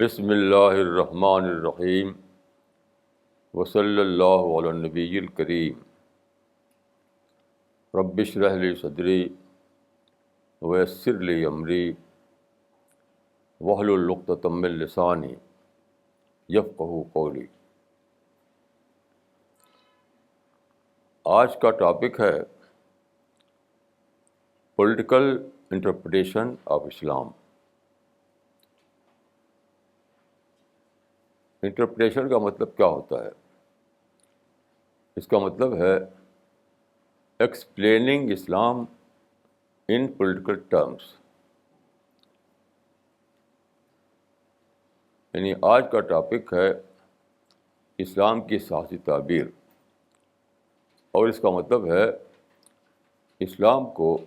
بسم اللہ الرحمن الرحیم وصلی اللہ علی النبی الکریم رب اشرح لی صدری ویسر لی امری واحلل عقدۃ من لسانی یفقہوا قولی۔ آج کا ٹاپک ہے political interpretation of Islam. Interpretation کا مطلب کیا ہوتا ہے؟ اس کا مطلب ہے explaining Islam in political terms. یعنی آج کا ٹاپک ہے اسلام کی سیاسی تعبیر، اور اس کا مطلب ہے اسلام کو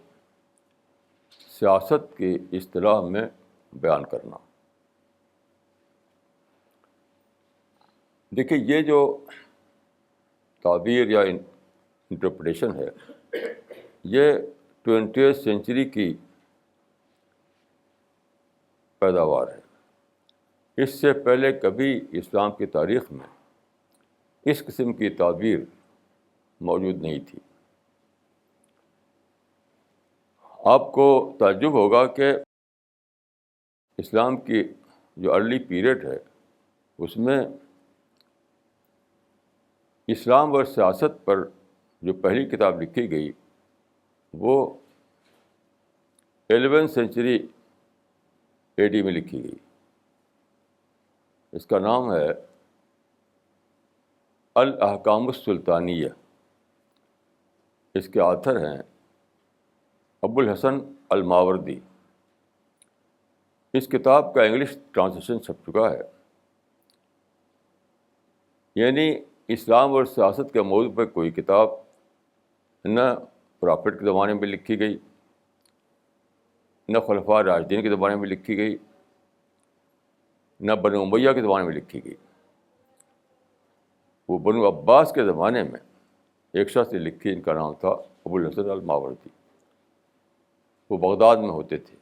سیاست کی اصطلاح میں بیان کرنا۔ دیکھیے، یہ جو تعبیر یا انٹرپریٹیشن ہے، یہ 20ویں سینچری کی پیداوار ہے۔ اس سے پہلے کبھی اسلام کی تاریخ میں اس قسم کی تعبیر موجود نہیں تھی۔ آپ کو تعجب ہوگا کہ اسلام کی جو ارلی پیریڈ ہے اس میں اسلام اور سیاست پر جو پہلی کتاب لکھی گئی وہ 11ویں سینچری AD میں لکھی گئی۔ اس کا نام ہے الاحکام السلطانیہ۔ اس کے آتھر ہیں ابو الحسن الماوردی۔ اس کتاب کا انگلش ٹرانسلیشن چھپ چکا ہے۔ یعنی اسلام اور سیاست کے موضوع پر کوئی کتاب نہ پرافٹ کے زمانے میں لکھی گئی، نہ خلفاء راشدین کے زمانے میں لکھی گئی، نہ بنو امیہ کے زمانے میں لکھی گئی۔ وہ بنو عباس کے زمانے میں ایک شخص نے لکھی، ان کا نام تھا ابو الحسن الماوردی۔ وہ بغداد میں ہوتے تھے۔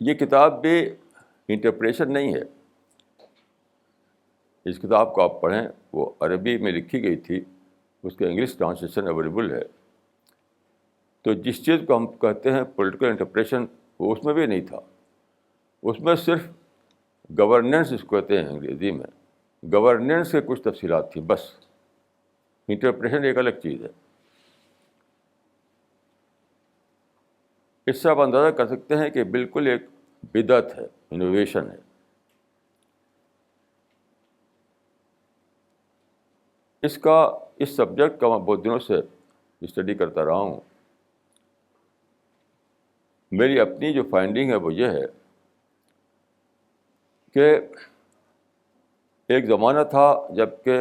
یہ کتاب بھی انٹرپریشن نہیں ہے۔ اس کتاب کو آپ پڑھیں، وہ عربی میں لکھی گئی تھی، اس کا انگلش ٹرانسلیشن اویلیبل ہے۔ تو جس چیز کو ہم کہتے ہیں پولیٹیکل انٹرپریشن، وہ اس میں بھی نہیں تھا۔ اس میں صرف گورننس، اس کو کہتے ہیں انگریزی میں، گورننس کے کچھ تفصیلات تھیں بس۔ انٹرپریشن ایک الگ چیز ہے۔ اس سے آپ اندازہ کر سکتے ہیں کہ بالکل ایک بدعت ہے، انوویشن ہے۔ اس سبجیکٹ کا میں بہت دنوں سے اسٹڈی کرتا رہا ہوں۔ میری اپنی جو فائنڈنگ ہے وہ یہ ہے کہ ایک زمانہ تھا جب کہ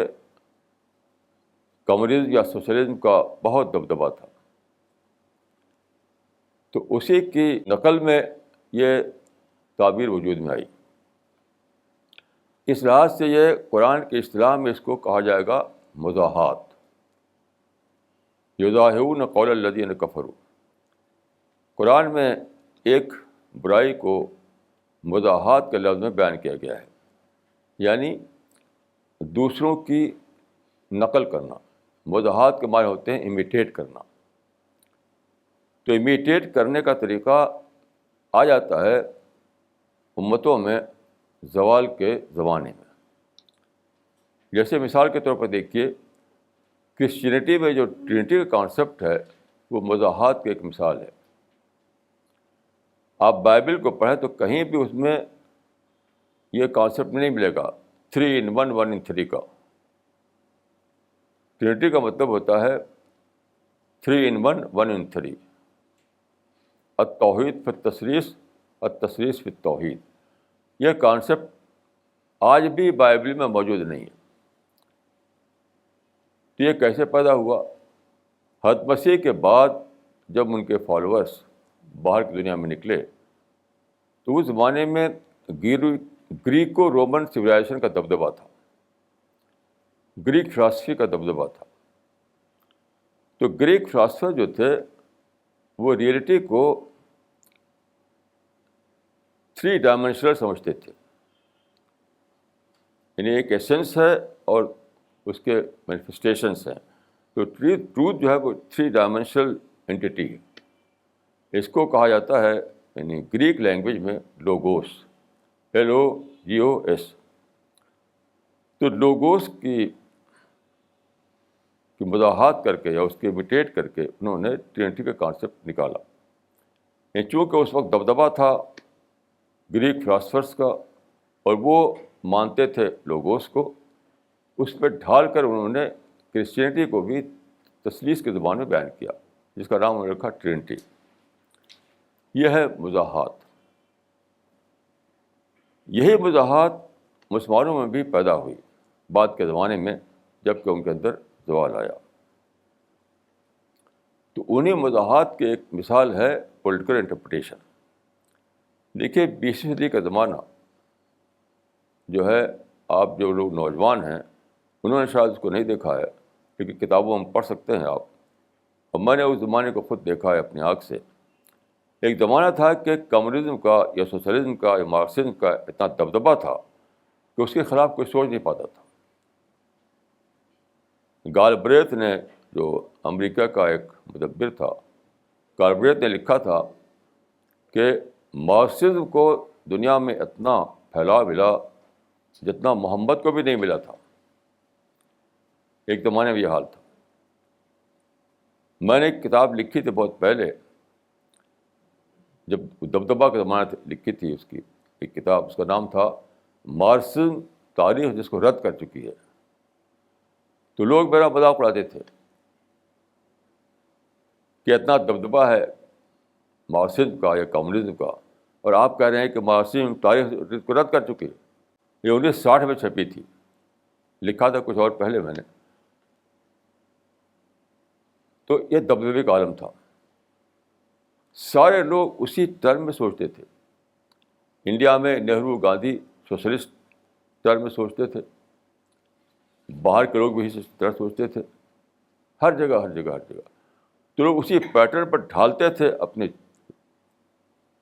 کمیونزم یا سوشلزم کا بہت دبدبا تھا، تو اسی کی نقل میں یہ تعبیر وجود میں آئی۔ اس لحاظ سے یہ قرآن کی اصطلاح میں اس کو کہا جائے گا مضاحات، یضاحون قول الذین کفروا۔ قرآن میں ایک برائی کو مضاحات کے لفظ میں بیان کیا گیا ہے، یعنی دوسروں کی نقل کرنا۔ مضاحات کے معنی ہوتے ہیں امیٹیٹ کرنا۔ تو امیٹیٹ کرنے کا طریقہ آ جاتا ہے امتوں میں زوال کے زمانے میں۔ جیسے مثال کے طور پر دیکھیے، کرسچینٹی میں جو ٹرینٹی کا کانسیپٹ ہے وہ مضاحات کی ایک مثال ہے۔ آپ بائبل کو پڑھیں تو کہیں بھی اس میں یہ کانسیپٹ نہیں ملے گا 3 in 1 1 in 3 کا۔ ٹرینٹی کا مطلب ہوتا ہے 3 in 1 1 in 3، التوحید فی التثلیث، التثلیث فی التوحید۔ یہ کانسیپٹ آج بھی بائبل میں موجود نہیں ہے۔ تو یہ کیسے پیدا ہوا؟ حضرت مسیح کے بعد جب ان کے فالوورس باہر کی دنیا میں نکلے تو اس زمانے میں گریکو رومن سویلائزیشن کا دبدبا تھا، گریک فلاسفی کا دبدبا تھا۔ تو گریک فلاسفر جو تھے وہ ریئلٹی کو 3 ڈائمینشنل سمجھتے تھے، یعنی ایک ایسنس ہے اور اس کے مینیفیسٹیشنس ہیں. تو ٹروتھ جو ہے وہ 3 ڈائمینشنل انٹیٹی ہے. اس کو کہا جاتا ہے یعنی گریک لینگویج میں لوگوس، LOGOS. تو لوگوس کی وضاحت کر کے یا اس کے امیٹیٹ کر کے انہوں نے ٹرینٹی کا کانسیپٹ نکالا. چونکہ اس وقت دبدبا تھا گریک فلاسفرس کا اور وہ مانتے تھے لوگوس کو، اس پہ ڈھال کر انہوں نے کرسچینٹی کو بھی تثلیث کی زبان میں بیان کیا، جس کا نام انہوں نے رکھا ٹرینٹی. یہ ہے وضاحت. یہی وضاحت مسلمانوں میں بھی پیدا ہوئی بعد کے زمانے میں جب کہ ان کے اندر زوال آیا. تو انہیں وضاحت کی ایک مثال ہے پولیٹیکل انٹرپریٹیشن. دیکھیے 20ویں صدی کا زمانہ جو ہے، آپ جو لوگ نوجوان ہیں انہوں نے شاید اس کو نہیں دیکھا ہے، لیکن کتابوں میں پڑھ سکتے ہیں آپ. اور میں نے اس زمانے کو خود دیکھا ہے اپنی آنکھ سے. ایک زمانہ تھا کہ کمیونزم کا یا سوشلزم کا یا مارکسزم کا اتنا دبدبا تھا کہ اس کے خلاف کوئی سوچ نہیں پاتا تھا. گالبریت نے، جو امریکہ کا ایک مدبر تھا، گالبریت نے لکھا تھا کہ مارکسزم کو دنیا میں اتنا پھیلا ملا جتنا محمد کو بھی نہیں ملا تھا. ایک زمانے میں یہ حال تھا. میں نے ایک کتاب لکھی تھی بہت پہلے، جب دبدبا کا زمانہ لکھی تھی، اس کی ایک کتاب، اس کا نام تھا مارکسزم تاریخ جس کو رد کر چکی ہے. تو لوگ میرا مذاق اڑاتے تھے کہ اتنا دبدبا ہے مارکسزم کا یا کمیونزم کا، اور آپ کہہ رہے ہیں کہ مارکسزم تاریخ کو رد کر چکی ہے. یہ 1960 میں چھپی تھی، لکھا تھا کچھ اور پہلے میں نے. تو یہ دبدبے کا عالم تھا. سارے لوگ اسی ٹرم میں سوچتے تھے. انڈیا میں نہرو گاندھی سوشلسٹ ٹرم میں سوچتے تھے، باہر کے لوگ بھی اسی طرح سوچتے تھے، ہر جگہ. تو لوگ اسی پیٹرن پر ڈھالتے تھے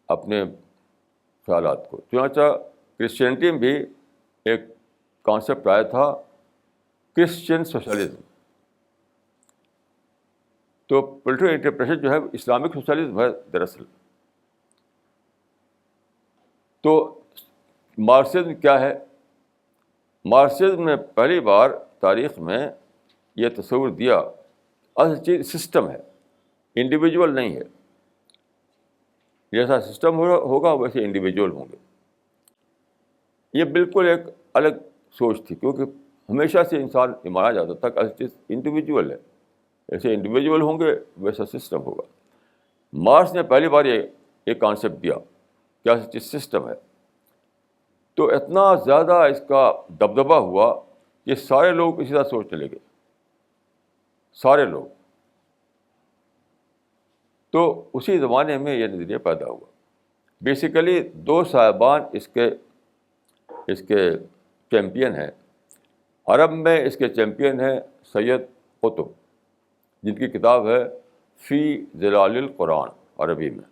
اپنے خیالات کو. چنانچہ کرسچینٹی میں بھی ایک کانسیپٹ آیا تھا، کرسچین سوشلزم. تو پولیٹیکل انٹرپریشن جو ہے اسلامک سوشلزم ہے دراصل. تو مارکسزم کیا ہے؟ مارکسزم نے پہلی بار تاریخ میں یہ تصور دیا اصل چیز سسٹم ہے، انڈیویجول نہیں ہے. جیسا سسٹم ہوگا ویسے انڈیویجول ہوں گے. یہ بالکل ایک الگ سوچ تھی، کیونکہ ہمیشہ سے انسان یہ مانا جاتا تھا کہ اصل چیز انڈیویجول ہے، ایسے انڈیویجول ہوں گے ویسا سسٹم ہوگا. مارکس نے پہلی بار یہ کانسیپٹ دیا کہ اصل چیز سسٹم ہے. تو اتنا زیادہ اس کا دبدبا ہوا کہ سارے لوگ اسی طرح سوچنے لگے، سارے لوگ. تو اسی زمانے میں یہ نظریہ پیدا ہوا. بیسیکلی 2 صاحبان اس کے چیمپئن ہیں. عرب میں اس کے چیمپئن ہیں سید قطب، جن کی کتاب ہے فی ظلال القرآن عربی میں.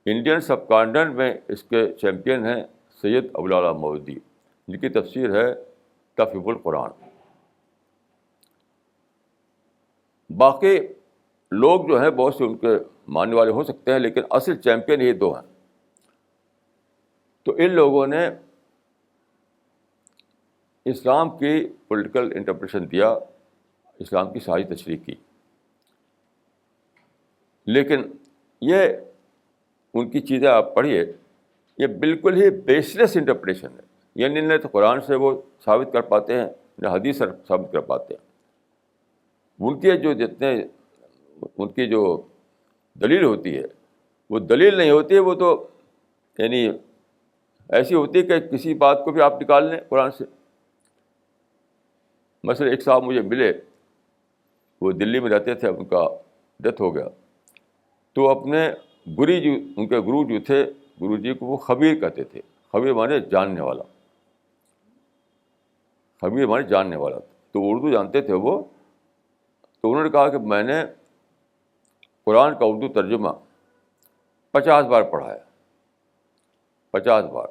انڈین سب کانٹیننٹ میں اس کے چیمپئن ہیں سید ابوالعلا مودودی، جن کی تفسیر ہے تفہیم القرآن. باقی لوگ جو ہیں بہت سے ان کے ماننے والے ہو سکتے ہیں، لیکن اصل چیمپئن یہ 2 ہیں. تو ان لوگوں نے اسلام کی پولیٹیکل انٹرپریشن دیا، اسلام کی صحیح تشریح کی. لیکن یہ ان کی چیزیں آپ پڑھیے، یہ بالکل ہی بیس لیس انٹرپریشن ہے. یعنی نہ تو قرآن سے وہ ثابت کر پاتے ہیں نہ حدیث سے ثابت کر پاتے ہیں. ان کی جو دلیل ہوتی ہے وہ دلیل نہیں ہوتی ہے، وہ تو یعنی ایسی ہوتی ہے کہ کسی بات کو بھی آپ نکال لیں قرآن سے. مثلا ایک صاحب مجھے ملے، وہ دلی میں رہتے تھے، ان کا ڈیتھ ہو گیا. تو اپنے ان کے گرو جو تھے، گرو جی کو وہ خبیر کہتے تھے. خبیر مانے جاننے والا، خبیر مانے جاننے والا. تو اردو جانتے تھے وہ. تو انہوں نے کہا کہ میں نے قرآن کا اردو ترجمہ 50 بار پڑھا ہے. 50 بار.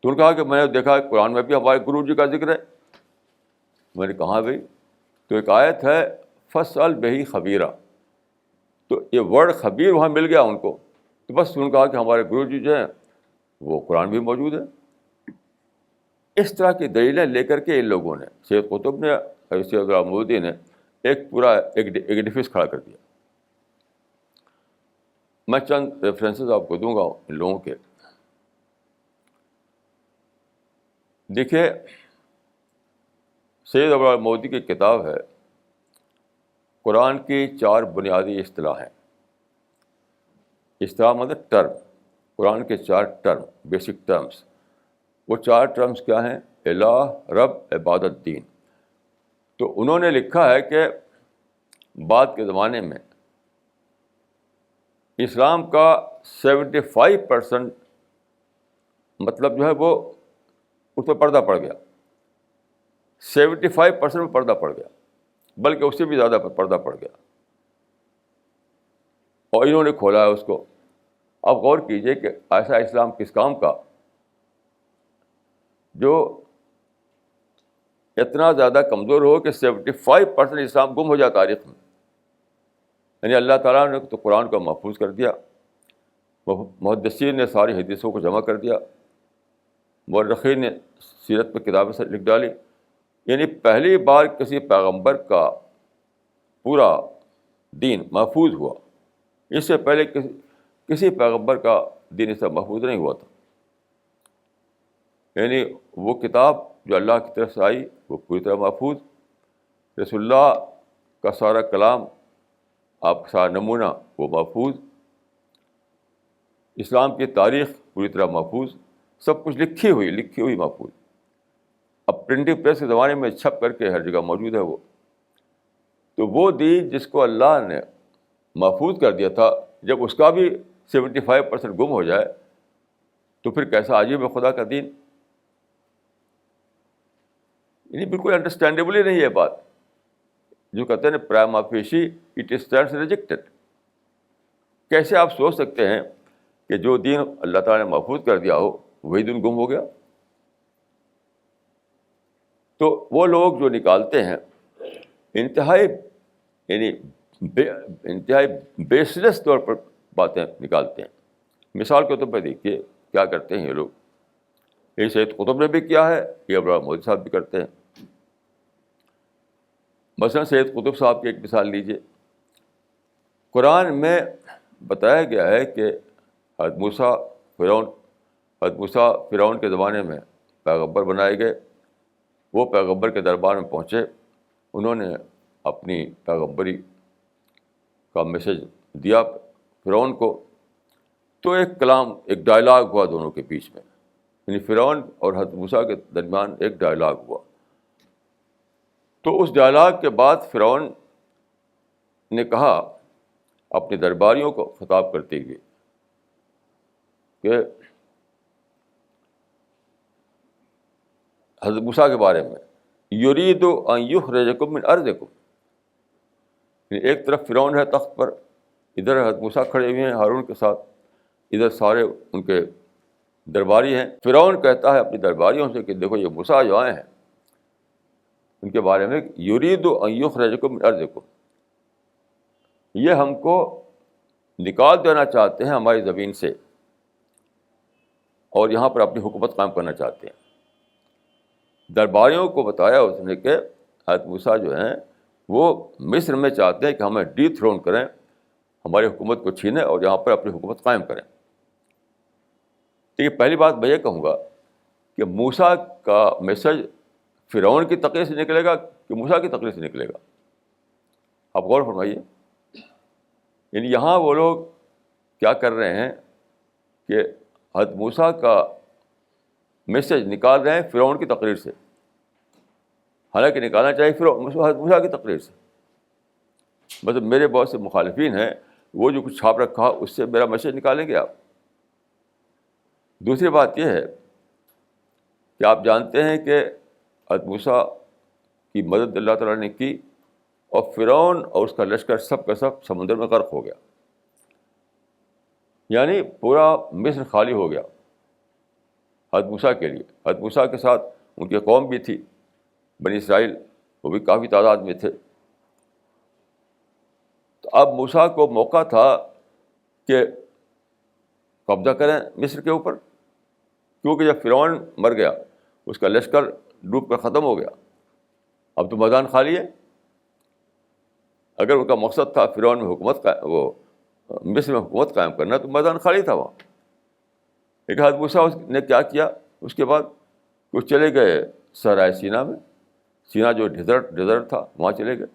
تو انہوں نے کہا کہ میں نے دیکھا قرآن میں بھی ہمارے گرو جی کا ذکر ہے. میں نے کہا بھائی؟ تو ایک آیت ہے فَاسْأَلْ بِهِ خبیرہ. تو یہ ورڈ خبیر وہاں مل گیا ان کو. تو بس انہوں نے کہا کہ ہمارے گرو جی جو ہیں وہ قرآن بھی موجود ہے. اس طرح کی دلیلیں لے کر کے ان لوگوں نے، سید قطب نے، سید علامہ نے ایک پورا ایڈیفس کھڑا کر دیا. میں چند ریفرنسز آپ کو دوں گا ان لوگوں کے. دیکھیے سید علامہ کی کتاب ہے قرآن کی 4 بنیادی اصطلاحیں. اصطلاح مطلب ٹرم، قرآن کے 4 ٹرم، بیسک ٹرمز. وہ 4 ٹرمز کیا ہیں؟ الہ، رب، عبادت، دین. تو انہوں نے لکھا ہے کہ بعد کے زمانے میں اسلام کا 75% مطلب جو ہے وہ اس پہ پردہ پڑ گیا. 75% میں پردہ پڑ گیا، بلکہ اس سے بھی زیادہ پردہ پڑ گیا. اور انہوں نے کھولا ہے اس کو. آپ غور کیجئے کہ ایسا اسلام کس کام کا جو اتنا زیادہ کمزور ہو کہ 75% اسلام گم ہو جائے تاریخ میں. یعنی اللہ تعالیٰ نے تو قرآن کو محفوظ کر دیا، محدثین نے ساری حدیثوں کو جمع کر دیا، مورخین نے سیرت پہ کتابیں سے لکھ ڈالی. یعنی پہلی بار کسی پیغمبر کا پورا دین محفوظ ہوا. اس سے پہلے کسی پیغمبر کا دین اس سے محفوظ نہیں ہوا تھا. یعنی وہ کتاب جو اللہ کی طرف سے آئی وہ پوری طرح محفوظ. رسول اللہ کا سارا کلام، آپ کا سارا نمونہ وہ محفوظ. اسلام کی تاریخ پوری طرح محفوظ. سب کچھ لکھی ہوئی محفوظ. اب پرنٹنگ پریس کے زمانے میں چھپ کر کے ہر جگہ موجود ہے وہ. تو وہ دین جس کو اللہ نے محفوظ کر دیا تھا، جب اس کا بھی 75% گم ہو جائے تو پھر کیسا عجیب ہے خدا کا دین. یعنی بالکل انڈرسٹینڈیبل ہی نہیں ہے بات. جو کہتے ہیں پرائما فیشی اٹ اسٹینڈس ریجیکٹڈ. کیسے آپ سوچ سکتے ہیں کہ جو دین اللہ تعالیٰ نے محفوظ کر دیا ہو وہی دین گم ہو گیا؟ تو وہ لوگ جو نکالتے ہیں انتہائی بیس لیس طور پر باتیں نکالتے ہیں. مثال کے طور پہ دیکھیے کیا کرتے ہیں یہ لوگ. یہ سید قطب نے بھی کیا ہے، یہ علامہ صاحب بھی کرتے ہیں. مثلا سید قطب صاحب کی ایک مثال لیجیے. قرآن میں بتایا گیا ہے کہ حضرت موسیٰ فرعون کے زمانے میں پیغمبر بنائے گئے. وہ پیغمبر کے دربار میں پہنچے، انہوں نے اپنی پیغمبری کا میسج دیا فرعون کو. تو ایک کلام، ایک ڈائلاگ ہوا دونوں کے بیچ میں. یعنی فرعون اور حضرت موسیٰ کے درمیان ایک ڈائلاگ ہوا. تو اس ڈائلاگ کے بعد فرعون نے کہا اپنے درباریوں کو خطاب کرتے ہوئے کہ حضرت موسیٰ کے بارے میں، یرید ان یخرجکم من ارضکم. ایک طرف فرعون ہے تخت پر، ادھر حضرت موسیٰ کھڑے ہوئے ہیں ہارون کے ساتھ، ادھر سارے ان کے درباری ہیں. فرعون کہتا ہے اپنے درباریوں سے کہ دیکھو یہ موسیٰ جو آئے ہیں ان کے بارے میں، یرید ان یخرجکم من ارضکم، یہ ہم کو نکال دینا چاہتے ہیں ہماری زمین سے اور یہاں پر اپنی حکومت قائم کرنا چاہتے ہیں. درباریوں کو بتایا اس نے کہ حضرت موسیٰ جو ہیں وہ مصر میں چاہتے ہیں کہ ہمیں ڈی تھرون کریں، ہماری حکومت کو چھینیں اور یہاں پر اپنی حکومت قائم کریں. تو پہلی بات میں یہ کہوں گا کہ موسیٰ کا میسج فرعون کی تقریر سے نکلے گا کہ موسیٰ کی تقریر سے نکلے گا؟ آپ غور فرمائیے. یعنی یہاں وہ لوگ کیا کر رہے ہیں کہ حضرت موسیٰ کا میسج نکال رہے ہیں فرعون کی تقریر سے، حالانکہ نکالنا چاہیے حضرت موسیٰ کی تقریر سے. مطلب میرے بہت سے مخالفین ہیں، وہ جو کچھ چھاپ رکھا اس سے میرا میسج نکالیں گے آپ. دوسری بات یہ ہے کہ آپ جانتے ہیں کہ حضرت موسیٰ کی مدد اللہ تعالیٰ نے کی اور فرعون اور اس کا لشکر سب کا سب سمندر میں غرق ہو گیا. یعنی پورا مصر خالی ہو گیا. حضرت موسیٰ کے لیے. حضرت موسیٰ کے ساتھ ان کی قوم بھی تھی، بنی اسرائیل، وہ بھی کافی تعداد میں تھے. تو اب موسیٰ کو موقع تھا کہ قبضہ کریں مصر کے اوپر، کیونکہ جب فرعون مر گیا اس کا لشکر ڈوب کر ختم ہو گیا، اب تو میدان خالی ہے. اگر ان کا مقصد تھا فرعون میں وہ مصر میں حکومت قائم کرنا تو میدان خالی تھا وہاں. لیکن حضرت موسیٰ نے کیا کیا اس کے بعد؟ وہ چلے گئے صحرائے سینا میں، سینا جو ڈیزرٹ تھا وہاں چلے گئے.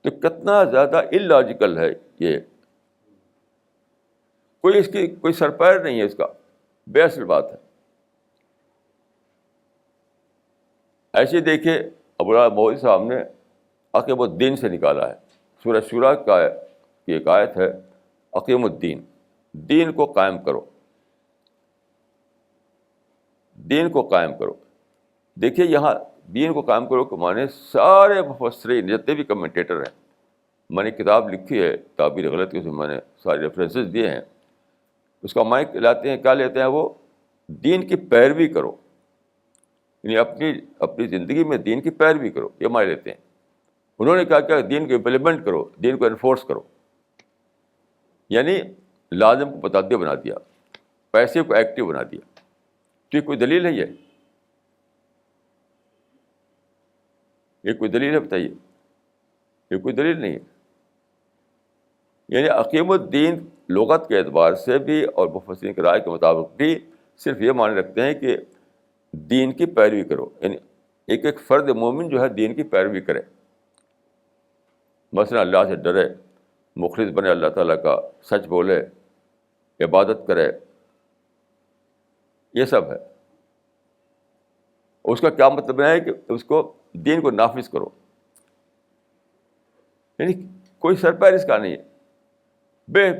تو کتنا زیادہ اللاجیکل ہے یہ، کوئی اس کی کوئی سرپیر نہیں ہے اس کا، بے اصل بات ہے. ایسے دیکھیے ابوالعلا مودودی صاحب نے عقیم الدین سے نکالا ہے. سورہ شورا کی ایک آیت ہے، عقیم الدین، دین کو قائم کرو، دین کو قائم کرو. دیکھیے یہاں دین کو قائم کرو کے معنی سارے مفسرین جتنے بھی کمنٹیٹر ہیں، میں نے کتاب لکھی ہے تعبیر غلط کی، اس میں میں نے سارے ریفرنسز دیے ہیں. اس کا معنی کیا لیتے ہیں وہ؟ دین کی پیروی کرو، یعنی اپنی زندگی میں دین کی پیروی کرو، یہ معنی لیتے ہیں. انہوں نے کہا دین کو امپلیمنٹ کرو، دین کو انفورس کرو، یعنی لازم کو متعدی بنا دیا، پیسے کو ایکٹیو بنا دیا. تو یہ کوئی دلیل ہے؟ یہ کوئی دلیل ہے؟ بتائیے. یہ کوئی دلیل نہیں ہے. یعنی عقیم الدین لغت کے اعتبار سے بھی اور مفسرین کی رائے کے مطابق بھی صرف یہ معنی رکھتے ہیں کہ دین کی پیروی کرو، یعنی ایک فرد مومن جو ہے دین کی پیروی کرے. مثلا اللہ سے ڈرے، مخلص بنے اللہ تعالیٰ کا، سچ بولے، عبادت کرے، یہ سب ہے. اس کا کیا مطلب ہے کہ اس کو دین کو نافذ کرو، یعنی کوئی سرپیر اس کا نہیں ہے،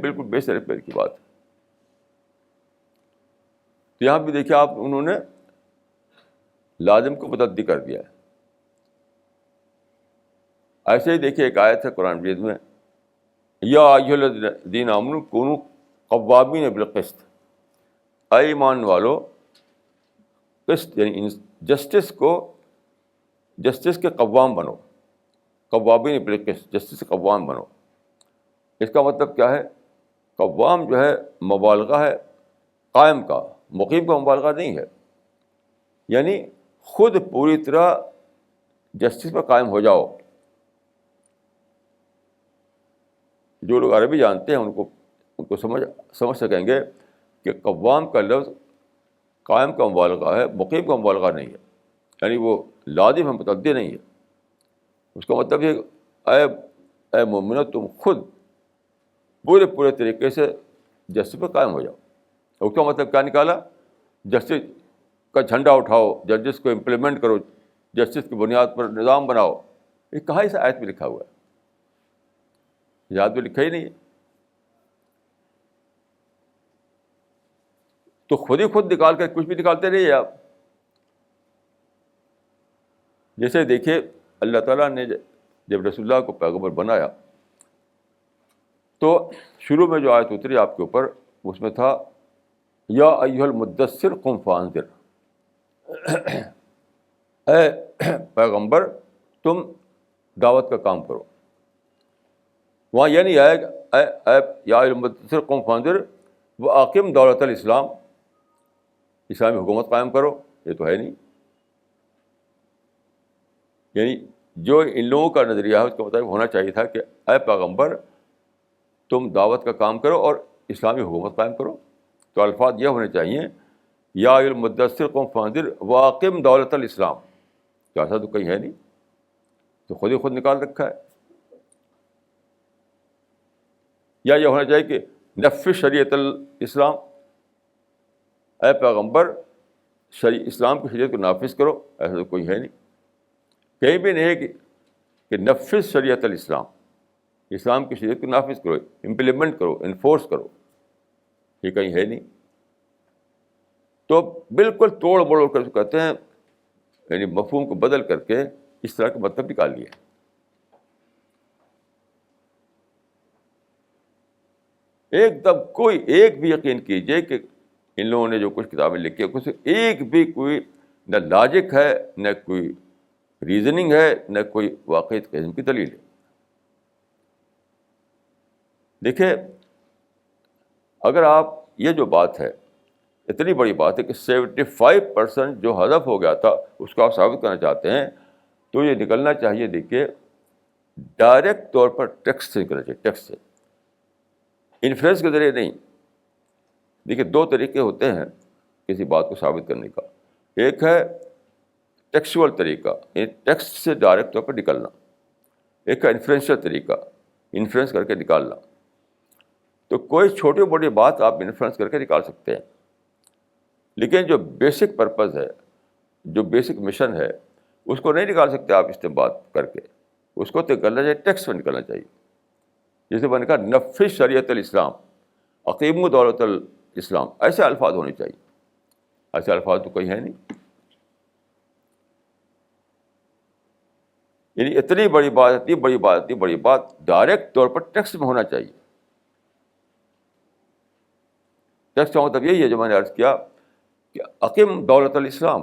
بالکل بے سرپیر کی بات ہے. تو یہاں بھی دیکھیے آپ، انہوں نے لازم کو متعدی کر دیا ہے. ایسے ہی دیکھیے ایک آیت ہے قرآن مجید میں، یا ایھا الذین آمنوا کونوا قوامین بالقسط، اے ایمان والو قسط یعنی جسٹس کے قوام بنو، قوامین بالقسط، جسٹس کے قوام بنو. اس کا مطلب کیا ہے؟ قوام جو ہے مبالغہ ہے قائم کا، مقیم کا مبالغہ نہیں ہے. یعنی خود پوری طرح جسٹس پر قائم ہو جاؤ. جو لوگ عربی جانتے ہیں ان کو سمجھ سکیں گے کہ قوام کا لفظ قائم کا مبالغہ ہے، مقیم کا مبالغہ نہیں ہے. یعنی وہ لازم ہے، متعدی نہیں ہے. اس کا مطلب یہ اے مومنو تم خود پورے طریقے سے جسٹس پر قائم ہو جاؤ. اس کا مطلب کیا نکالا؟ جسٹس کا جھنڈا اٹھاؤ، جسٹس کو امپلیمنٹ کرو، جسٹس کی بنیاد پر نظام بناؤ. یہ کہاں اس آیت میں لکھا ہوا ہے؟ یاد میں لکھا ہی نہیں ہے. تو خود نکال کر کچھ بھی نکالتے نہیں ہیں آپ. جیسے دیکھیے اللہ تعالیٰ نے جب رسول اللہ کو پیغمبر بنایا تو شروع میں جو آیت اتری آپ کے اوپر اس میں تھا یا ایھا المدثر قم فانذر، اے پیغمبر تم دعوت کا کام کرو. وہاں یہ نہیں آیا کہ اے یا ایھا المدثر قم فانذر واقم دولت الاسلام، اسلامی حکومت قائم کرو. یہ تو ہے نہیں. یعنی جو ان لوگوں کا نظریہ ہے اس کے مطابق ہونا چاہیے تھا کہ اے پیغمبر تم دعوت کا کام کرو اور اسلامی حکومت قائم کرو. تو الفاظ یہ ہونے چاہیے یا ایھا المدثر قم فانذر واقم دولت الاسلام. تو ایسا تو کہیں ہے نہیں، تو خود نکال رکھا ہے. یا یہ ہونا چاہیے کہ نفذ شریعت الاسلام، اے پیغمبر اسلام کی شریعت کو نافذ کرو. ایسا تو کوئی ہے نہیں، کہیں بھی نہیں ہے کہ نفذ شریعت الاسلام، اسلام کی شریعت کو نافذ کرو، امپلیمنٹ کرو، انفورس کرو. یہ کہیں ہے نہیں. تو بالکل توڑ مڑوڑ کر کہتے ہیں، یعنی مفہوم کو بدل کر کے اس طرح کا مطلب نکال لیا. ایک دم کوئی ایک بھی یقین کیجیے کہ ان لوگوں نے جو کچھ کتابیں لکھی ہیں، کچھ ایک بھی کوئی نہ لاجک ہے، نہ کوئی ریزننگ ہے، نہ کوئی واقعی قسم کی دلیل ہے. دیکھیں، اگر آپ یہ جو بات ہے، اتنی بڑی بات ہے کہ 75% جو حذف ہو گیا تھا اس کو آپ ثابت کرنا چاہتے ہیں، تو یہ نکلنا چاہیے. دیکھیے، ڈائریکٹ طور پر ٹیکسٹ سے نکلنا چاہیے، ٹیکسٹ سے، انفرنس کے ذریعے نہیں. دیکھیے، دو طریقے ہوتے ہیں کسی بات کو ثابت کرنے کا. ایک ہے ٹیکسچوئل طریقہ، یعنی ٹیکسٹ سے ڈائریکٹ طور پر نکلنا. ایک ہے انفرینشیل طریقہ، انفرینس کر کے نکالنا. تو کوئی چھوٹی موٹی بات آپ انفرینس کر کے نکال سکتے ہیں، لیکن جو بیسک پرپز ہے، جو بیسک مشن ہے، اس کو نہیں نکال سکتے آپ استنباط کر کے. اس کو تو نکلنا چاہیے، ٹیکسٹ میں نکلنا چاہیے. جیسے میں نے کہا، نفذ شریعت الاسلام، اقیموا دولت الاسلام، ایسے الفاظ ہونے چاہیے. ایسے الفاظ تو کوئی ہے نہیں. یعنی اتنی بڑی بات، اتنی بڑی بات، اتنی بڑی بات ڈائریکٹ طور پر ٹیکسٹ میں ہونا چاہیے. ٹیکسٹ کا مطلب یہی ہے جو میں نے عرض کیا کہ اقیم دولت الاسلام،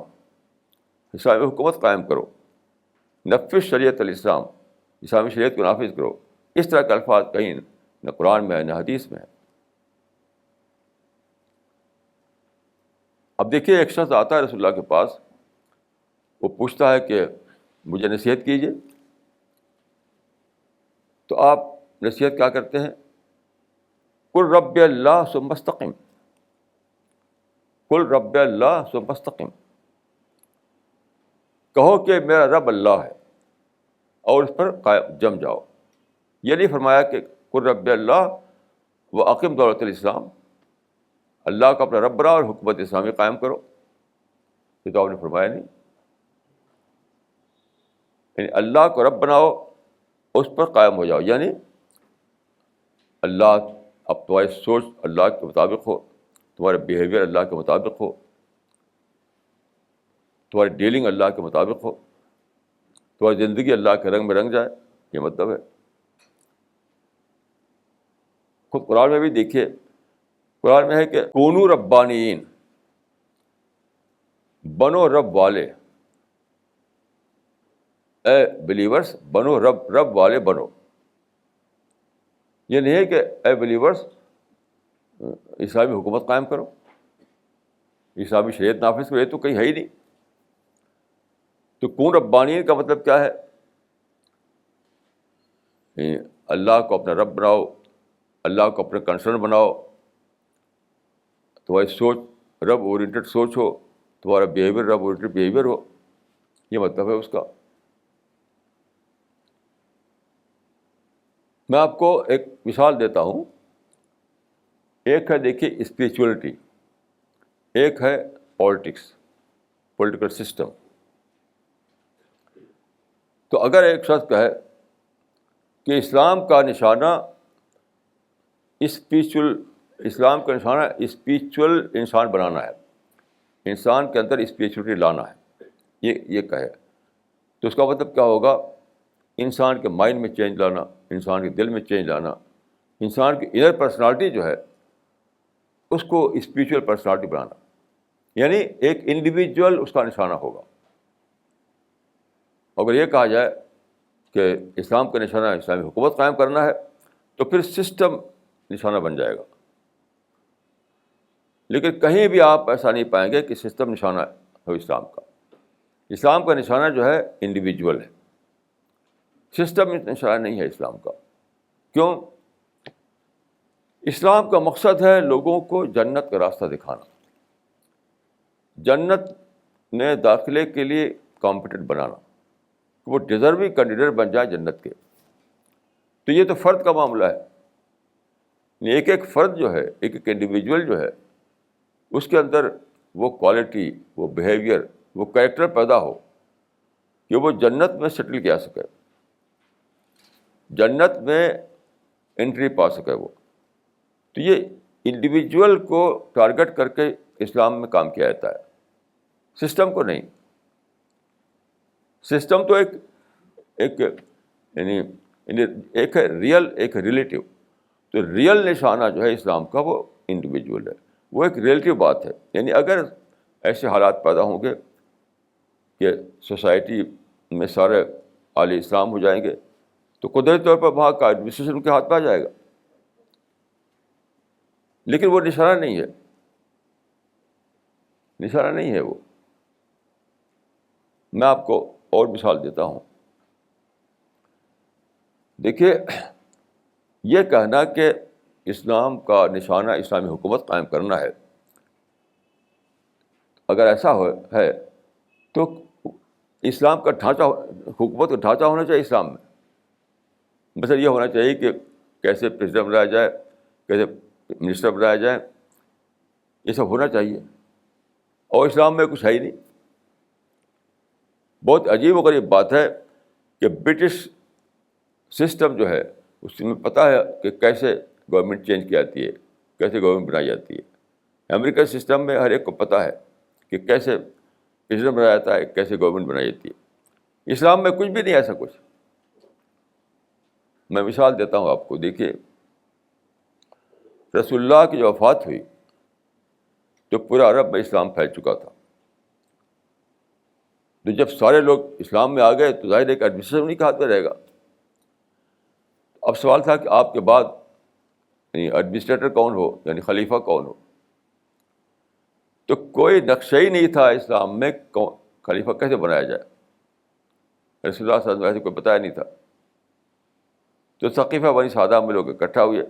اسلامی حکومت قائم کرو، نفذ شریعت الاسلام، اسلامی شریعت کو نافذ کرو. اس طرح کے الفاظ کہیں نہ قرآن میں ہے نہ حدیث میں ہے. اب دیکھیے، ایک شخص آتا ہے رسول اللہ کے پاس، وہ پوچھتا ہے کہ مجھے نصیحت کیجیے. تو آپ نصیحت کیا کرتے ہیں؟ قل رب اللہ ثم استقم، قل رب اللہ ثم استقم. کہو کہ میرا رب اللہ ہے اور اس پر جم جاؤ. یہ نہیں فرمایا کہ قل رب اللہ و اقم دولت الاسلام، اللہ کا اپنا رب بنا اور حکومت اسلامی قائم کرو. یہ تو آپ نے فرمایا نہیں. یعنی اللہ کو رب بناؤ، اس پر قائم ہو جاؤ. یعنی اللہ، اب تمہاری سوچ اللہ کے مطابق ہو، تمہارا بیہیویئر اللہ کے مطابق ہو، تمہاری ڈیلنگ اللہ کے مطابق ہو، تمہاری زندگی اللہ کے رنگ میں رنگ جائے. یہ مطلب ہے. خود قرآن میں بھی دیکھیے، قرآن میں ہے کہ کونوا ربانیین، بنو رب والے. اے بلیورس، بنو رب والے بنو. یہ نہیں ہے کہ اے بلیورس اسلامی حکومت قائم کرو، اسلامی شریعت نافذ کرو. یہ تو کہیں ہے ہی نہیں. تو کون ربانیین کا مطلب کیا ہے؟ اللہ کو اپنا رب بناؤ، اللہ کو اپنا کنسرن بناؤ، تمہاری سوچ رب اورینٹڈ سوچ ہو، تمہارا بیہیویئر رب اورینٹڈ بیہیویئر ہو. یہ مطلب ہے اس کا. میں آپ کو ایک مثال دیتا ہوں. ایک ہے، دیکھیے، اسپریچولیٹی، ایک ہے پالیٹکس، پولیٹیکل سسٹم. تو اگر ایک شخص کہے کہ اسلام کا نشانہ اسلام کا نشانہ اسپریچول انسان بنانا ہے، انسان کے اندر اسپریچولیٹی لانا ہے، یہ کہے، تو اس کا مطلب کیا ہوگا؟ انسان کے مائنڈ میں چینج لانا، انسان کے دل میں چینج لانا، انسان کی انر پرسنالٹی جو ہے اس کو اسپریچول پرسنالٹی بنانا. یعنی ایک انڈیویجول اس کا نشانہ ہوگا. اگر یہ کہا جائے کہ اسلام کا نشانہ اسلامی حکومت قائم کرنا ہے، تو پھر سسٹم نشانہ بن جائے گا. لیکن کہیں بھی آپ ایسا نہیں پائیں گے کہ سسٹم نشانہ ہو اسلام کا. اسلام کا نشانہ جو ہے انڈیویجول ہے، سسٹم نشانہ نہیں ہے اسلام کا. کیوں؟ اسلام کا مقصد ہے لوگوں کو جنت کا راستہ دکھانا، جنت میں داخلے کے لیے کمپیٹنٹ بنانا، وہ ڈیزرونگ کینڈیڈیٹ بن جائے جنت کے. تو یہ تو فرد کا معاملہ ہے. ایک ایک فرد جو ہے، ایک ایک انڈیویجول جو ہے، اس کے اندر وہ کوالٹی، وہ بیہیویئر، وہ کریکٹر پیدا ہو کہ وہ جنت میں سیٹل کیا سکے، جنت میں انٹری پا سکے وہ. تو یہ انڈیویجول کو ٹارگٹ کر کے اسلام میں کام کیا جاتا ہے، سسٹم کو نہیں. سسٹم تو ایک یعنی ہے ریئل، ایک ہے ریلیٹیو. تو ریئل نشانہ جو ہے اسلام کا وہ انڈیویجول ہے. وہ ایک ریلیٹیو بات ہے. یعنی اگر ایسے حالات پیدا ہوں گے کہ سوسائٹی میں سارے اہل اسلام ہو جائیں گے تو قدرتی طور پر وہاں کا ایڈمنسٹریشن ان کے ہاتھ میں آ جائے گا. لیکن وہ نشانہ نہیں ہے، نشانہ نہیں ہے وہ. میں آپ کو اور مثال دیتا ہوں. دیکھیے، یہ کہنا کہ اسلام کا نشانہ اسلامی حکومت قائم کرنا ہے، اگر ایسا ہے تو اسلام کا ڈھانچہ، حکومت کا ڈھانچہ ہونا چاہیے اسلام میں. مثلا یہ ہونا چاہیے کہ کیسے پریزیڈنٹ بنایا جائے، کیسے منسٹر بنایا جائے، یہ سب ہونا چاہیے. اور اسلام میں کچھ ہے ہی نہیں. بہت عجیب و غریب بات ہے کہ برٹش سسٹم جو ہے اس میں پتہ ہے کہ کیسے گورنمنٹ چینج کی جاتی ہے، کیسے گورنمنٹ بنائی جاتی ہے. امریکن سسٹم میں ہر ایک کو پتہ ہے کہ کیسے پریزیڈنٹ بنایا جاتا ہے، کیسے گورنمنٹ بنائی جاتی ہے. اسلام میں کچھ بھی نہیں ایسا کچھ. میں مثال دیتا ہوں آپ کو. دیکھیے، رسول اللہ کی جو وفات ہوئی تو پورا عرب میں اسلام پھیل چکا تھا. تو جب سارے لوگ اسلام میں آ گئے تو ظاہر ہے کہ ایڈمنسٹریشن انہیں کے ہاتھ میں رہے گا. اب سوال تھا کہ آپ کے بعد یعنی ایڈمنسٹریٹر کون ہو، یعنی خلیفہ کون ہو. تو کوئی نقشہ ہی نہیں تھا اسلام میں خلیفہ کیسے بنایا جائے. رسول اللہ صلی اللہ علیہ وسلم کوئی بتایا نہیں تھا. تو ثقیفہ بنی سعدہ میں لوگ اکٹھا ہوئے.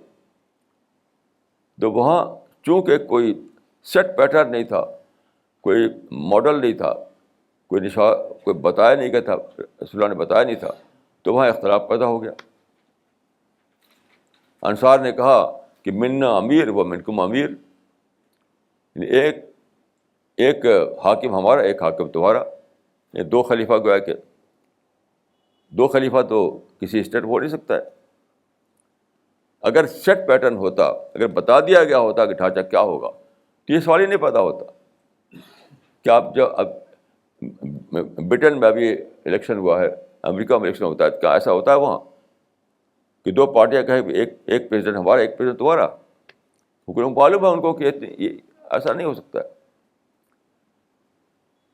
تو وہاں چونکہ کوئی سیٹ پیٹرن نہیں تھا، کوئی ماڈل نہیں تھا، کوئی بتایا نہیں گیا تھا، رسول اللہ نے بتایا نہیں تھا، تو وہاں اختلاف پیدا ہو گیا. انصار نے کہا کہ منا امیر و منکم امیر، ایک حاکم ہمارا، ایک حاکم تمہارا. یہ دو خلیفہ گویا کہ دو خلیفہ تو کسی اسٹیٹ ہو نہیں سکتا ہے. اگر سیٹ پیٹرن ہوتا، اگر بتا دیا گیا ہوتا کہ ڈھانچہ کیا ہوگا تو یہ سوال ہی نہیں پیدا ہوتا. کہ آپ جو اب برٹن میں ابھی الیکشن ہوا ہے، امریکہ میں الیکشن ہوتا ہے، کیا ایسا ہوتا ہے وہاں کہ دو پارٹیاں کہیں ایک پریزیڈنٹ ہمارا، ایک پریزیڈنٹ تمہارا؟ حکومت معلوم ہے ان کو کہ ایسا نہیں ہو سکتا ہے.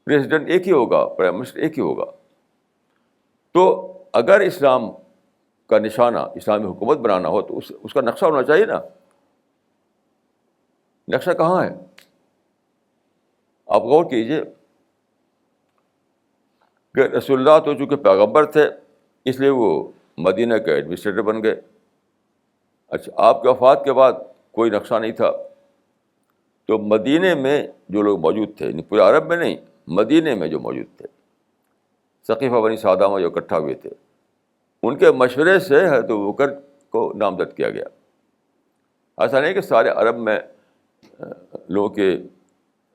پریزیڈنٹ ایک ہی ہوگا، پرائم منسٹر ایک ہی ہوگا. تو اگر اسلام کا نشانہ اسلامی حکومت بنانا ہو تو اس کا نقشہ ہونا چاہیے نا. نقشہ کہاں ہے؟ آپ غور کیجیے کہ رسول اللہ تو چونکہ پیغمبر تھے اس لیے وہ مدینہ کے ایڈمنسٹریٹر بن گئے. اچھا، آپ کے وفات کے بعد کوئی نقشہ نہیں تھا. تو مدینے میں جو لوگ موجود تھے، پورے عرب میں نہیں، مدینے میں جو موجود تھے، ثقیفہ بنی سعدہ میں جو اکٹھا ہوئے تھے، ان کے مشورے سے حضرت ابوبکر کو نامزد کیا گیا. ایسا نہیں کہ سارے عرب میں لوگوں کی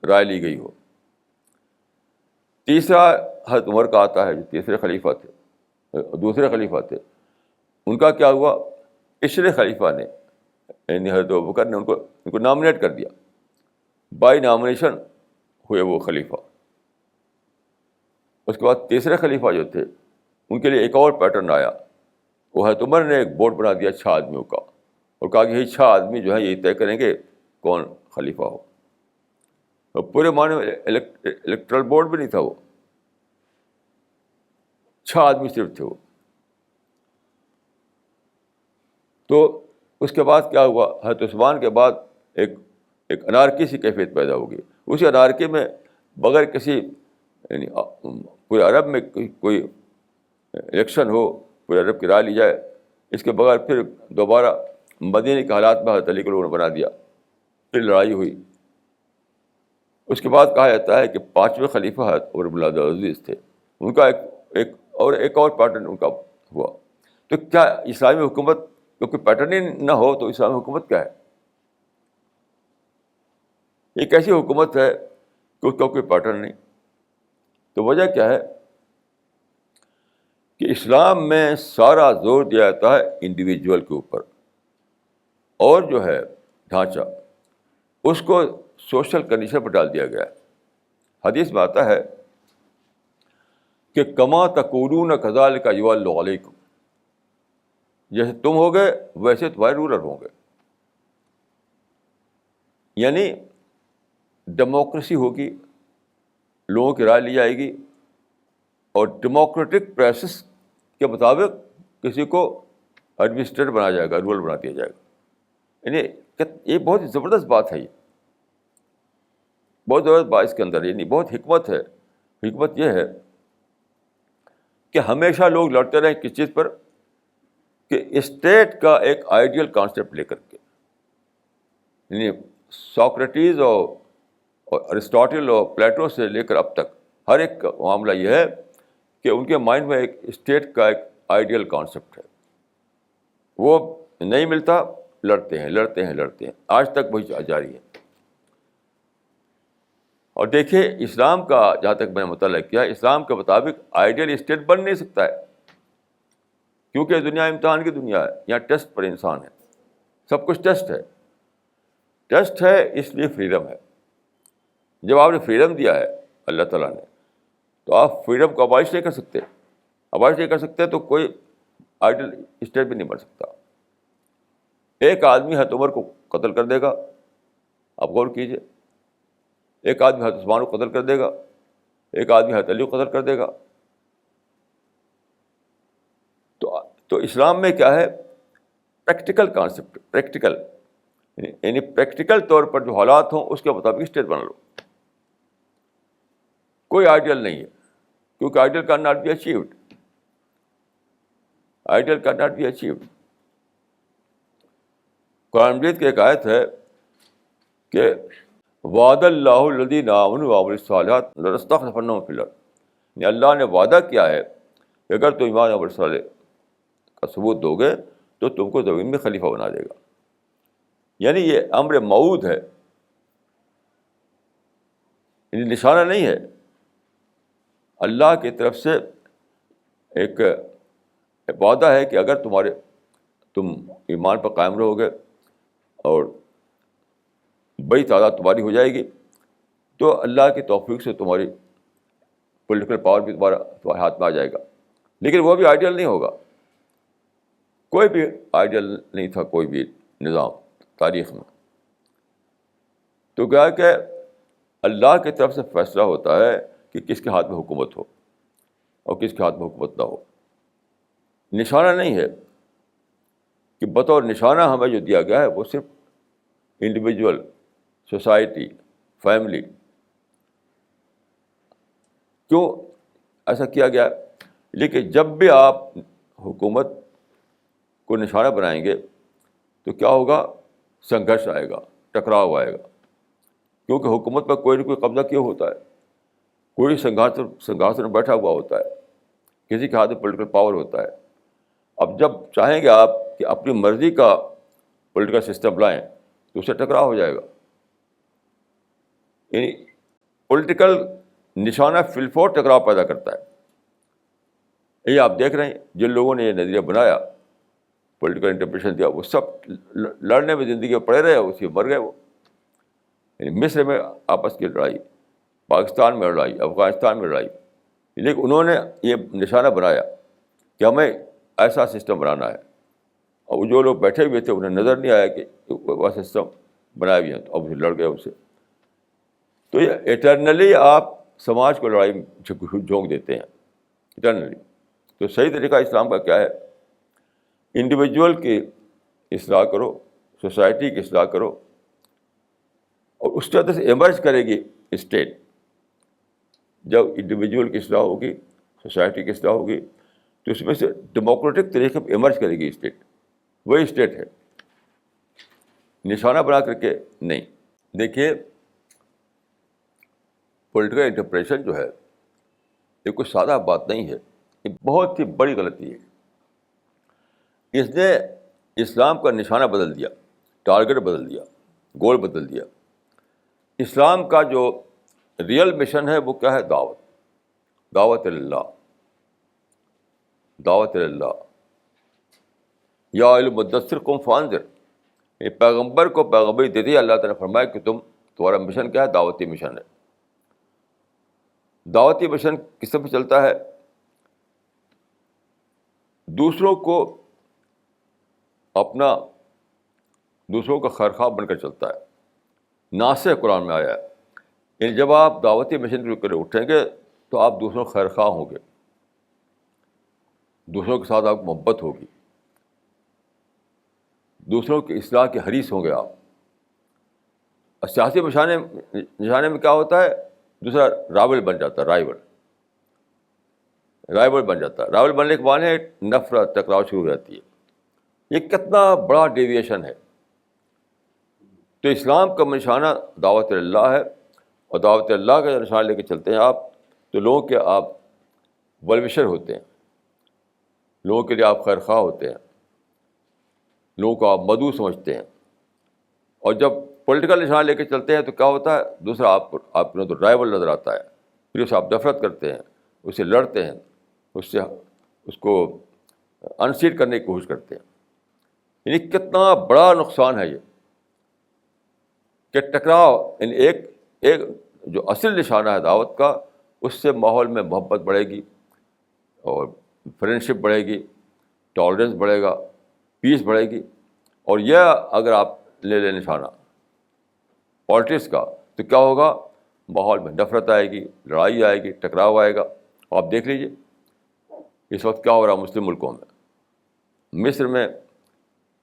رائے لی گئی ہو. تیسرا حضرت عمر کا آتا ہے، جو تیسرے خلیفہ تھے، دوسرے خلیفہ تھے. ان کا کیا ہوا؟ پچھلے خلیفہ نے یعنی حضرت ابوبکر نے ان کو نامنیٹ کر دیا. بائی نامنیشن ہوئے وہ خلیفہ. اس کے بعد تیسرے خلیفہ جو تھے ان کے لیے ایک اور پیٹرن آیا. وہ حضرت عمر نے ایک بورڈ بنا دیا 6 آدمیوں کا، اور کہا کہ یہ 6 آدمی جو ہیں یہ طے کریں گے کون خلیفہ ہو. اور پورے معنی میں الیکٹرل بورڈ بھی نہیں تھا، وہ 6 آدمی صرف تھے وہ. تو اس کے بعد کیا ہوا؟ حضرت عثمان کے بعد ایک انارکی سی کیفیت پیدا ہوگی. اسی انارکی میں بغیر کسی یعنی پورے عرب میں کوئی الیکشن ہو، پورے عرب کی رائے لی جائے، اس کے بغیر پھر دوبارہ مدینے کے حالات میں حضرت علی کو لوگوں نے بنا دیا. پھر لڑائی ہوئی. اس کے بعد کہا جاتا ہے کہ 5ویں خلیفہ حضرت عمر بن عبدالعزیز تھے. ان کا ایک اور پیٹرن ان کا ہوا. تو کیا اسلامی حکومت کوئی پیٹرن ہی نہ ہو تو اسلامی حکومت کیا ہے؟ ایک ایسی حکومت ہے کہ اس کا کوئی پیٹرن نہیں. تو وجہ کیا ہے کہ اسلام میں سارا زور دیا جاتا ہے انڈیویجول کے اوپر، اور جو ہے ڈھانچہ اس کو سوشل کنڈیشن پر ڈال دیا گیا ہے. حدیث میں آتا ہے کہ کما تکونون کذالک یولى علیکم، جیسے تم ہو گئے ویسے تمہارے رولر ہوں گے. یعنی ڈیموکریسی ہوگی, لوگوں کی رائے لی جائے گی, اور ڈیموکریٹک پروسیس کے مطابق کسی کو ایڈمنسٹریٹر بنایا جائے گا, رول بنا دیا جائے گا. یعنی یہ بہت زبردست بات ہے, یہ بہت زبردست بات اس کے اندر, یعنی بہت حکمت ہے. حکمت یہ ہے کہ ہمیشہ لوگ لڑتے رہیں کس چیز پر, کہ اسٹیٹ کا ایک آئیڈیل کانسیپٹ لے کر کے. یعنی سوکریٹیز اور ارسطاٹل اور پلیٹو سے لے کر اب تک ہر ایک کا معاملہ یہ ہے کہ ان کے مائنڈ میں ایک اسٹیٹ کا ایک آئیڈیل کانسیپٹ ہے. وہ نہیں ملتا, لڑتے ہیں. آج تک وہی جاری ہے. اور دیکھیے اسلام کا جہاں تک میں نے مطالعہ کیا, اسلام کے مطابق آئیڈیل اسٹیٹ بن نہیں سکتا ہے, کیونکہ دنیا امتحان کی دنیا ہے. یہاں ٹیسٹ پر انسان ہے, سب کچھ ٹیسٹ ہے. ٹیسٹ ہے اس لیے فریڈم ہے. جب آپ نے فریڈم دیا ہے اللہ تعالیٰ نے, تو آپ فریڈم کو ابالش نہیں کر سکتے. ابالش نہیں کر سکتے تو کوئی آئیڈل اسٹیٹ بھی نہیں بن سکتا. ایک آدمی حضرت عمر کو قتل کر دے گا, آپ غور کیجیے. ایک آدمی حضرت عثمان کو قتل کر دے گا, ایک آدمی حضرت علی کو قتل کر دے گا. تو اسلام میں کیا ہے, پریکٹیکل کانسیپٹ, پریکٹیکل, یعنی پریکٹیکل طور پر جو حالات ہوں اس کے مطابق اسٹیٹ بنا لو. کوئی آئیڈیل نہیں ہے, کیونکہ ideal can not be achieved. Ideal can not be achieved. قرآن مجید کی ایک آیت ہے کہ وعد اللہ الذین آمنوا وعملوا الصالحات لنستخلفنہم فی الارض. یعنی اللہ نے وعدہ کیا ہے کہ اگر تم ایمان اور عمل صالح کا ثبوت دو گے تو تم کو زمین میں خلیفہ بنا دے گا. یعنی یہ امر موعود ہے, یعنی نشانہ نہیں ہے. اللہ کی طرف سے ایک وعدہ ہے کہ اگر تم ایمان پر قائم رہو گے اور بڑی تعداد تمہاری ہو جائے گی, تو اللہ کی توفیق سے تمہاری پولیٹیکل پاور بھی تمہارے ہاتھ میں آ جائے گا. لیکن وہ بھی آئیڈیل نہیں ہوگا. کوئی بھی آئیڈیل نہیں تھا, کوئی بھی نظام تاریخ میں. تو کیا کہ اللہ کی طرف سے فیصلہ ہوتا ہے کہ کس کے ہاتھ میں حکومت ہو اور کس کے ہاتھ میں حکومت نہ ہو. نشانہ نہیں ہے کہ بطور نشانہ ہمیں جو دیا گیا ہے وہ صرف انڈیویجول, سوسائٹی, فیملی. کیوں ایسا کیا گیا؟ لیکن جب بھی آپ حکومت کو نشانہ بنائیں گے تو کیا ہوگا؟ سنگھرش آئے گا, ٹکراؤ آئے گا. کیونکہ حکومت پر کوئی نہ کوئی قبضہ کیوں ہوتا ہے, کوئی سنگھارشن میں بیٹھا ہوا ہوتا ہے, کسی کے ہاتھ میں پولیٹیکل پاور ہوتا ہے. اب جب چاہیں گے آپ کہ اپنی مرضی کا پولیٹیکل سسٹم لائیں تو اس سے ٹکراؤ ہو جائے گا. یعنی پولیٹیکل نشانہ فلفور ٹکراؤ پیدا کرتا ہے. یہ آپ دیکھ رہے ہیں جن لوگوں نے یہ نظریہ بنایا, پولیٹیکل انٹرپریشن دیا, وہ سب لڑنے میں زندگی میں پڑے رہے, اسی میں مر گئے. وہ یعنی مصر میں آپس کی لڑائی, پاکستان میں لڑائی, افغانستان میں لڑائی, لیکن انہوں نے یہ نشانہ بنایا کہ ہمیں ایسا سسٹم بنانا ہے. اور جو لوگ بیٹھے ہوئے تھے انہیں نظر نہیں آیا کہ وہ سسٹم بنایا بھی ہے, تو اب لڑ گئے اس سے. تو یہ ایٹرنلی آپ سماج کو لڑائی میں جھونک دیتے ہیں, ایٹرنلی. تو صحیح طریقہ اسلام کا کیا ہے؟ انڈیویجول کی اصلاح کرو, سوسائٹی کی اصلاح کرو, اور اس کے اندر سے ایمرج کرے گی اسٹیٹ. جب انڈیویجول کی اصلاح ہوگی, سوسائٹی کی اصلاح ہوگی, تو اس میں سے ڈیموکریٹک طریقے پہ ایمرج کرے گی اسٹیٹ. وہی اسٹیٹ ہے, نشانہ بنا کر کے نہیں. دیکھیے پولیٹیکل انٹرپریشن جو ہے یہ کوئی سادہ بات نہیں ہے, یہ بہت ہی بڑی غلطی ہے. اس نے اسلام کا نشانہ بدل دیا, ٹارگیٹ بدل دیا, گول بدل دیا. اسلام کا جو ریئل مشن ہے وہ کیا ہے؟ دعوت, دعوت اللہ, دعوت اللہ. یا المدثر قم فانذر. یہ پیغمبر کو پیغمبری دے دی, اللہ تعالیٰ نے فرمایا کہ تمہارا مشن کیا ہے؟ دعوتی مشن ہے. دعوتی مشن کس طرح چلتا ہے؟ دوسروں کا خیرخواہ بن کر چلتا ہے. ناصح قرآن میں آیا ہے یعنی جب آپ دعوتی مشن کے اوپر اٹھیں گے تو آپ دوسروں کے خیر خواہ ہوں گے، دوسروں کے ساتھ آپ کو محبت ہوگی، دوسروں کی اصلاح کے حریص ہوں گے آپ. اور سیاسی نشانے میں کیا ہوتا ہے؟ دوسرا رائول بن جاتا ہے، رائول بن جاتا ہے. رائول بننے کے بعد نفرت ٹکراؤ شروع ہو جاتی ہے. یہ کتنا بڑا ڈیویشن ہے. تو اسلام کا نشانہ دعوت اللہ ہے، اور دعوت اللہ کا نشانہ لے کے چلتے ہیں آپ تو لوگوں کے آپ ویل ہوتے ہیں، لوگوں کے لیے آپ خیر خواہ ہوتے ہیں، لوگوں کو آپ مدعو سمجھتے ہیں. اور جب پولیٹیکل نشانہ لے کے چلتے ہیں تو کیا ہوتا ہے؟ دوسرا آپ نے تو رائول نظر آتا ہے، پھر اسے آپ نفرت کرتے ہیں، اس سے لڑتے ہیں، اس کو انسیٹ کرنے کی کوشش کرتے ہیں. یعنی کتنا بڑا نقصان ہے یہ کہ ٹکراؤ. یعنی ایک جو اصل نشانہ ہے دعوت کا، اس سے ماحول میں محبت بڑھے گی اور فرینڈشپ بڑھے گی، ٹالرنس بڑھے گا، پیس بڑھے گی. اور یہ اگر آپ لے لیں نشانہ پالیٹکس کا تو کیا ہوگا؟ ماحول میں نفرت آئے گی، لڑائی آئے گی، ٹکراؤ آئے گا. آپ دیکھ لیجیے اس وقت کیا ہو رہا ہے مسلم ملکوں میں، مصر میں،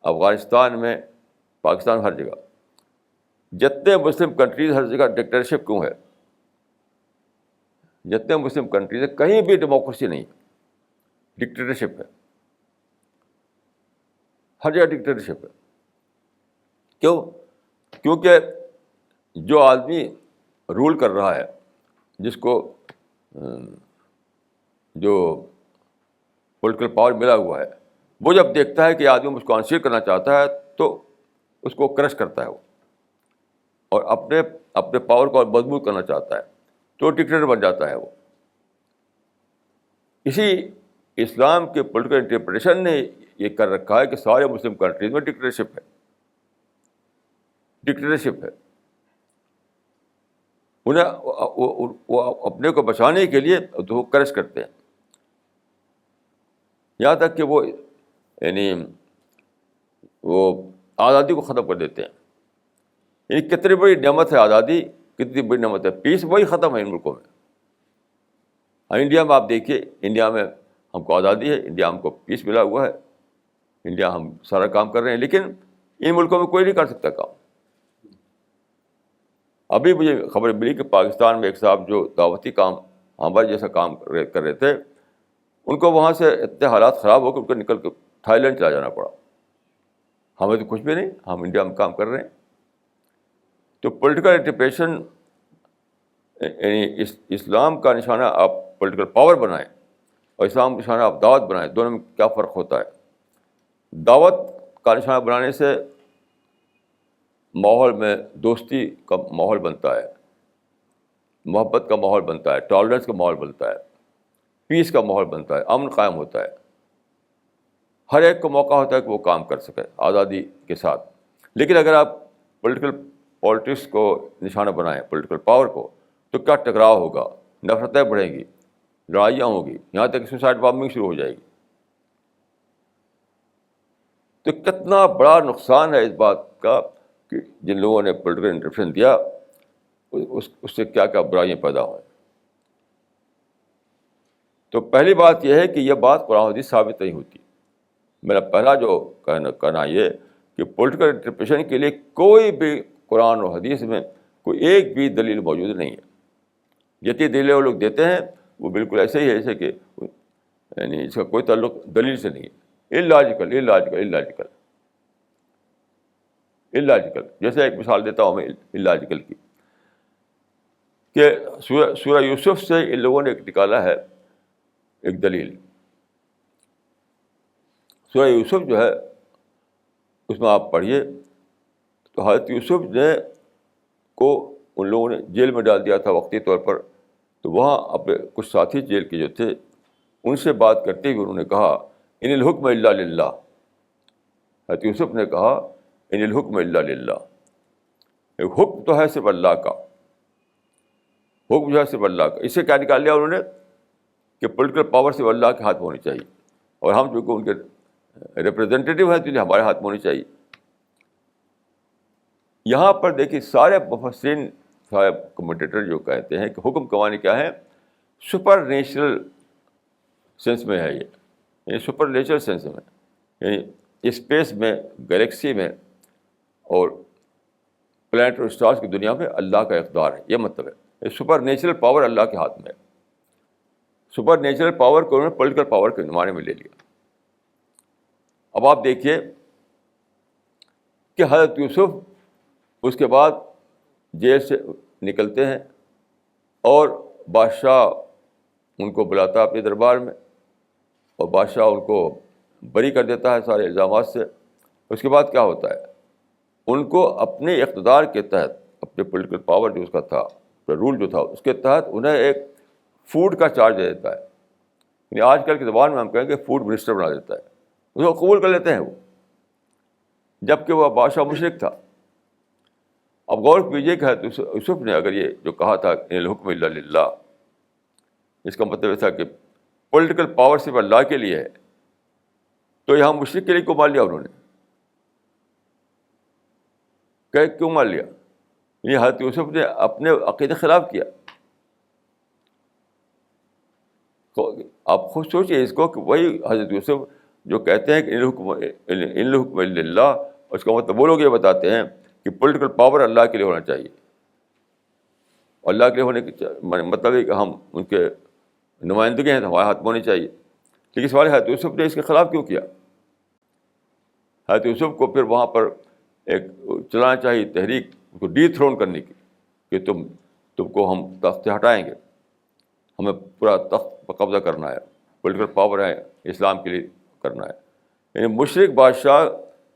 افغانستان میں، پاکستان، ہر جگہ. جتنے مسلم کنٹریز ہر جگہ ڈکٹیٹرشپ کیوں ہے؟ جتنے مسلم کنٹریز ہیں کہیں بھی ڈیموکریسی نہیں، ڈکٹیٹرشپ ہے، ہر جگہ ڈکٹیٹرشپ ہے. کیوں؟ کیونکہ جو آدمی رول کر رہا ہے، جس کو جو پولیٹیکل پاور ملا ہوا ہے، وہ جب دیکھتا ہے کہ آدمی مجھ کو انسیٹ کرنا چاہتا ہے تو اس کو کرش کرتا ہے وہ، اور اپنے پاور کو اور مضبوط کرنا چاہتا ہے تو ڈکٹیٹر بن جاتا ہے وہ. اسی اسلام کے پولیٹیکل انٹرپریٹیشن نے یہ کر رکھا ہے کہ سارے مسلم کنٹریز میں ڈکٹیٹرشپ ہے. انہیں وہ اپنے کو بچانے کے لیے وہ کرش کرتے ہیں، یہاں تک کہ وہ یعنی وہ آزادی کو ختم کر دیتے ہیں. یعنی کتنی بڑی نعمت ہے آزادی، کتنی بڑی نعمت ہے پیس، وہی ختم ہے ان ملکوں میں. انڈیا میں آپ دیکھیے، انڈیا میں ہم کو آزادی ہے، انڈیا ہم کو پیس ملا ہوا ہے، انڈیا ہم سارا کام کر رہے ہیں، لیکن ان ملکوں میں کوئی نہیں کر سکتا کام. ابھی مجھے خبر ملی کہ پاکستان میں ایک صاحب جو دعوتی کام ہمارے جیسا کام کر رہے تھے، ان کو وہاں سے اتنے حالات خراب ہو کہ ان کو نکل کے تھائی لینڈ چلا جانا پڑا. ہمیں تو کچھ بھی نہیں، ہم انڈیا میں کام کر رہے ہیں. تو پولیٹیکل انٹرپریشن، یعنی اسلام کا نشانہ آپ پولیٹیکل پاور بنائیں اور اسلام کا نشانہ آپ دعوت بنائیں، دونوں میں کیا فرق ہوتا ہے؟ دعوت کا نشانہ بنانے سے ماحول میں دوستی کا ماحول بنتا ہے، محبت کا ماحول بنتا ہے، ٹالرنس کا ماحول بنتا ہے، پیس کا ماحول بنتا ہے، امن قائم ہوتا ہے. ہر ایک کو موقع ہوتا ہے کہ وہ کام کر سکے آزادی کے ساتھ. لیکن اگر آپ پالیٹکس کو نشانہ بنائیں، پولیٹیکل پاور کو، تو کیا ٹکراؤ ہوگا، نفرتیں بڑھیں گی، لڑائیاں ہوں گی، یہاں تک کہ سوسائڈ بامبنگ شروع ہو جائے گی. تو کتنا بڑا نقصان ہے اس بات کا کہ جن لوگوں نے پولیٹیکل انٹرپشن دیا اس سے کیا کیا برائیاں پیدا ہوئیں. تو پہلی بات یہ ہے کہ یہ بات قرآن و حدیث ثابت نہیں ہوتی. میرا پہلا جو کہنا یہ کہ پولیٹیکل انٹرپریشن کے لیے کوئی بھی قرآن و حدیث میں کوئی ایک بھی دلیل موجود نہیں ہے. جتنی دلیلیں وہ لوگ دیتے ہیں وہ بالکل ایسے ہی ہے جیسے کہ یعنی اس کا کوئی تعلق دلیل سے نہیں ہے. اللاجیکل. جیسے ایک مثال دیتا ہوں میں اللاجیکل کی، کہ سورہ یوسف سے ان لوگوں نے ایک نکالا ہے ایک دلیل. سورہ یوسف جو ہے اس میں آپ پڑھیے تو حضرت یوسف نے کو ان لوگوں نے جیل میں ڈال دیا تھا وقتی طور پر. تو وہاں اپنے کچھ ساتھی جیل کے جو تھے ان سے بات کرتے ہوئے انہوں نے کہا ان الحکم الا للہ. حضرت یوسف نے کہا ان الحکم الا للہ، حکم تو ہے صرف اللہ کا، حکم جو ہے صرف اللہ کا. اس سے کیا نکال لیا انہوں نے کہ پولیٹیکل پاور صرف اللہ کے ہاتھ میں ہونی چاہیے، اور ہم جو کہ ان کے ریپرزینٹیو ہیں تو ہمارے ہاتھ میں ہونی چاہیے. یہاں پر دیکھیے سارے مفسرین سارے کمنٹیٹر جو کہتے ہیں کہ حکم کا معنی کیا ہے، سپر نیچرل سینس میں ہے، یہ یعنی سپر نیچرل سینس میں، یعنی اسپیس میں، گلیکسی میں اور پلانٹ اور اسٹارز کی دنیا میں اللہ کا اقتدار ہے، یہ مطلب ہے۔ یہ سپر نیچرل پاور اللہ کے ہاتھ میں ہے۔ سپر نیچرل پاور کو انہوں نے پولیٹیکل پاور کے معنی میں لے لیا۔ اب آپ دیکھیے کہ حضرت یوسف اس کے بعد جیل سے نکلتے ہیں اور بادشاہ ان کو بلاتا ہے اپنے دربار میں، اور بادشاہ ان کو بری کر دیتا ہے سارے الزامات سے۔ اس کے بعد کیا ہوتا ہے، ان کو اپنے اقتدار کے تحت، اپنے پولیٹیکل پاور جو اس کا تھا، رول جو تھا، اس کے تحت انہیں ایک فوڈ کا چارج دے دیتا ہے، یعنی آج کل کی زبان میں ہم کہیں گے فوڈ منسٹر بنا دیتا ہے، اس کو قبول کر لیتے ہیں وہ، جبکہ وہ بادشاہ مشرک تھا۔ اب غور کیجیے کہ حضرت یوسف نے اگر یہ جو کہا تھا ان الحکم الا للہ، اس کا مطلب یہ تھا کہ پولیٹیکل پاور صرف اللہ کے لیے ہے، تو یہاں مشرک کے لیے کیوں مان لیا انہوں نے؟ کہ کیوں مان لیا؟ یہ حضرت یوسف نے اپنے عقیدے خلاف کیا۔ تو آپ خود سوچیے اس کو کہ وہی حضرت یوسف جو کہتے ہیں کہ ان الحکم الا للہ، اس کا مطلب وہ لوگ یہ بتاتے ہیں کہ پولیٹیکل پاور اللہ کے لیے ہونا چاہیے، اللہ کے لیے ہونے کے مطلب ہے کہ ہم ان کے نمائندگی ہیں تو ہمارے ہاتھ میں ہونی چاہیے۔ لیکن سوال حضرت یوسف نے اس کے خلاف کیوں کیا؟ حضرت یوسف کو پھر وہاں پر ایک چلانا چاہیے تحریک کو ڈی تھرون کرنے کی، کہ تم کو ہم تخت سے ہٹائیں گے، ہمیں پورا تخت پر قبضہ کرنا ہے، پولیٹیکل پاور ہے اسلام کے لیے کرنا ہے۔ یعنی مشرک بادشاہ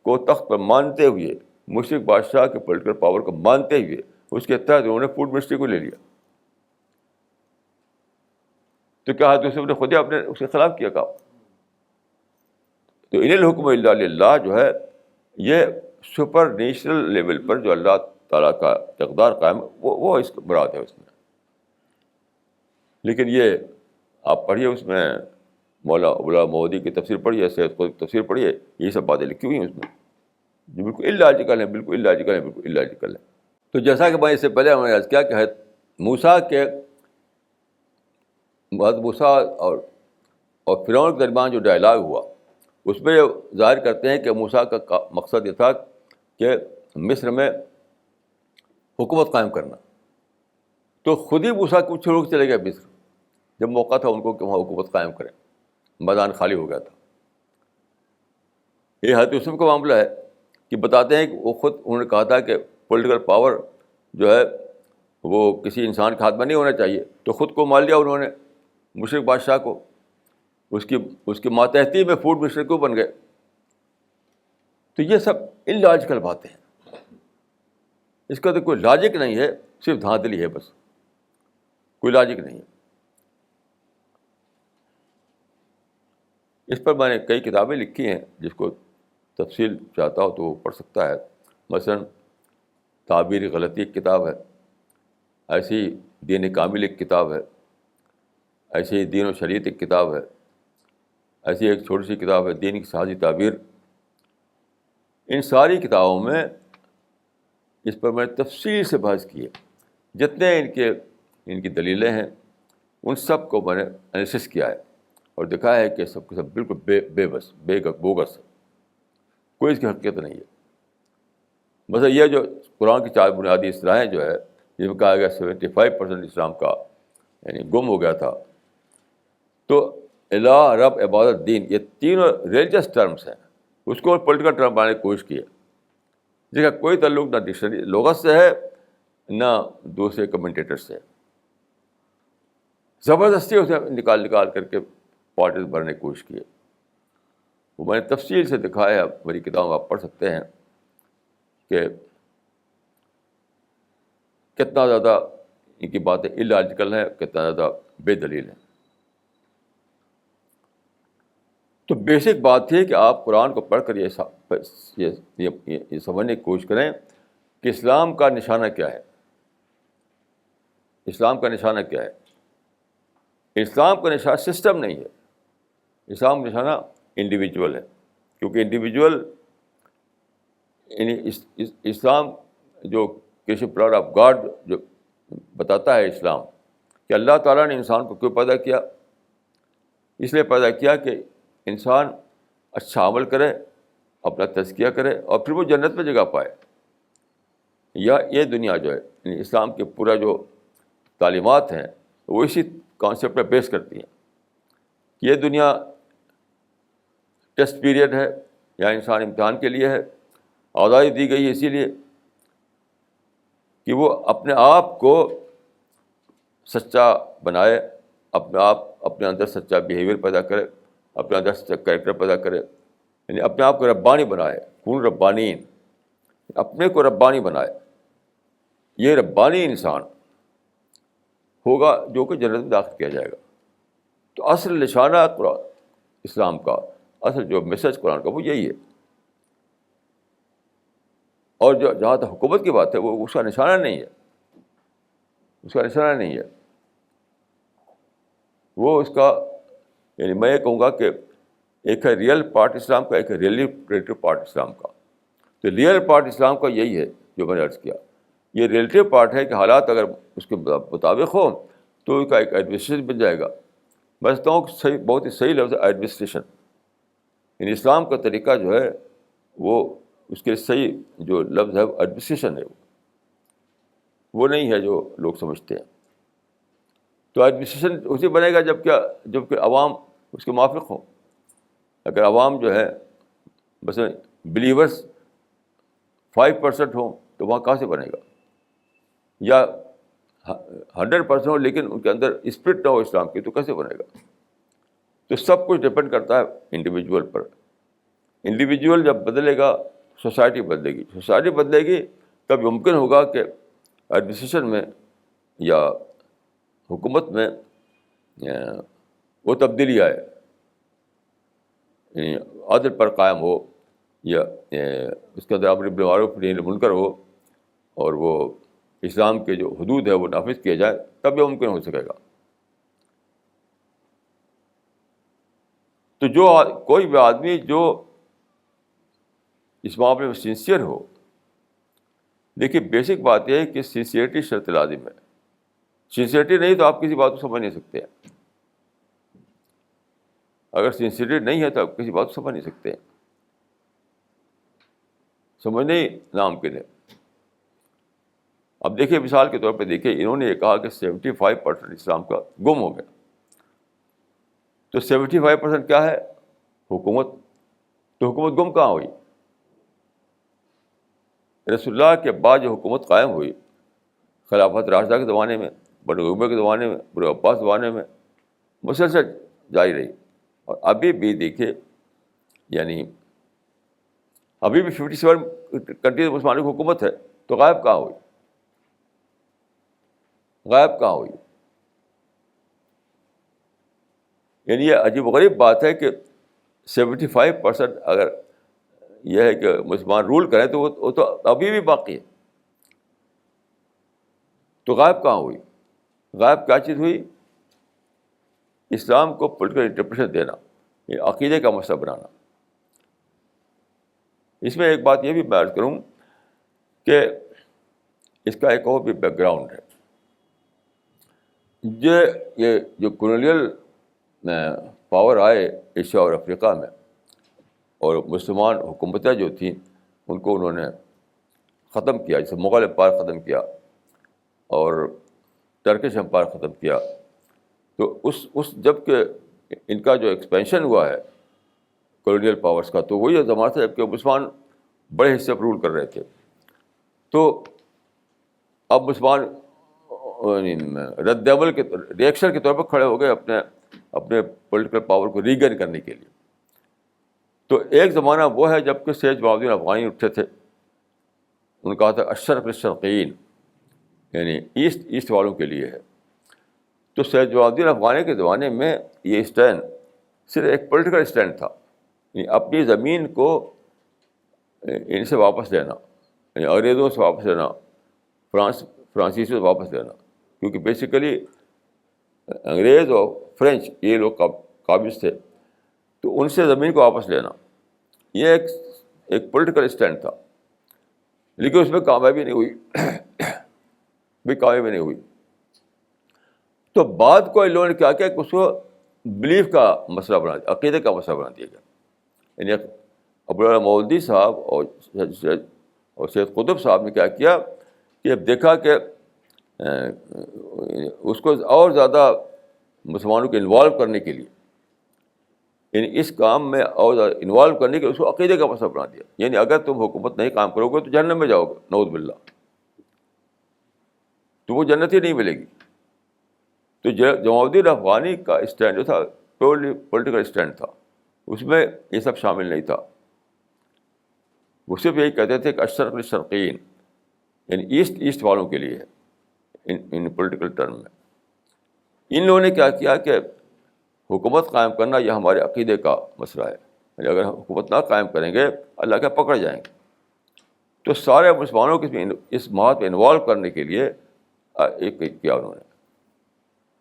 کو تخت پر مانتے ہوئے، مشرک بادشاہ کے پولیٹیکل پاور کو مانتے ہوئے اس کے تحت انہوں نے فوڈ منسٹری کو لے لیا۔ تو کیا حضرت یوسف نے خود ہی اپنے اس کے خلاف کیا کام؟ تو ان الحکم الا للہ جو ہے یہ سپر نیچرل لیول پر جو اللہ تعالیٰ کا اقدار قائم وہ اس مراد ہے اس میں۔ لیکن یہ آپ پڑھیے اس میں مولا مودی کی تفسیر پڑھیے، سید قطب کی تفسیر پڑھیے، یہ سب باتیں لکھی ہوئی ہیں اس میں جو بالکل اللاجیکل ہیں، بالکل اللاجیکل ہیں، بالکل اللاجیکل ہیں۔ تو جیسا کہ میں اس سے پہلے ہم نے عرض کیا کہ حضرت موسیٰ اور فرعون کے درمیان جو ڈائلاگ ہوا، اس میں یہ ظاہر کرتے ہیں کہ موسیٰ کا مقصد یہ تھا کہ مصر میں حکومت قائم کرنا، تو خود ہی موسیٰ کو چھوڑ کے چلے گئے مصر، جب موقع تھا ان کو کہ وہاں حکومت قائم کریں، میدان خالی ہو گیا تھا۔ یہ حضرت یوسف کا معاملہ ہے کہ بتاتے ہیں کہ وہ خود انہوں نے کہا تھا کہ پولیٹیکل پاور جو ہے وہ کسی انسان کے ہاتھ میں نہیں ہونا چاہیے، تو خود کو مان لیا انہوں نے مشرک بادشاہ کو، اس کی ماتحتی میں فوڈ منسٹر کو بن گئے۔ تو یہ سب اللاجیکل باتیں ہیں، اس کا تو کوئی لاجک نہیں ہے، صرف دھاندلی ہے بس، کوئی لاجک نہیں ہے۔ اس پر میں نے کئی کتابیں لکھی ہیں، جس کو تفصیل چاہتا ہو تو وہ پڑھ سکتا ہے۔ مثلاً تعبیر غلطی ایک کتاب ہے، ایسی دین کامل ایک کتاب ہے، ایسے ہی دین و شریعت ایک کتاب ہے، ایسی ایک چھوٹی سی کتاب ہے دین کی سازی تعبیر۔ ان ساری کتابوں میں اس پر میں نے تفصیل سے بحث کی ہے، جتنے ان کی دلیلیں ہیں ان سب کو میں نے انالیسس کیا ہے اور دکھایا ہے کہ سب کے سب بالکل بوگس ہے، کوئی اس کی حقیقت نہیں ہے۔ مثلا یہ جو قرآن کی 4 بنیادی اصطلاحیں جو ہے، جن میں کہا گیا 75% اسلام کا یعنی گم ہو گیا تھا، تو الہ، رب، عبادت، دین، یہ تینوں ریلیجس ٹرمس ہیں، اس کو پولیٹیکل ٹرم بنانے کی کوشش کی ہے، جس کا کوئی تعلق نہ ڈکشنری لغت سے ہے نہ دوسرے کمنٹیٹر سے۔ زبردستی اسے نکال کر کے پارٹیز بھرنے کی کوشش کی ہے، وہ میں نے تفصیل سے دکھایا ہے، میری کتاب آپ پڑھ سکتے ہیں کہ کتنا زیادہ ان کی باتیں اللاجیکل ہیں، کتنا زیادہ بے دلیل ہیں۔ تو بیسک بات یہ کہ آپ قرآن کو پڑھ کر یہ سمجھنے کی کوشش کریں کہ اسلام کا نشانہ کیا ہے۔ اسلام کا نشانہ کیا ہے؟ اسلام کا نشانہ سسٹم نہیں ہے، اسلام کا نشانہ انڈیویجول ہے، کیونکہ انڈیویجول یعنی اسلام جو کرسچن پلان آف گاڈ جو بتاتا ہے اسلام کہ اللہ تعالیٰ نے انسان کو کیوں پیدا کیا. اس لیے پیدا کیا کہ انسان اچھا عمل کرے, اپنا تزکیہ کرے, اور پھر وہ جنت میں جگہ پائے. یا یہ دنیا جو ہے یعنی اسلام کے پورا جو تعلیمات ہیں وہ اسی کانسیپٹ پہ بیس کرتی ہیں. یہ دنیا ٹیسٹ پیریڈ ہے, یا انسان امتحان کے لیے ہے. آزادی دی گئی ہے اسی لیے کہ وہ اپنے آپ کو سچا بنائے, اپنے اندر سچا بیہیویئر پیدا کرے, اپنے اندر سچا کریکٹر پیدا کرے, یعنی اپنے آپ کو ربانی بنائے. کون ربانین, اپنے کو ربانی بنائے. یہ ربانی انسان ہوگا جو کہ جنت میں داخل کیا جائے گا. تو اصل نشانہ قرآن اسلام کا, اصل جو میسج قرآن کا وہ یہی ہے. اور جو جہاں تک حکومت کی بات ہے وہ اس کا نشانہ نہیں ہے, اس کا نشانہ نہیں ہے. وہ اس کا یعنی میں یہ کہوں گا کہ ایک ہے ریئل پارٹ اسلام کا, ایک ہے ریلیٹیو پارٹ اسلام کا. تو ریئل پارٹ اسلام کا یہی ہے جو میں نے عرض کیا. یہ ریلیٹیو پارٹ ہے کہ حالات اگر اس کے مطابق ہوں تو اس کا ایک ایڈمنسٹریشن بن جائے گا. میں سمجھتا ہوں کہ صحیح, بہت ہی صحیح لفظ ہے ایڈمنسٹریشن. یعنی اسلام کا طریقہ جو ہے وہ اس کے صحیح جو لفظ ہے ایڈمنسٹریشن ہے, وہ نہیں ہے جو لوگ سمجھتے ہیں. تو ایڈمنسٹریشن اسی بنے گا جب کہ عوام اس کے موافق ہوں. اگر عوام جو ہے مثلا بلیورس 5% ہوں تو وہاں کہاں سے بنے گا, یا 100% ہو لیکن ان کے اندر اسپرٹ نہ ہو اسلام کی تو کیسے بنے گا. تو سب کچھ ڈپینڈ کرتا ہے انڈیویجول پر. انڈیویجول جب بدلے گا سوسائٹی بدلے گی, سوسائٹی بدلے گی تب ممکن ہوگا کہ ایڈمنسٹریشن میں یا حکومت میں وہ تبدیلی آئے, یعنی عدل پر قائم ہو, یا اس کے اندر امر بالمعروف نہی عن المنکر ہو, اور وہ اسلام کے جو حدود ہے وہ نافذ کیا جائے, تب یہ ممکن ہو سکے گا. تو جو کوئی بھی آدمی جو اس معاملے میں سنسیئر ہو, دیکھیے بیسک بات یہ ہے کہ سنسیئرٹی شرط لازم ہے. سنسیئرٹی نہیں تو آپ کسی بات کو سمجھ نہیں سکتے ہیں. اگر سنسیئرٹی نہیں ہے تو آپ کسی بات کو سمجھ نہیں سکتے ہیں. سمجھنے ہی ناممکن ہے. اب دیکھیے مثال کے طور پہ دیکھیے, انہوں نے یہ کہا کہ 75% اسلام کا گم ہو گیا. تو 75% کیا ہے؟ حکومت. تو حکومت گم کہاں ہوئی؟ رسول اللہ کے بعد جو حکومت قائم ہوئی خلافت راشدہ کے زمانے میں, بنو امیہ کے زمانے میں, بنو عباس کے زمانے میں, مسلسل جاری رہی. اور ابھی بھی دیکھیے یعنی ابھی بھی 57 کنٹریز مسلمانوں کی حکومت ہے. تو غائب کہاں ہوئی؟ غائب کہاں ہوئی؟ یعنی یہ عجیب و غریب بات ہے کہ 75% اگر یہ ہے کہ مسلمان رول کریں تو وہ تو ابھی بھی باقی ہے. تو غائب کہاں ہوئی؟ غائب کیا چیز ہوئی؟ اسلام کو پولیٹیکل انٹرپریشن دینا, یہ عقیدے کا مسئلہ بنانا. اس میں ایک بات یہ بھی میں عرض کروں کہ اس کا ایک اور بھی بیک گراؤنڈ ہے. یہ جو کولونیل پاور آئے ایشیا اور افریقہ میں, اور مسلمان حکومتیں جو تھیں ان کو انہوں نے ختم کیا, جیسے مغل امپائر ختم کیا اور ٹرکش امپائر ختم کیا. تو اس جب کہ ان کا جو ایکسپینشن ہوا ہے کولونیل پاورز کا, تو وہی زمانہ تھا جب کہ مسلمان بڑے حصے پر رول کر رہے تھے. تو اب مسلمان رد عمل کے ریئیکشن کے طور پر کھڑے ہو گئے اپنے پولیٹیکل پاور کو ریگین کرنے کے لیے. تو ایک زمانہ وہ ہے جب کہ سید جمال الدین افغانی اٹھے تھے, انہوں نے کہا تھا اشرف للشرقیین, یعنی ایسٹ والوں کے لیے ہے. تو سید جمال الدین افغانی کے زمانے میں یہ اسٹینڈ صرف ایک پولیٹیکل اسٹینڈ تھا, یعنی اپنی زمین کو ان سے واپس لینا, یعنی انگریزوں سے واپس لینا, فرانسیسیوں سے واپس لینا, کیونکہ بیسیکلی انگریز اور فرینچ یہ لوگ قابض تھے, تو ان سے زمین کو واپس لینا یہ ایک پولیٹیکل اسٹینڈ تھا. لیکن اس میں کامیابی نہیں ہوئی. بھی کامیابی نہیں ہوئی. تو بعد کو ان لوگوں نے کیا کیا کہ اس کو بلیف کا مسئلہ بنا دیا, عقیدے کا مسئلہ بنا دیا گیا. یعنی عبداللہ مولودی صاحب اور سید قطب صاحب نے کیا کیا کہ اب دیکھا کہ اس کو اور زیادہ مسلمانوں کو انوالو کرنے کے لیے, یعنی اس کام میں اور زیادہ انوالو کرنے کے لیے اس کو عقیدے کا مسئلہ بنا دیا. یعنی اگر تم حکومت نہیں کام کرو گے تو جہنم میں جاؤ گے, نعوذ باللہ, تو وہ جنت ہی نہیں ملے گی. تو جمال الدین افغانی کا اسٹینڈ جو تھا پیورلی پولیٹیکل اسٹینڈ تھا, اس میں یہ سب شامل نہیں تھا. وہ صرف یہی کہتے تھے کہ اشرق الشرقین, یعنی ایسٹ والوں کے لیے ہے ان پولیٹیکل ٹرم میں. ان لوگوں نے کیا کیا کہ حکومت قائم کرنا یہ ہمارے عقیدے کا مسئلہ ہے, یعنی اگر ہم حکومت نہ قائم کریں گے اللہ کے پکڑ جائیں گے. تو سارے مسلمانوں کو اس مہاد میں انوالو کرنے کے لیے ایک کیا انہوں نے.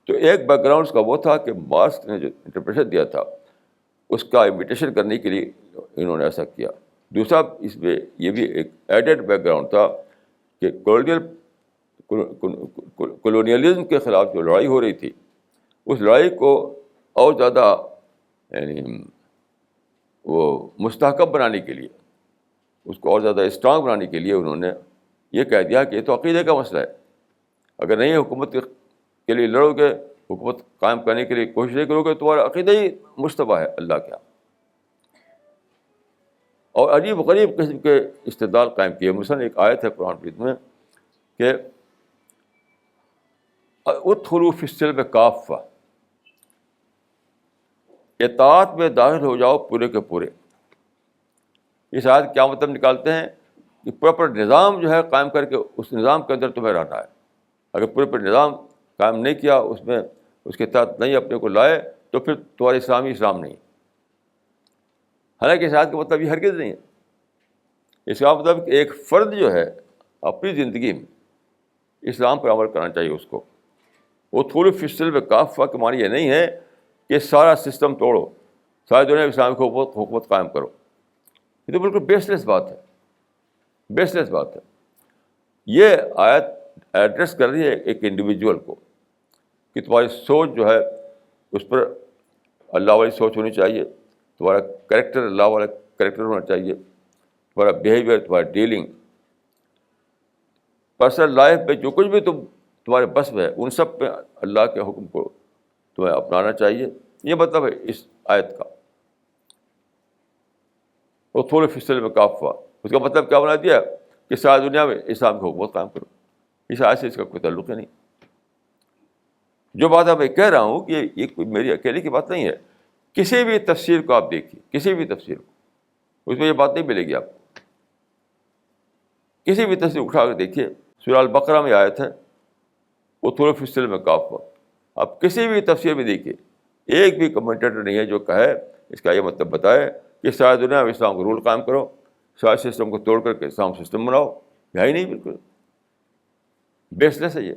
تو ایک بیک گراؤنڈ کا وہ تھا کہ مارکس نے جو انٹرپریشن دیا تھا اس کا امیٹیشن کرنے کے لیے انہوں نے ایسا کیا. دوسرا اس میں یہ بھی ایک ایڈڈ بیک گراؤنڈ تھا کہ کولونیلزم کے خلاف جو لڑائی ہو رہی تھی, اس لڑائی کو اور زیادہ یعنی وہ مستحکم بنانے کے لیے, اس کو اور زیادہ اسٹرانگ بنانے کے لیے انہوں نے یہ کہہ دیا کہ یہ تو عقیدے کا مسئلہ ہے. اگر نہیں حکومت کے لیے لڑو گے, حکومت قائم کرنے کے لیے کوشش نہیں کرو گے, تمہارا عقیدہ ہی مشتبہ ہے اللہ کا. اور عجیب و غریب قسم کے استدلال قائم کیے. مثلاً ایک آیت ہے قرآن مجید میں کہ ادخلوا فی السلم کافہ, اطاعت میں داخل ہو جاؤ پورے کے پورے. اس آیت کیا مطلب نکالتے ہیں کہ پراپر نظام جو ہے قائم کر کے اس نظام کے اندر تمہیں رہنا ہے. اگر پورے نظام قائم نہیں کیا, اس میں اس کے تحت نہیں اپنے کو لائے, تو پھر تمہارا اسلام نہیں. حالانکہ اس آیت کا مطلب یہ ہرگز نہیں ہے. اس کا مطلب کہ ایک فرد جو ہے اپنی زندگی میں اسلام پر عمل کرنا چاہیے اس کو. وہ ادخلوا فی السلم کافہ کے معنی یہ نہیں ہے کہ سارا سسٹم توڑو, ساری دنیا میں اسلامی حکومت قائم کرو. یہ تو بالکل بیس لیس بات ہے, بیس لیس بات ہے. یہ آیت ایڈریس کر رہی ہے ایک انڈیویجول کو کہ تمہاری سوچ جو ہے اس پر اللہ والی سوچ ہونی چاہیے, تمہارا کریکٹر اللہ والا کریکٹر ہونا چاہیے, تمہارا بیہیویئر, تمہارا ڈیلنگ, پرسنل لائف میں جو کچھ بھی تمہارے بس میں ہے, ان سب پہ اللہ کے حکم کو تمہیں اپنانا چاہیے. یہ مطلب ہے اس آیت کا. وہ ادخلوا فی السلم کافہ, اس کا مطلب کیا بنا دیا کہ ساری دنیا میں اسلام کی حکومت قائم کرو. اس آیت سے اس کا کوئی تعلق ہی نہیں. جو بات میں کہہ رہا ہوں کہ یہ میری اکیلے کی بات نہیں ہے. کسی بھی تفسیر کو آپ دیکھیے, کسی بھی تفسیر کو, اس میں یہ بات نہیں ملے گی آپ کو. کسی بھی تفسیر اٹھا کر دیکھیے, سورہ البقرہ میں آیت ہے ادخلوا فی السلم کافہ. آپ کسی بھی تفسیر میں دیکھیے, ایک بھی کمنٹیٹر نہیں ہے جو کہے اس کا یہ مطلب بتائے کہ ساری دنیا میں اسلام کو رول قائم کرو, سارے سسٹم کو توڑ کر کے اسلام سسٹم بناؤ. ہے ہی نہیں, بالکل بیس لیس ہے یہ.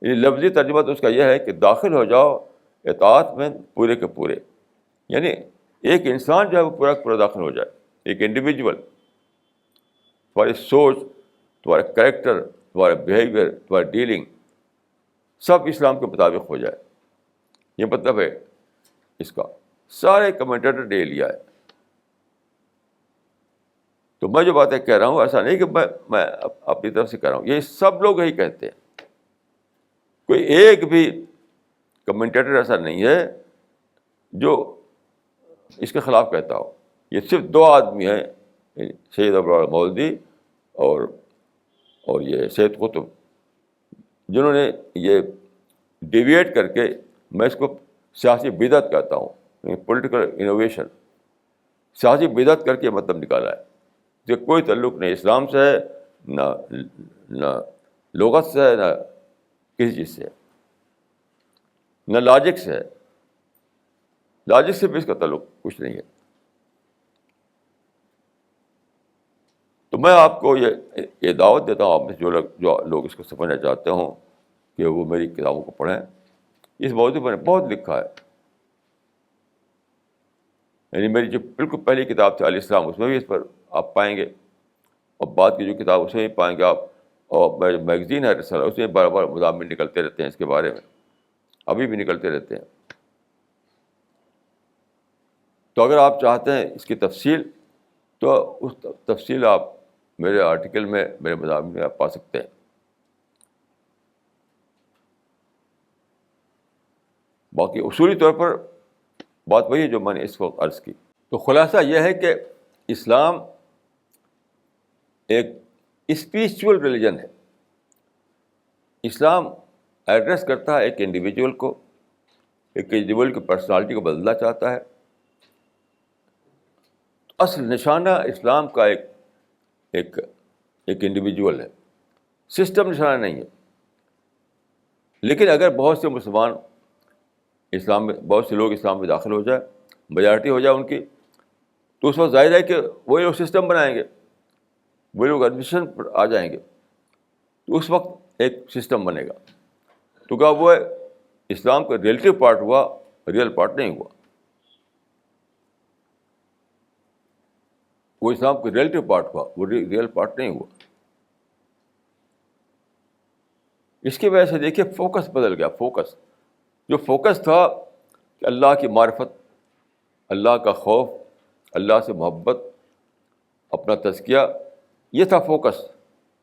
لفظی ترجمہ تو اس کا یہ ہے کہ داخل ہو جاؤ اطاعت میں پورے کے پورے. یعنی ایک انسان جو ہے وہ پورا پورا داخل ہو جائے, ایک انڈیویجول. تمہاری سوچ, تمہارا کریکٹر, تمہارا بیہیویئر, تمہاری ڈیلنگ سب اسلام کے مطابق ہو جائے. یہ مطلب ہے اس کا. سارے کمنٹیٹر نے لیا ہے. تو میں جو باتیں کہہ رہا ہوں ایسا نہیں کہ میں اپنی طرف سے کہہ رہا ہوں, یہ سب لوگ یہی کہتے ہیں. کوئی ایک بھی کمنٹیٹر ایسا نہیں ہے جو اس کے خلاف کہتا ہو. یہ صرف دو آدمی ہیں, سید عبداللہ مولودی اور یہ سید قطب, جنہوں نے یہ ڈیویٹ کر کے, میں اس کو سیاسی بدعت کہتا ہوں, پولیٹیکل انوویشن, سیاسی بدعت کر کے مطلب نکالا ہے کہ کوئی تعلق نہیں اسلام سے ہے, نہ لغت سے ہے, نہ کسی چیز سے, نہ لاجک سے ہے. لاجک سے بھی اس کا تعلق کچھ نہیں ہے. تو میں آپ کو یہ دعوت دیتا ہوں, آپ میں جو لوگ اس کو سمجھنا چاہتے ہوں کہ وہ میری کتابوں کو پڑھیں. اس موضوع پر بہت لکھا ہے. یعنی میری جو بالکل پہلی کتاب تھی الاسلام, اس میں بھی اس پر آپ پائیں گے اور بعد کی جو کتاب اس میں بھی پائیں گے آپ، اور میگزین ہے رسالہ، اس میں بار بار مضامین نکلتے رہتے ہیں اس کے بارے میں، ابھی بھی نکلتے رہتے ہیں. تو اگر آپ چاہتے ہیں اس کی تفصیل، تو اس تفصیل آپ میرے آرٹیکل میں، میرے مضامین میں آپ پا سکتے ہیں. باقی اصولی طور پر بات وہی ہے جو میں نے اس وقت عرض کی. تو خلاصہ یہ ہے کہ اسلام ایک اسپریچول ریلیجن ہے. اسلام ایڈریس کرتا ہے ایک انڈیویجول کو، ایک انڈیویجول کی پرسنالٹی کو بدلنا چاہتا ہے. اصل نشانہ اسلام کا ایک ایک ایک انڈیویجول ہے، سسٹم نشانہ نہیں ہے. لیکن اگر بہت سے مسلمان اسلام میں، بہت سے لوگ اسلام میں داخل ہو جائے، میجارٹی ہو جائے ان کی، تو اس وقت ظاہر ہے کہ وہی لوگ سسٹم بنائیں گے، وہی لوگ ایڈمنسٹریشن پر آ جائیں گے. تو اس وقت ایک سسٹم بنے گا. تو کیا وہ اسلام کا ریلیٹو پارٹ ہوا، ریئل پارٹ نہیں ہوا. وہ اسلام کا ریلیٹو پارٹ ہوا، وہ ریئل پارٹ نہیں ہوا. اس کی وجہ سے دیکھیے فوکس بدل گیا. فوکس، جو فوکس تھا کہ اللہ کی معرفت، اللہ کا خوف، اللہ سے محبت، اپنا تزکیہ، یہ تھا فوکس.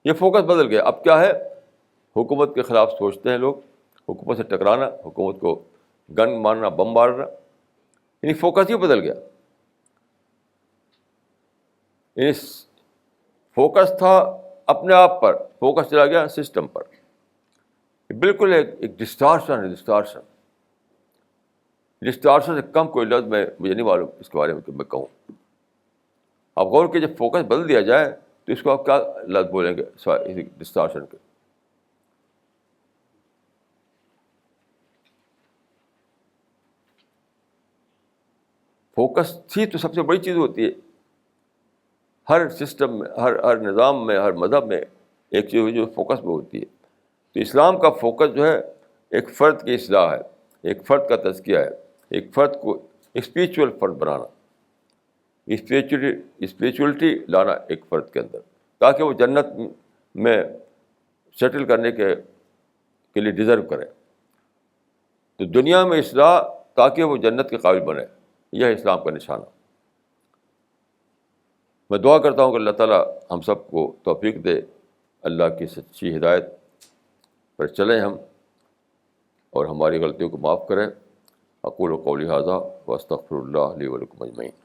یہ فوکس بدل گیا. اب کیا ہے؟ حکومت کے خلاف سوچتے ہیں لوگ، حکومت سے ٹکرانا، حکومت کو گن مارنا، بم مارنا. یعنی فوکس ہی بدل گیا. یعنی فوکس تھا اپنے آپ پر، فوکس چلا گیا سسٹم پر. بالکل ایک ڈسٹارشن ہے. ڈسٹارشن سے کم کوئی لفظ مجھے نہیں معلوم اس کے بارے میں کہ میں کہوں. آپ غور کہ جب فوکس بدل دیا جائے تو اس کو آپ کیا لفظ بولیں گے ڈسٹارشن کے؟ فوکس تھی تو سب سے بڑی چیز ہوتی ہے. ہر سسٹم میں، ہر نظام میں، ہر مذہب میں ایک چیز جو فوکس میں ہوتی ہے. تو اسلام کا فوکس جو ہے ایک فرد کی اصلاح ہے، ایک فرد کا تزکیہ ہے، ایک فرد کو اسپریچول فرد بنانا، اسپریچولیٹی لانا ایک فرد کے اندر، تاکہ وہ جنت میں سیٹل کرنے کے لیے ڈیزرو کرے. تو دنیا میں اصلاح تاکہ وہ جنت کے قابل بنے، یہ ہے اسلام کا نشانہ. میں دعا کرتا ہوں کہ اللہ تعالیٰ ہم سب کو توفیق دے، اللہ کی سچی ہدایت پر چلیں ہم، اور ہماری غلطیوں کو معاف کریں. اقول قولی ھذا واستغفر اللہ لی ولکم اجمعین.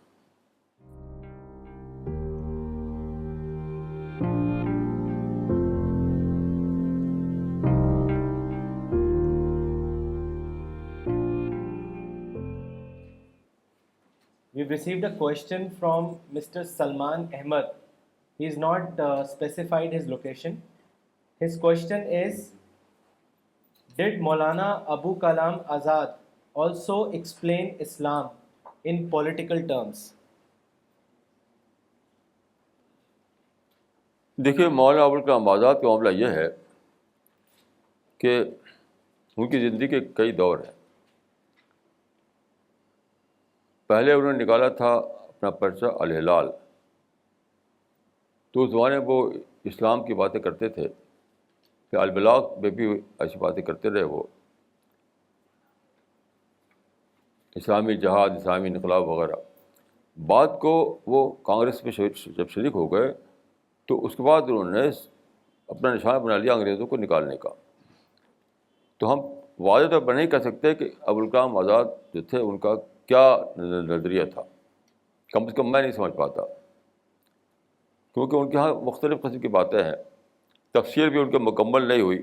We've received a question from Mr. Salman Ahmed. He has not specified his location. His question is, did Maulana Abu Kalam Azad also explain Islam in political terms? دیکھیے مولانا ابوالکلام آزاد کا معاملہ یہ ہے کہ ان کی زندگی کے کئی دور ہیں. پہلے انہوں نے نکالا تھا اپنا پرچہ الہلال. تو اس زمانے میں وہ اسلام کی باتیں کرتے تھے کہ البلاغ میں بھی ایسی باتیں کرتے رہے. وہ اسلامی جہاد، اسلامی انقلاب وغیرہ. بعد کو وہ کانگریس میں جب شریک ہو گئے تو اس کے بعد انہوں نے اپنا نشانہ بنا لیا انگریزوں کو نکالنے کا. تو ہم واضح طور پر نہیں کہہ سکتے کہ ابوالکلام آزاد جو تھے ان کا کیا نظریہ تھا. کم سے کم میں نہیں سمجھ پاتا، کیونکہ ان کے یہاں مختلف قسم کی باتیں ہیں. تفسیر بھی ان کے مکمل نہیں ہوئی،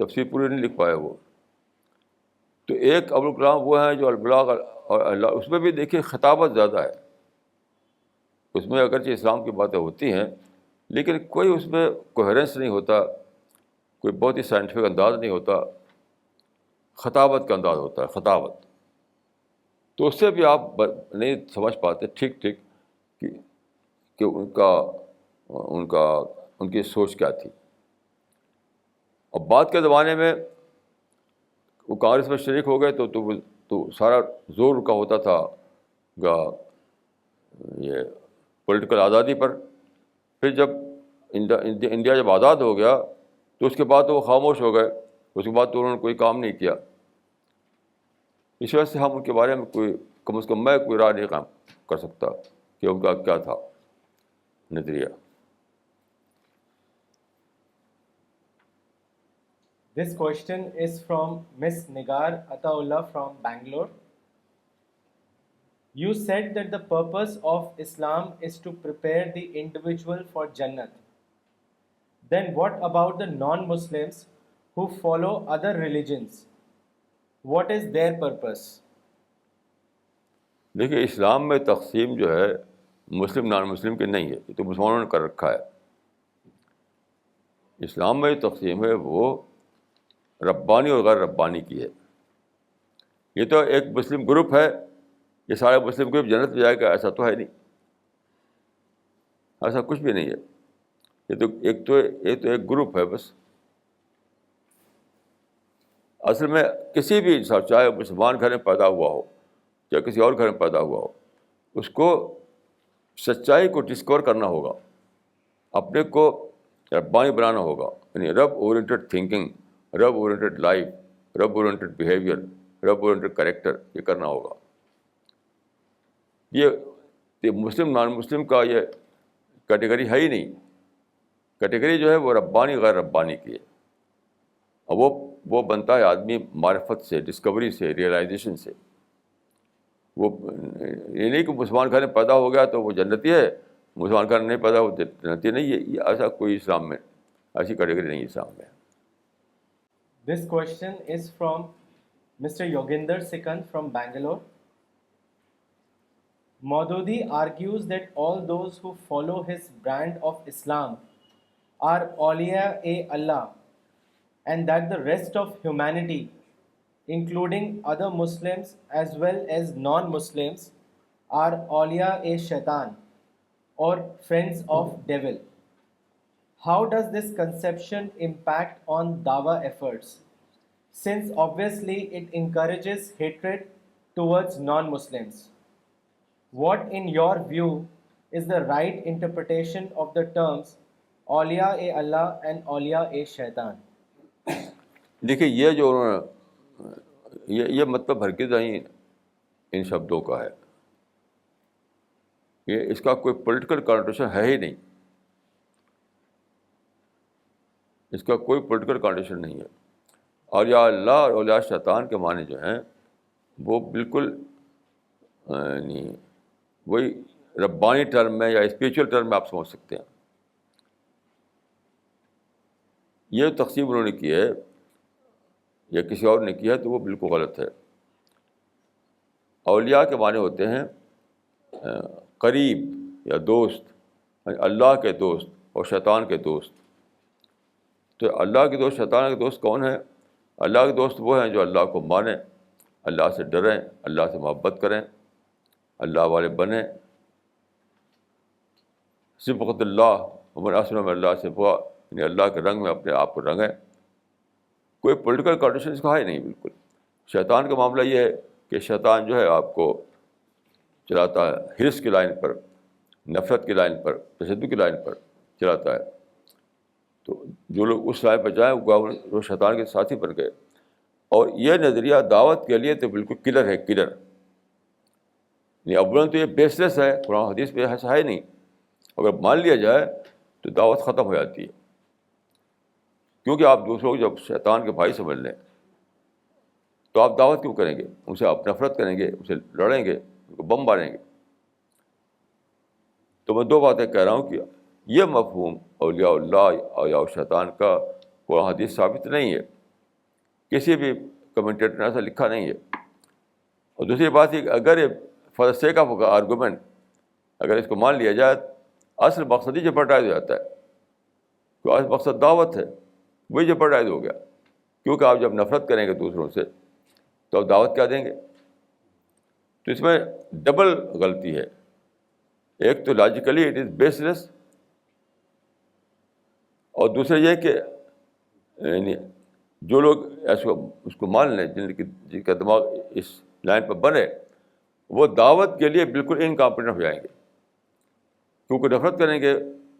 تفسیر پوری نہیں لکھ پائے وہ. تو ایک ابوالکلام وہ ہیں جو البلاغ اور اللہ، اس میں بھی دیکھیے خطابت زیادہ ہے. اس میں اگرچہ اسلام کی باتیں ہوتی ہیں لیکن کوئی اس میں کوہرنس نہیں ہوتا، کوئی بہت ہی سائنٹیفک انداز نہیں ہوتا. خطابت کا انداز ہوتا ہے، خطابت. تو اس سے بھی آپ نہیں سمجھ پاتے ٹھیک کہ ان کی سوچ کیا تھی. اب بعد کے زمانے میں وہ کانگریس میں شریک ہو گئے تو سارا زور کا ہوتا تھا یہ پولیٹیکل آزادی پر. پھر جب انڈیا جب آزاد ہو گیا تو اس کے بعد تو وہ خاموش ہو گئے، اس کے بعد تو انہوں نے کوئی کام نہیں کیا. اس وجہ سے ہم ان کے بارے میں کوئی، کم از کم میں کوئی رائے نہیں قائم کر سکتا کہ ان کا کیا تھا نظریہ. This question is from Miss Nigar Ataullah from Bangalore. You said that the purpose of Islam is to prepare the individual for Jannat. Then what about the non-Muslims who follow other religions? What is their purpose? دیکھیے اسلام میں تقسیم جو ہے مسلم نان مسلم کی نہیں ہے، یہ تو مسلمانوں نے کر رکھا ہے. اسلام میں جو تقسیم ہے وہ ربانی اور غیر ربانی کی ہے. یہ تو ایک مسلم گروپ ہے، یہ سارے مسلم گروپ جنت میں جائے گا ایسا تو ہے نہیں، ایسا کچھ بھی نہیں ہے. یہ تو ایک گروپ ہے بس. اصل میں کسی بھی انسان، چاہے مسلمان گھر میں پیدا ہوا ہو یا کسی اور گھر میں پیدا ہوا ہو، اس کو سچائی کو ڈسکور کرنا ہوگا، اپنے کو ربانی بنانا ہوگا. یعنی رب اورینٹڈ تھنکنگ، رب اورینٹڈ لائف، رب اورینٹڈ بیہیویئر، رب اورینٹڈ کریکٹر یہ کرنا ہوگا. یہ مسلم نان مسلم کا یہ کیٹیگری ہے ہی نہیں. کیٹیگری جو ہے وہ ربانی غیر ربانی کی ہے. اور وہ بنتا ہے آدمی معرفت سے، ڈسکوری سے، ریئلائزیشن سے. وہ یہ نہیں کہ مسلمان گھر میں پیدا ہو گیا تو وہ جنتی ہے، مسلمان گھر نہیں پیدا ہو جنتی نہیں ہے. یہ ایسا کوئی اسلام میں ایسی کیٹیگری نہیں اسلام میں. This question is from Mr. Yoginder Sikand from Bangalore. Maududi argues that all those who follow his brand of Islam are awliya-e-Allah, and that the rest of humanity, including other Muslims as well as non-Muslims, are awliya-e-shaitan or friends of devil. How does this conception impact on dawah efforts, since obviously it encourages hatred towards non-Muslims? What, in your view, is the right interpretation of the terms awliya-e-Allah and awliya-e-shaitan? دیکھیے یہ جو انہوں نے یہ مطلب ہرگز نہیں ان شبدوں کا ہے. یہ اس کا کوئی پولیٹیکل کنوٹیشن ہے ہی نہیں. اس کا کوئی پولیٹیکل کنوٹیشن نہیں ہے. اولیاء اللہ اور اولیاء شیطان کے معنی جو ہیں وہ بالکل یعنی وہی ربانی ٹرم میں یا اسپریچول ٹرم میں آپ سمجھ سکتے ہیں. یہ تقسیم انہوں نے کی ہے یا کسی اور نے کیا ہے تو وہ بالکل غلط ہے. اولیاء کے معنی ہوتے ہیں قریب یا دوست، اللہ کے دوست اور شیطان کے دوست. تو اللہ کے دوست، شیطان کے دوست کون ہیں؟ اللہ کے دوست وہ ہیں جو اللہ کو مانیں، اللہ سے ڈریں، اللہ سے محبت کریں، اللہ والے بنیں. صبغۃ اللہ ومن احسن من اللہ صبغہ، یعنی اللہ کے رنگ میں اپنے آپ کو رنگیں. کوئی پولیٹیکل کنڈیشن اس کا ہے نہیں بالکل. شیطان کا معاملہ یہ ہے کہ شیطان جو ہے آپ کو چلاتا ہے حرص کی لائن پر، نفرت کی لائن پر، تشدد کی لائن پر چلاتا ہے. تو جو لوگ اس لائن پہ جائیں وہ شیطان کے ساتھی بن گئے. اور یہ نظریہ دعوت کے لیے تو بالکل کلر ہے، کلر. اولاً تو یہ بیس لیس ہے، قرآن حدیث پہ ایسا ہے نہیں. اگر مان لیا جائے تو دعوت ختم ہو جاتی ہے. کیونکہ آپ دوسروں کو جب شیطان کے بھائی سمجھ لیں تو آپ دعوت کیوں کریں گے؟ ان سے آپ نفرت کریں گے، ان سے لڑیں گے، ان کو بم ماریں گے. تو میں دو باتیں کہہ رہا ہوں کہ یہ مفہوم اولیاء اللہ اولیاء شیطان کا قرآن حدیث ثابت نہیں ہے، کسی بھی کمنٹیٹر نے ایسا لکھا نہیں ہے. اور دوسری بات یہ کہ اگر یہ for the sake of argument اگر اس کو مان لیا جائے، اصل مقصد ہی جبرٹائز ہو جاتا ہے. تو اصل مقصد دعوت ہے، وہی جبرٹائز ہو گیا. کیونکہ آپ جب نفرت کریں گے دوسروں سے تو آپ دعوت کیا دیں گے؟ تو اس میں ڈبل غلطی ہے. ایک تو لاجیکلی اٹ از بیس لیس، اور دوسرا یہ کہ یعنی جو لوگ اس کو مان لیں، جن کا دماغ اس لائن پر بنے، وہ دعوت کے لیے بالکل انکمپیٹنٹ ہو جائیں گے. کیونکہ نفرت کریں گے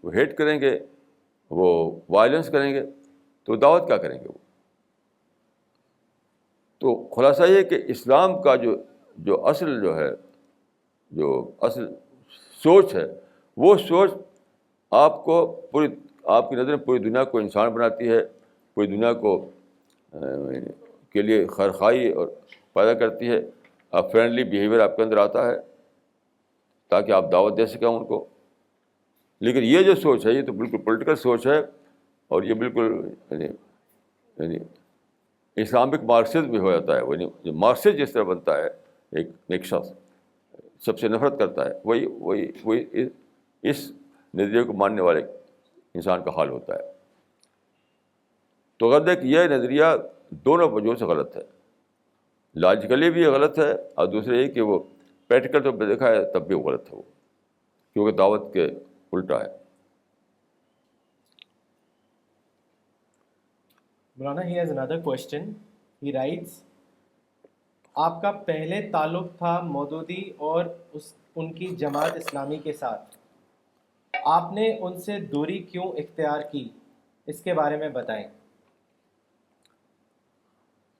وہ ہیٹ کریں گے, وہ وائلنس کریں گے, تو دعوت کیا کریں گے وہ؟ تو خلاصہ یہ کہ اسلام کا جو اصل سوچ ہے, وہ سوچ آپ کو آپ کی نظر میں پوری دنیا کو انسان بناتی ہے, پوری دنیا کے لیے خیرخواہی اور پیدا کرتی ہے. آپ فرینڈلی بیہیویئر آپ کے اندر آتا ہے تاکہ آپ دعوت دے سکیں ان کو. لیکن یہ جو سوچ ہے یہ تو بالکل پولیٹیکل سوچ ہے, اور یہ بالکل یعنی اسلامک مارکسزم بھی ہو جاتا ہے. وہ مارکسسٹ جس طرح بنتا ہے ایک شخص سب سے نفرت کرتا ہے, وہی اس نظریے کو ماننے والے انسان کا حال ہوتا ہے. تو اگر دیکھ یہ نظریہ دونوں وجوہوں سے غلط ہے, لاجیکلی بھی یہ غلط ہے, اور دوسرے یہ کہ وہ پریکٹیکل طور پہ دیکھا ہے تب بھی وہ غلط ہے, وہ کیونکہ دعوت کے الٹا ہے. مولانا, he has another question. He writes, آپ کا پہلے تعلق تھا مودودی اور ان کی جماعت اسلامی کے ساتھ, آپ نے ان سے دوری کیوں اختیار کی, اس کے بارے میں بتائیں.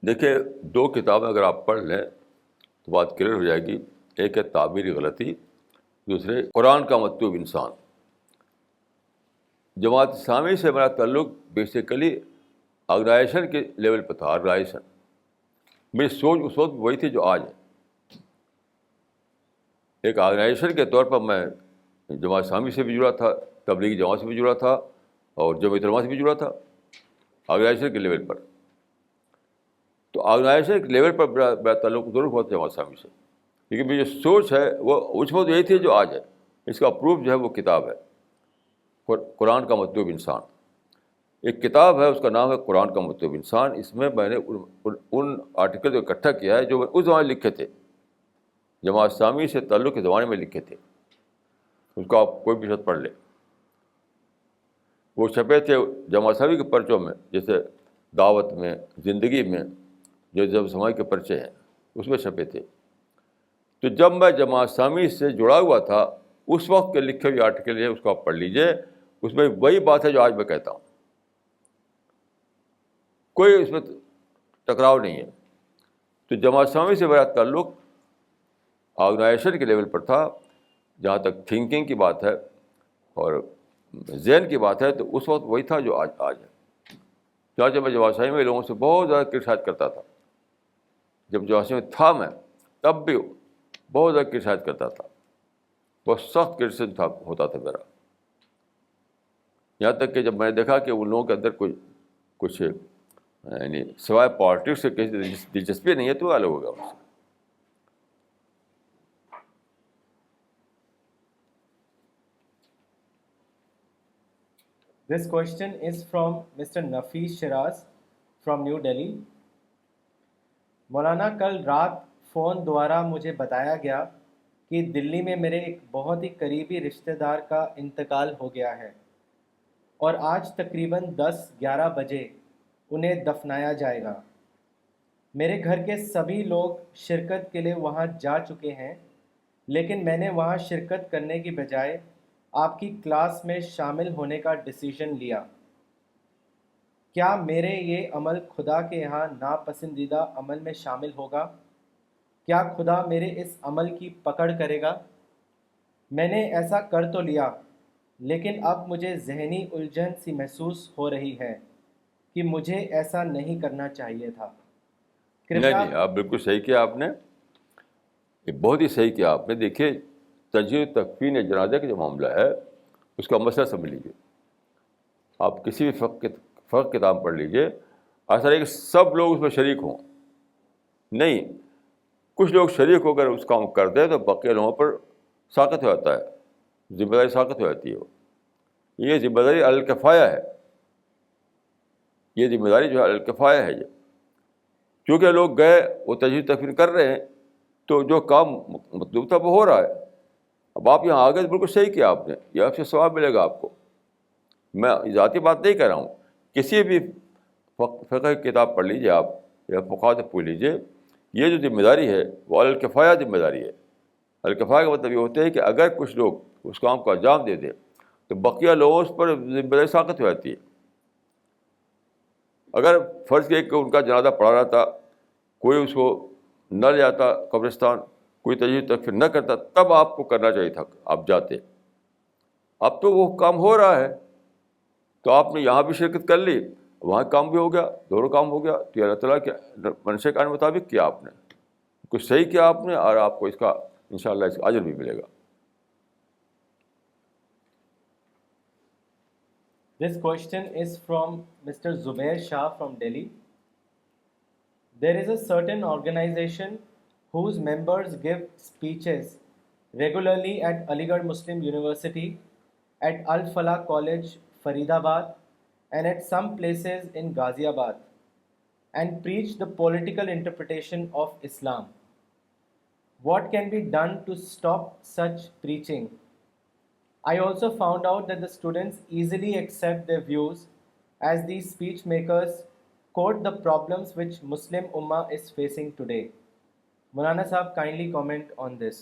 دیکھیے, دو کتابیں اگر آپ پڑھ لیں تو بات کلیئر ہو جائے گی. ایک ہے تعبیری غلطی, دوسرے قرآن کا مطلوب انسان. جماعت اسلامی سے میرا تعلق بیسیکلی آرگنائزیشن کے لیول پہ تھا. آرگنائزیشن میری سوچ اس وقت وہی تھی جو آج ہے. ایک آرگنائزیشن کے طور پر میں جماعت اسلامی سے بھی جڑا تھا, تبلیغی جماعت سے بھی جڑا تھا, اور جمعیت علماء سے بھی جڑا تھا, آرگنائزیشن کے لیول پر. تو آرگنائزیشن کے لیول پر میرا تعلق ضرور ہوا تھا جماعت اسلامی سے, لیکن میری جو سوچ ہے وہ اس وقت یہی تھی جو آج ہے. اس کا پروف جو ہے وہ کتاب ہے قرآن کا مطلوب انسان. ایک کتاب ہے, اس کا نام ہے قرآن کا مطلوب انسان. اس میں میں نے ان آرٹیکل کو اکٹھا کیا ہے جو میں اس زمانے لکھے تھے, جماعت اسلامی سے تعلق کے زمانے میں لکھے تھے. اس کو آپ کوئی بھی شخص پڑھ لے. وہ چھپے تھے جماعت اسلامی کے پرچوں میں, جیسے دعوت میں, زندگی میں جو جب سماج کے پرچے ہیں اس میں چھپے تھے. تو جب میں جماعت اسلامی سے جڑا ہوا تھا اس وقت کے لکھے ہوئے آرٹیکل ہے, اس کو آپ پڑھ لیجئے. اس میں وہی بات ہے جو آج میں کہتا ہوں, کوئی اس میں ٹکراؤ نہیں ہے. تو جماعت اسلامی سے میرا تعلق آرگنائزیشن کے لیول پر تھا. جہاں تک تھنکنگ کی بات ہے اور ذہن کی بات ہے تو اس وقت وہی تھا جو آج ہے. چنانچہ میں جماعت اسلامی میں لوگوں سے بہت زیادہ کرٹیسائز کرتا تھا. جب جماعت اسلامی میں تھا میں تب بھی بہت زیادہ کرٹیسائز کرتا تھا, بہت سخت کرٹیسزم ہوتا تھا میرا. یہاں تک کہ جب میں نے دیکھا کہ ان لوگوں کے اندر کچھ یعنی سوائے پالیٹکس سے کسی دلچسپی نہیں ہے تو الگ ہوگا اس سے. This question is from Mr. Nafis Shiraz from New Delhi. مولانا, کل رات فون دوارا مجھے بتایا گیا کہ دلی میں میرے ایک بہت ہی قریبی رشتہ دار کا انتقال ہو گیا ہے اور آج تقریباً 10-11 بجے انہیں دفنایا جائے گا. میرے گھر کے سبھی لوگ شرکت کے لیے وہاں جا چکے ہیں, لیکن میں نے وہاں شرکت کرنے کی بجائے آپ کی کلاس میں شامل ہونے کا ڈیسیژن لیا. کیا میرے یہ عمل خدا کے یہاں ناپسندیدہ عمل میں شامل ہوگا؟ کیا خدا میرے اس عمل کی پکڑ کرے گا؟ میں نے ایسا کر تو لیا, لیکن اب مجھے ذہنی الجھن سی محسوس ہو رہی ہے کہ مجھے ایسا نہیں کرنا چاہیے تھا. نہیں, آپ بالکل صحیح کیا آپ نے, یہ بہت ہی صحیح کیا آپ نے. دیکھیے, تجزیہ تکفین جنازہ کا جو معاملہ ہے اس کا مسئلہ سمجھ لیجیے. آپ کسی بھی فقہ کتاب پڑھ لیجیے, ایسا نہیں کہ سب لوگ اس میں شریک ہوں. نہیں, کچھ لوگ شریک ہو کر اس کام کر دیں تو باقی لوگوں پر ساقط ہو جاتا ہے, ذمہ داری ساقط ہو جاتی ہے. یہ ذمہ داری الکفایہ ہے, یہ ذمہ داری جو ہے الکفایہ ہے. یہ کیونکہ لوگ گئے, وہ تجزیہ تکفین کر رہے ہیں, تو جو کام مطلوب تھا وہ ہو رہا ہے. اب آپ یہاں آگے بالکل صحیح کیا آپ نے, یہ آپ سے ثواب ملے گا آپ کو. میں ذاتی بات نہیں کہہ رہا ہوں, کسی بھی فقہ کی کتاب پڑھ لیجیے آپ یا فقہا سے پوچھ لیجیے, یہ جو ذمہ داری ہے وہ الکفایہ ذمہ داری ہے. الکفایہ کا مطلب یہ ہوتا ہے کہ اگر کچھ لوگ اس کام کو انجام دے دیں تو بقیہ لوگوں اس پر ذمہ داری ساقط ہو جاتی ہے. اگر فرض کیا کہ ان کا جنازہ پڑا رہا تھا, کوئی اس کو نہ لے جاتا قبرستان, کوئی تجویز تکفیر نہ کرتا, تب آپ کو کرنا چاہیے تھا, آپ جاتے. اب تو وہ کام ہو رہا ہے, تو آپ نے یہاں بھی شرکت کر لی, وہاں کام بھی ہو گیا, دونوں کام ہو گیا. تو اللہ تعالیٰ کے منشا کے مطابق کیا آپ نے, کچھ صحیح کیا آپ نے, اور آپ کو اس کا انشاءاللہ اس کا اجر بھی ملے گا. This question is from Mr. Zubair Shah from Delhi. There is a certain organization whose members give speeches regularly at Aligarh Muslim University, at Al Falah College, Faridabad, and at some places in Ghaziabad, and preach the political interpretation of Islam. What can be done to stop such preaching? I also found out that the students easily accept their views as these speech makers quote the problems which Muslim Ummah is facing today. Maulana Sahab, kindly comment on this.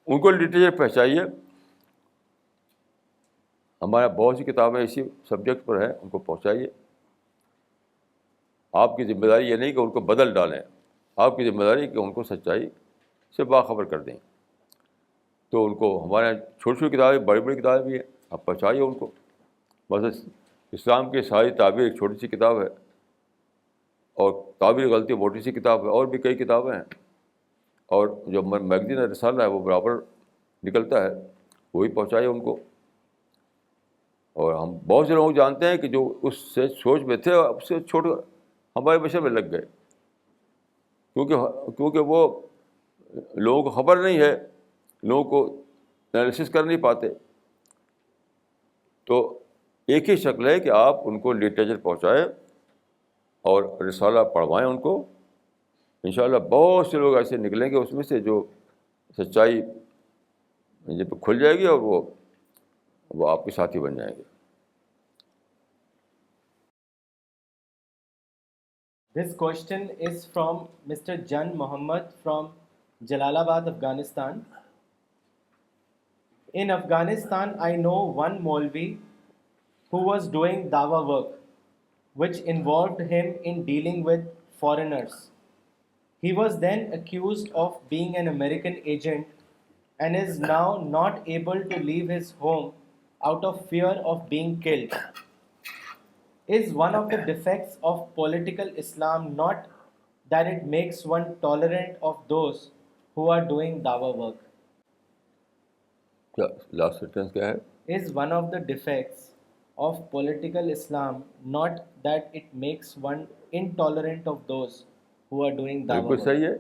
ان کو literature پہنچائیے. ہمارا بہت سی کتابیں اسی subject پر ہیں, ان کو پہنچائیے. آپ کی ذمہ داری یہ نہیں کہ ان کو بدل ڈالیں, آپ کی ذمہ داری کہ ان کو سچائی سے باخبر کر دیں. تو ان کو ہمارے یہاں چھوٹی چھوٹی کتابیں, بڑی بڑی کتابیں بھی ہیں, آپ پہنچائیے ان کو. بس اسلام کی ساری تعبیر ایک چھوٹی سی کتاب ہے, اور تعبیر غلطی موٹی سی کتاب ہے, اور بھی کئی کتابیں ہیں. اور جو میگزین رسالہ ہے وہ برابر نکلتا ہے, وہی پہنچائیے ان کو. اور ہم بہت سے لوگ جانتے ہیں کہ جو اس سے سوچ میں تھے, اب سے چھوٹے ہمارے بشر میں لگ گئے, کیونکہ وہ لوگوں کو خبر نہیں ہے, لوگوں کو انالیسس کر نہیں پاتے. تو ایک ہی شکل ہے کہ آپ ان کو لٹریچر پہنچائیں اور رسالہ پڑھوائیں ان کو. انشاءاللہ بہت سے لوگ ایسے نکلیں گے اس میں سے جو سچائی جب کھل جائے گی, اور وہ آپ کے ساتھی بن جائیں گے. This question is from Mr. Jan Muhammad from Jalalabad, Afghanistan. In Afghanistan, I know one Maulvi who was doing dawa work, which involved him in dealing with foreigners. He was then accused of being an American agent and is now not able to leave his home out of fear of being killed. Is one of the defects of political Islam not that it makes one tolerant of those who are doing dawa work? کیا last sentence کیا ہے؟ Is one of the defects of political Islam not that it makes one intolerant of those who are doing dawa بالکل work? صحیح ہے.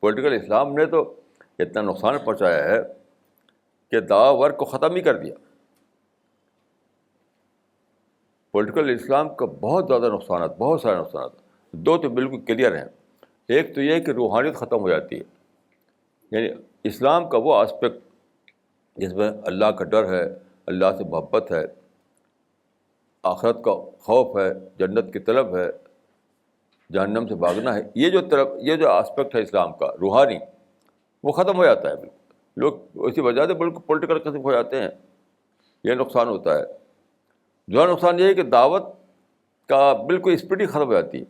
Political Islam نے تو اتنا نقصان پہنچایا ہے کہ دعوی ورک کو ختم ہی کر دیا. پولیٹیکل اسلام کا بہت زیادہ نقصانات, بہت سارے نقصانات. دو تو بالکل کلیئر ہیں. ایک تو یہ کہ روحانیت ختم ہو جاتی ہے, یعنی اسلام کا وہ آسپیکٹ جس میں اللہ کا ڈر ہے, اللہ سے محبت ہے, آخرت کا خوف ہے, جنت کی طلب ہے, جہنم سے بھاگنا ہے, یہ جو آسپیکٹ ہے اسلام کا روحانی, وہ ختم ہو جاتا ہے. بالکل لوگ اسی وجہ سے بالکل پولیٹیکل قسم ہو جاتے ہیں. یہ نقصان ہوتا ہے. دوسرا نقصان یہ ہے کہ دعوت کا بالکل اسپرٹ ہی ختم ہو جاتی ہے,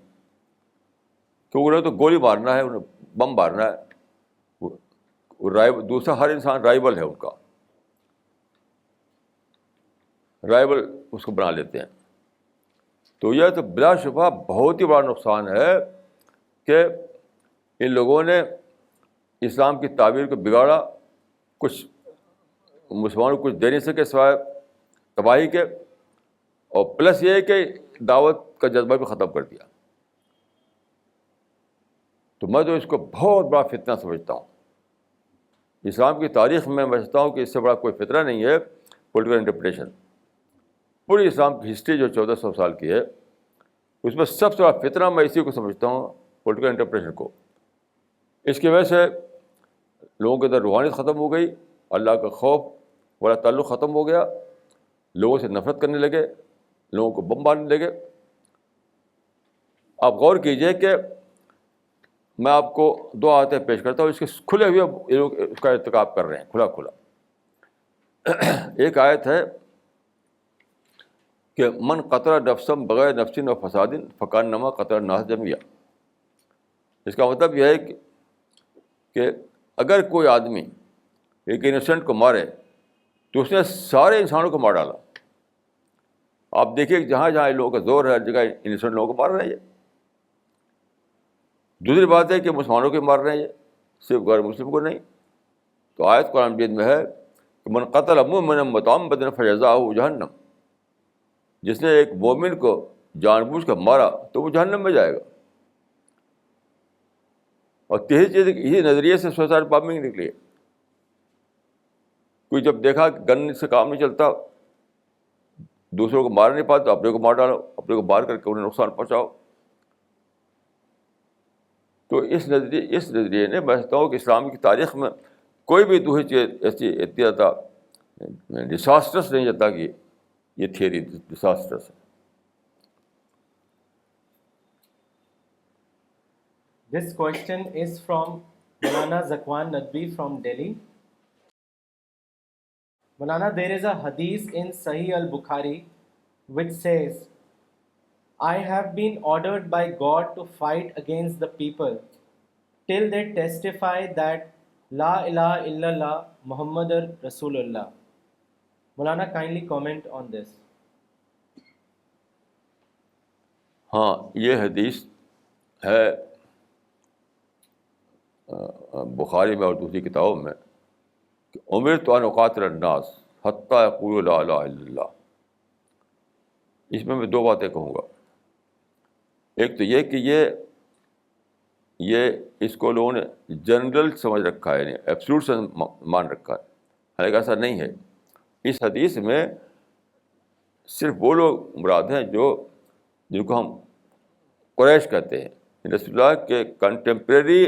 کیونکہ انہیں تو گولی مارنا ہے, انہیں بم مارنا ہے. دوسرا ہر انسان رائبل ہے, ان کا رائبل اس کو بنا لیتے ہیں. تو یہ تو بلا شبہ بہت ہی بڑا نقصان ہے کہ ان لوگوں نے اسلام کی تعبیر کو بگاڑا, کچھ مسلمانوں کو کچھ دے نہیں سکے سوائے تباہی کے, اور پلس یہ ہے کہ دعوت کا جذبہ بھی ختم کر دیا. تو میں تو اس کو بہت بڑا فتنہ سمجھتا ہوں. اسلام کی تاریخ میں سمجھتا ہوں کہ اس سے بڑا کوئی فتنہ نہیں ہے پولیٹیکل انٹرپریٹیشن. پوری اسلام کی ہسٹری جو 1400 سال کی ہے, اس میں سب سے بڑا فتنہ میں اسی کو سمجھتا ہوں, پولیٹیکل انٹرپریٹیشن کو. اس کی وجہ سے لوگوں کے اندر روحانیت ختم ہو گئی, اللہ کا خوف والا تعلق ختم ہو گیا, لوگوں سے نفرت کرنے لگے, لوگوں کو بم مارنے لگے. آپ غور کیجئے کہ میں آپ کو 2 آیتیں پیش کرتا ہوں, اس کے کھلے ہوئے لوگ اس کا ارتکاب کر رہے ہیں, کھلا کھلا. ایک آیت ہے کہ من قتل نفسا بغیر نفس و فساد فکانما قتل الناس جميعا. اس کا مطلب یہ ہے کہ اگر کوئی آدمی ایک انسینٹ کو مارے تو اس نے سارے انسانوں کو مار ڈالا. آپ دیکھیے کہ جہاں جہاں لوگوں کا زور ہے ہر جگہ انسینٹ لوگوں کو مار رہے ہیں. دوسری بات ہے کہ مسلمانوں کو مار رہے ہیں, صرف غیر مسلم کو نہیں. تو آیت قرآن مجید میں ہے کہ من قتل مؤمنا متعمدا فجزاؤہ جہنم. جس نے ایک مومن کو جان بوجھ کر مارا تو وہ جہنم میں جائے گا. اور تیسری چیز اسی نظریے سے سوسائڈ بامبنگ نکلی ہے. کوئی جب دیکھا کہ گن سے کام نہیں چلتا, دوسروں کو مار نہیں پاتے تو اپنے کو مار ڈالو, اپنے کو مار کر کے انہیں نقصان پہنچاؤ. تو اس نظریے نے میں سمجھتا ہوں کہ اسلام کی تاریخ میں کوئی بھی دوسری چیز ایسی اتنی زیادہ ڈساسٹرس نہیں جاتا کہ یہ تھیوری ڈساسٹرس ہے. This question is from Maulana Zakwan Nadvi from Delhi. Maulana, there is a hadith in Sahih al-Bukhari which says, I have been ordered by God to fight against the people till they testify that La ilaha illallah Muhammadur Rasulullah. Maulana, kindly comment on this. ہاں, یہ حدیث ہے بخاری میں اور دوسری کتابوں میں کہ امرت ان اقاتل الناس حتی یقولوا لا الہ الا اللہ. اس میں دو باتیں کہوں گا. ایک تو یہ کہ یہ اس کو لوگوں نے جنرل سمجھ رکھا ہے, یعنی ایبسولوٹ سے مان رکھا ہے, حالانکہ ایسا نہیں ہے. اس حدیث میں صرف وہ لوگ مراد ہیں جن کو ہم قریش کہتے ہیں, رسول اللہ کے کنٹمپریری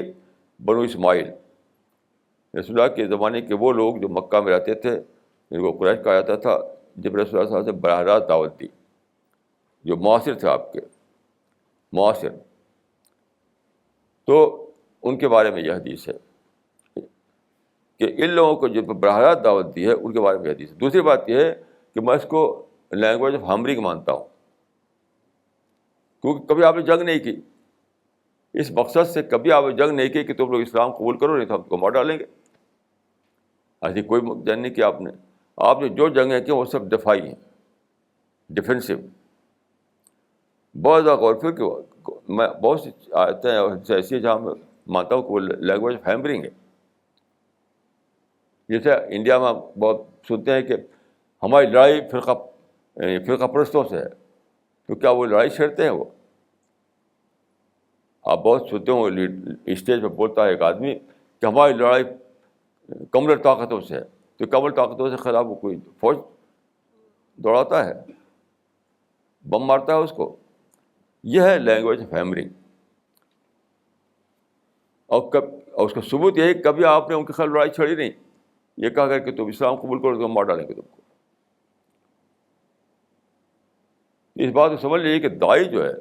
بنو اسماعیل, رسول اللہ کے زمانے کے وہ لوگ جو مکہ میں رہتے تھے جن کو قریش کہا جاتا تھا, جب رسول اللہ صلی اللہ علیہ وسلم سے براہ راست دعوت دی, جو معاصر تھے آپ کے معاصر. تو ان کے بارے میں یہ حدیث ہے کہ ان لوگوں کو جو براہ راست دعوت دی ہے ان کے بارے میں یہ حدیث ہے. دوسری بات یہ ہے کہ میں اس کو لینگویج آف ہمبرنگ مانتا ہوں, کیونکہ کبھی آپ نے جنگ نہیں کی. اس مقصد سے کبھی آپ نے جنگ نہیں کی کہ تم لوگ اسلام قبول کرو, نہیں تو ہم کو مار ڈالیں گے. ایسی کوئی جنگ نہیں کی آپ نے. آپ نے جو جنگیں کی وہ سب دفاعی ہیں, ڈیفینسو. بہت زیادہ غور فکر میں بہت سی آیتیں ایسی ہیں جہاں میں مانتا ہوں کہ وہ لینگویج آف ہیمبرنگ ہے. جیسے انڈیا میں بہت سنتے ہیں کہ ہماری لڑائی فرقہ پرستوں سے ہے, تو کیا وہ لڑائی چھیڑتے ہیں؟ وہ آپ بہت سنتے ہو اسٹیج پہ بولتا ہے ایک آدمی کہ ہماری لڑائی کمزور طاقتوں سے ہے, تو کمزور طاقتوں سے خلاف وہ کوئی فوج دوڑاتا ہے, بم مارتا ہے اس کو. یہ ہے لینگویج آف ہیمرنگ. اور اس کا ثبوت یہ ہے کہ کبھی آپ نے ان کے خلاف لڑائی چھڑی نہیں. یہ کہا کر کہ تم اسلام قبول کرو تو ہم مار ڈالیں گے تم کو. اس بات کو سمجھ لیجیے کہ داعی جو ہے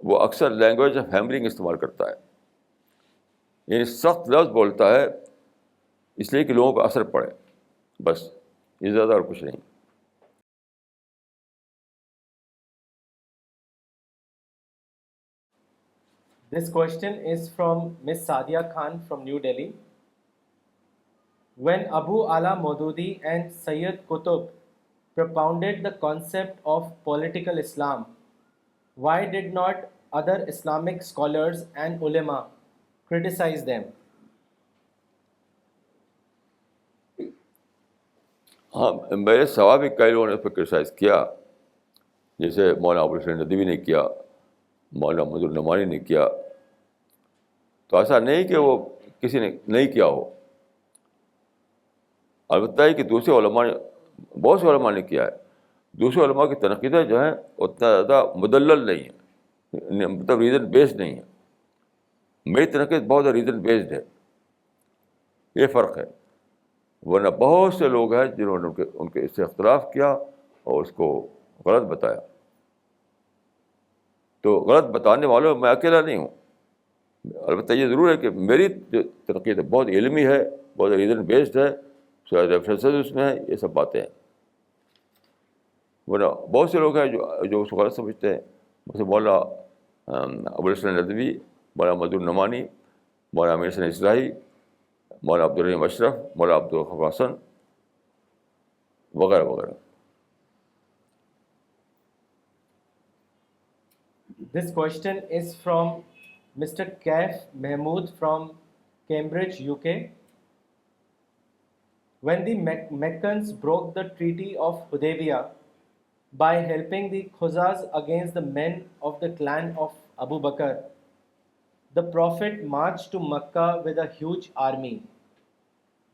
وہ اکثر لینگویج آف ہیمرنگ استعمال کرتا ہے, یعنی سخت لفظ بولتا ہے اس لیے کہ لوگوں پہ اثر پڑے, بس, یہ زیادہ اور کچھ نہیں. This question is from Miss Sadia Khan from New Delhi. When Abu Ala Maududi and Sayyid Qutb propounded the concept of political Islam, why did not other Islamic scholars and ulama criticize them? ہاں, میرے سوا بھی کئی لوگوں نے اس پہ criticise کیا, جیسے مولانا ابو الحسن ندوی نے کیا, مولانا مظہر نعمانی نے کیا. تو ایسا نہیں کہ وہ کسی نے نہیں کیا ہو, البتہ ہے کہ دوسرے علماء نے, بہت سے علماء نے کیا ہے. دوسرے علماء کی تنقیدیں جو ہیں اتنا زیادہ مدلل نہیں ہیں, مطلب ریزن بیسڈ نہیں ہیں. میری تنقید بہت زیادہ ریزن بیسڈ ہے, یہ فرق ہے. ورنہ بہت سے لوگ ہیں جنہوں نے ان کے اس سے اختلاف کیا اور اس کو غلط بتایا. تو غلط بتانے والوں میں اکیلا نہیں ہوں. البتہ یہ ضرور ہے کہ میری جو تنقید ہے بہت علمی ہے, بہت ریزن بیسڈ ہے, ریفرنسز اس میں ہیں، یہ سب باتیں ہیں. ورنہ بہت سے لوگ ہیں جو اس کو غلط سمجھتے ہیں، جیسے مولانا ابوالحسن ندوی، مولانا مدھر نعمانی، مولانا امیر حسین اصلاحی، مولانا عبدالرحیم اشرف، مولانا عبدالغفار حسن وغیرہ وغیرہ. This question is from Mr. Kaif Mahmood from Cambridge, UK. When the Meccans broke the Treaty of Hudaybiyah by helping the Khuzaz against the men of the clan of Abu Bakr, the Prophet marched to Makkah with a huge army.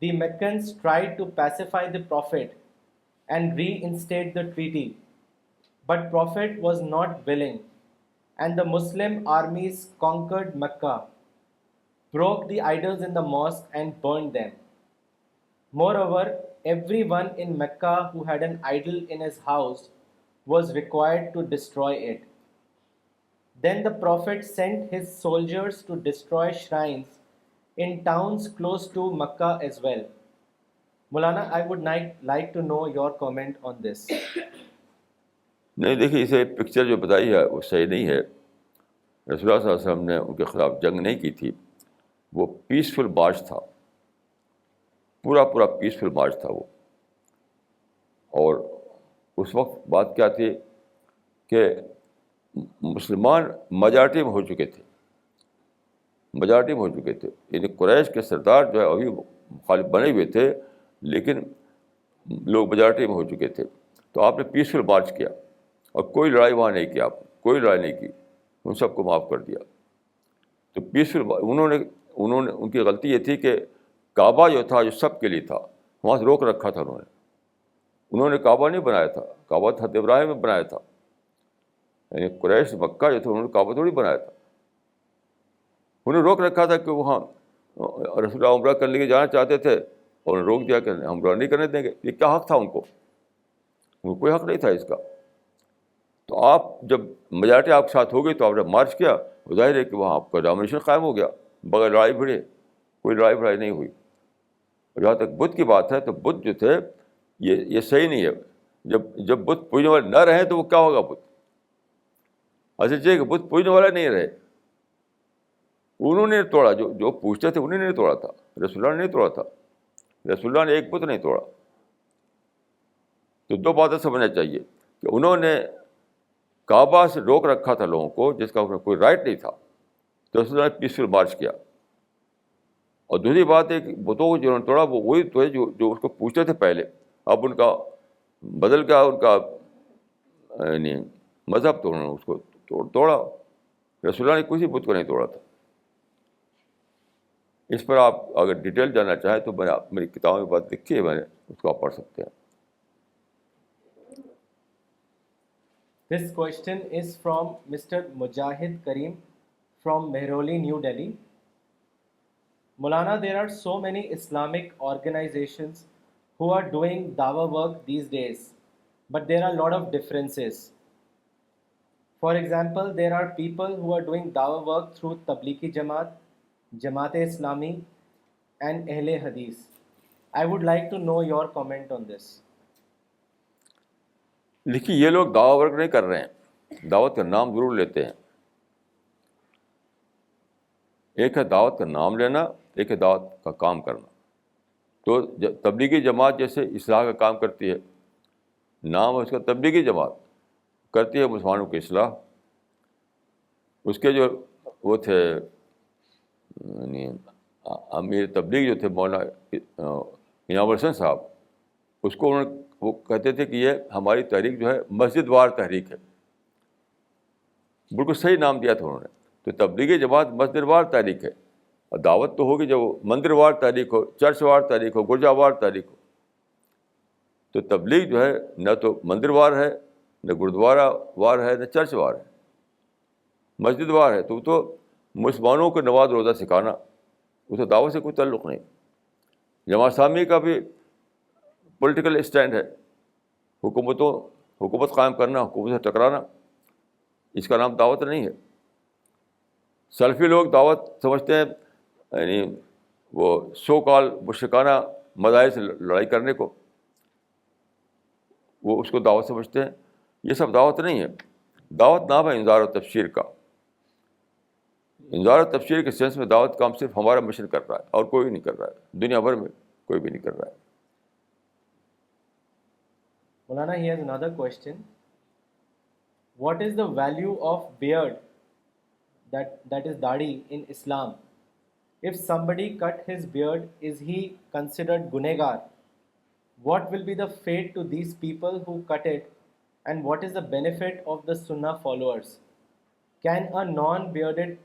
The Meccans tried to pacify the Prophet and reinstate the treaty, but Prophet was not willing, and the Muslim armies conquered Mecca, broke the idols in the mosque and burned them. Moreover, everyone in Mecca who had an idol in his house was required to destroy it. Then the Prophet sent his soldiers to destroy shrines in towns close to Mecca as well. Maulana, I would like to know your comment on this. نہیں دیکھیے، اسے picture جو بتائی ہے وہ صحیح نہیں ہے. رسول اللہ صلی اللہ علیہ وسلم نے ان کے خلاف جنگ نہیں کی تھی. وہ پیسفل مارچ تھا، پورا پیسفل مارچ تھا وہ. اور اس وقت بات کیا تھی کہ مسلمان میجارٹی میں ہو چکے تھے. یعنی قریش کے سردار جو ہے ابھی مخالف بنے ہوئے تھے، لیکن لوگ میجارٹی میں ہو چکے تھے. تو آپ نے پیسفل مارچ کیا اور کوئی لڑائی وہاں نہیں کی. آپ کوئی لڑائی نہیں کی، ان سب کو معاف کر دیا. تو پیسفل انہوں نے ان کی غلطی یہ تھی کہ کعبہ جو تھا، جو سب کے لیے تھا، وہاں سے روک رکھا تھا. انہوں نے کعبہ نہیں بنایا تھا، کعبہ حضرت ابراہیم میں بنایا تھا. یعنی قریش مکہ جو تھا انہوں نے کعبہ تھوڑی بنایا تھا. انہوں نے روک رکھا تھا کہ وہاں رسول اللہ عمرہ کرنے کے جانا چاہتے تھے اور روک دیا کہ ہم عمرہ نہیں کرنے دیں گے. یہ کیا حق تھا ان کو کوئی حق نہیں تھا اس کا. تو آپ جب میجارٹی آپ کے ساتھ ہو گئی تو آپ نے مارچ کیا، ظاہر ہے کہ وہاں آپ کا ڈومینیشن قائم ہو گیا بغیر لڑائی بھڑے. کوئی لڑائی بھڑائی نہیں ہوئی. جہاں تک بدھ کی بات ہے تو بدھ جو تھے یہ صحیح نہیں ہے. جب بدھ پوجنے والے نہ رہیں تو وہ کیا ہوگا؟ بدھ ایسے چاہیے کہ بدھ پوجنے والے نہیں رہے. انہوں نے توڑا، جو پوچھتے تھے انہوں نے توڑا تھا، رسول اللہ نے نہیں توڑا تھا. رسول اللہ نے ایک بت نہیں توڑا. تو دو باتیں سمجھنا چاہیے کہ انہوں نے کعبہ سے روک رکھا تھا لوگوں کو جس کا کوئی رائٹ نہیں تھا، تو رسول اللہ نے پیسفل مارچ کیا. اور دوسری بات ہے کہ بتوں کو جنہوں نے توڑا وہ وہی تو ہے جو اس کو پوچھتے تھے پہلے. اب ان کا بدل گیا، ان کا یعنی مذہب، تو انہوں نے اس کو توڑا. رسول اللہ نے کسی بت کو نہیں توڑا تھا. اس پر آپ اگر ڈیٹیل جاننا چاہیں تو میری کتابوں میں بات لکھی ہے، میں نے اس کو آپ پڑھ سکتے ہیں. This question is from Mr. Mujahid Karim from Mehroli, New Delhi. Maulana, there are so many Islamic organizations who are doing dawah work these days, but there are a lot of differences. For example, there are people who are doing dawah work through Tablighi Jamaat, Jamaat-e-Islami and Ahle Hadith. I would like to know your comment on this. دیکھیے، یہ لوگ دعوت work نہیں کر رہے ہیں، دعوت کا نام ضرور لیتے ہیں. ایک ہے دعوت کا نام لینا، ایک ہے دعوت کا کام کرنا. تو تبلیغی جماعت جیسے اصلاح کا کام کرتی ہے، نام ہے اس کا تبلیغی جماعت، کرتی ہے مسلمانوں کی اصلاح. اس کے جو وہ تھے یعنی امیر تبلیغ جو تھے مولانا انعام الحسن صاحب، اس کو وہ کہتے تھے کہ یہ ہماری تحریک جو ہے مسجد وار تحریک ہے. بالکل صحیح نام دیا تھا انہوں نے. تو تبلیغی جماعت مسجد وار تحریک ہے، اور دعوت تو ہوگی جب وہ مندر وار تحریک ہو، چرچ وار تحریک ہو، گرجا وار تحریک ہو. تو تبلیغ جو ہے نہ تو مندر وار ہے، نہ گرودوارا وار ہے، نہ چرچ وار ہے، مسجد وار ہے. تو مسلمانوں کو نماز روزہ سکھانا، اس کو دعوت سے کوئی تعلق نہیں. جماعت اسلامی کا بھی پولیٹیکل اسٹینڈ ہے، حکومت قائم کرنا، حکومت سے ٹکرانا. اس کا نام دعوت نہیں ہے. سلفی لوگ دعوت سمجھتے ہیں یعنی وہ سو کال مشرکانہ مذاہب سے لڑائی کرنے کو، وہ اس کو دعوت سمجھتے ہیں. یہ سب دعوت نہیں ہے. دعوت نام ہے انذار و تبشیر کا. انذار و تبشیر کے سینس میں دعوت کام صرف ہمارا مشن کر رہا ہے اور کوئی نہیں کر رہا ہے، دنیا بھر میں کوئی بھی نہیں کر رہا ہے. Maulana, he has another question. What is the value of beard, that is dadi, in Islam? If somebody cut his beard, is he considered gunegar? What will be the fate to these people who cut it, and what is the benefit of the Sunnah followers? Can a non-bearded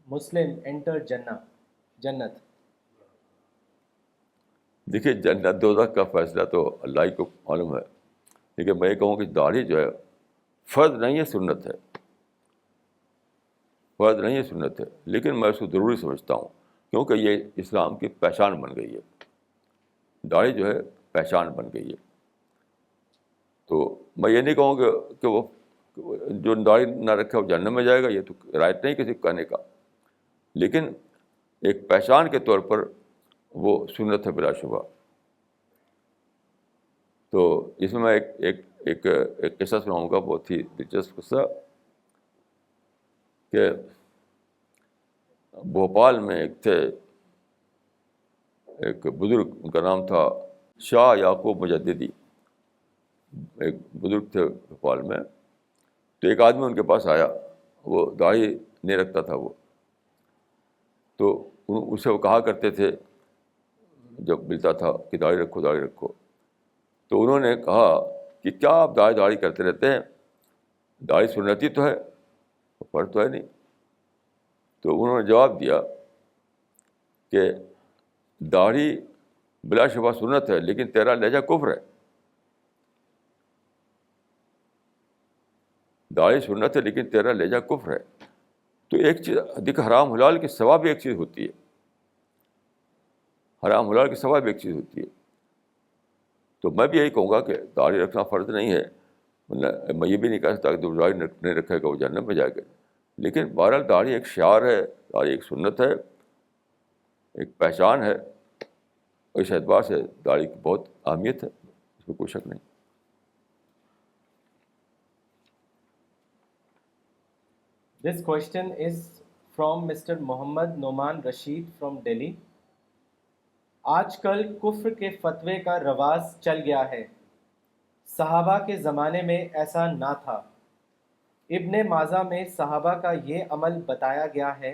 Muslim enter Jannat? دیکھیے جنت دوزخ کا فیصلہ تو اللہ ہی کو معلوم ہے، لیکن میں یہ کہوں کہ داڑھی جو ہے فرض نہیں ہے، سنت ہے. فرض نہیں ہے، سنت ہے، لیکن میں اس کو ضروری سمجھتا ہوں کیونکہ یہ اسلام کی پہچان بن گئی ہے. داڑھی جو ہے پہچان بن گئی ہے. تو میں یہ نہیں کہوں کہ وہ جو داڑھی نہ رکھے وہ جہنم میں جائے گا، یہ تو رائٹ نہیں کسی کو کہنے کا، لیکن ایک پہچان کے طور پر وہ سنت ہے بلا شبہ. تو اس میں میں ایک قصہ سناؤں گا، بہت ہی دلچسپ قصہ، کہ بھوپال میں ایک بزرگ، ان کا نام تھا شاہ یعقوب مجددی. ایک بزرگ تھے بھوپال میں. تو ایک آدمی ان کے پاس آیا، وہ داڑھی نہیں رکھتا تھا. وہ تو اسے وہ کہا کرتے تھے جب ملتا تھا کہ داڑھی رکھو داڑھی رکھو. تو انہوں نے کہا کہ کیا آپ داڑھی کرتے رہتے ہیں، داڑھی سنتی تو ہے، فرض تو ہے نہیں. تو انہوں نے جواب دیا کہ داڑھی بلا شبہ سنت ہے، لیکن تیرا لہجہ کفر ہے. داڑھی سنت ہے لیکن تیرا لہجہ کفر ہے. تو ایک چیز دیکھ، حرام حلال کے سوا بھی ایک چیز ہوتی ہے. حرام حلال کے سوا بھی ایک چیز ہوتی ہے. تو میں بھی یہی کہوں گا کہ داڑھی رکھنا فرض نہیں ہے. میں یہ بھی نہیں کہہ سکتا کہ جو داڑھی نہیں رکھے گا وہ جہنم میں جائے گا. لیکن بہرحال داڑھی ایک شعار ہے، داڑھی ایک سنت ہے، ایک پہچان ہے. اس اعتبار سے داڑھی کی بہت اہمیت ہے، اس میں کوئی شک نہیں. This question is from Mr. Mohammad Noman Rashid from Delhi. آج کل کفر کے فتوے کا رواج چل گیا ہے. صحابہ کے زمانے میں ایسا نہ تھا. ابن ماجہ میں صحابہ کا یہ عمل بتایا گیا ہے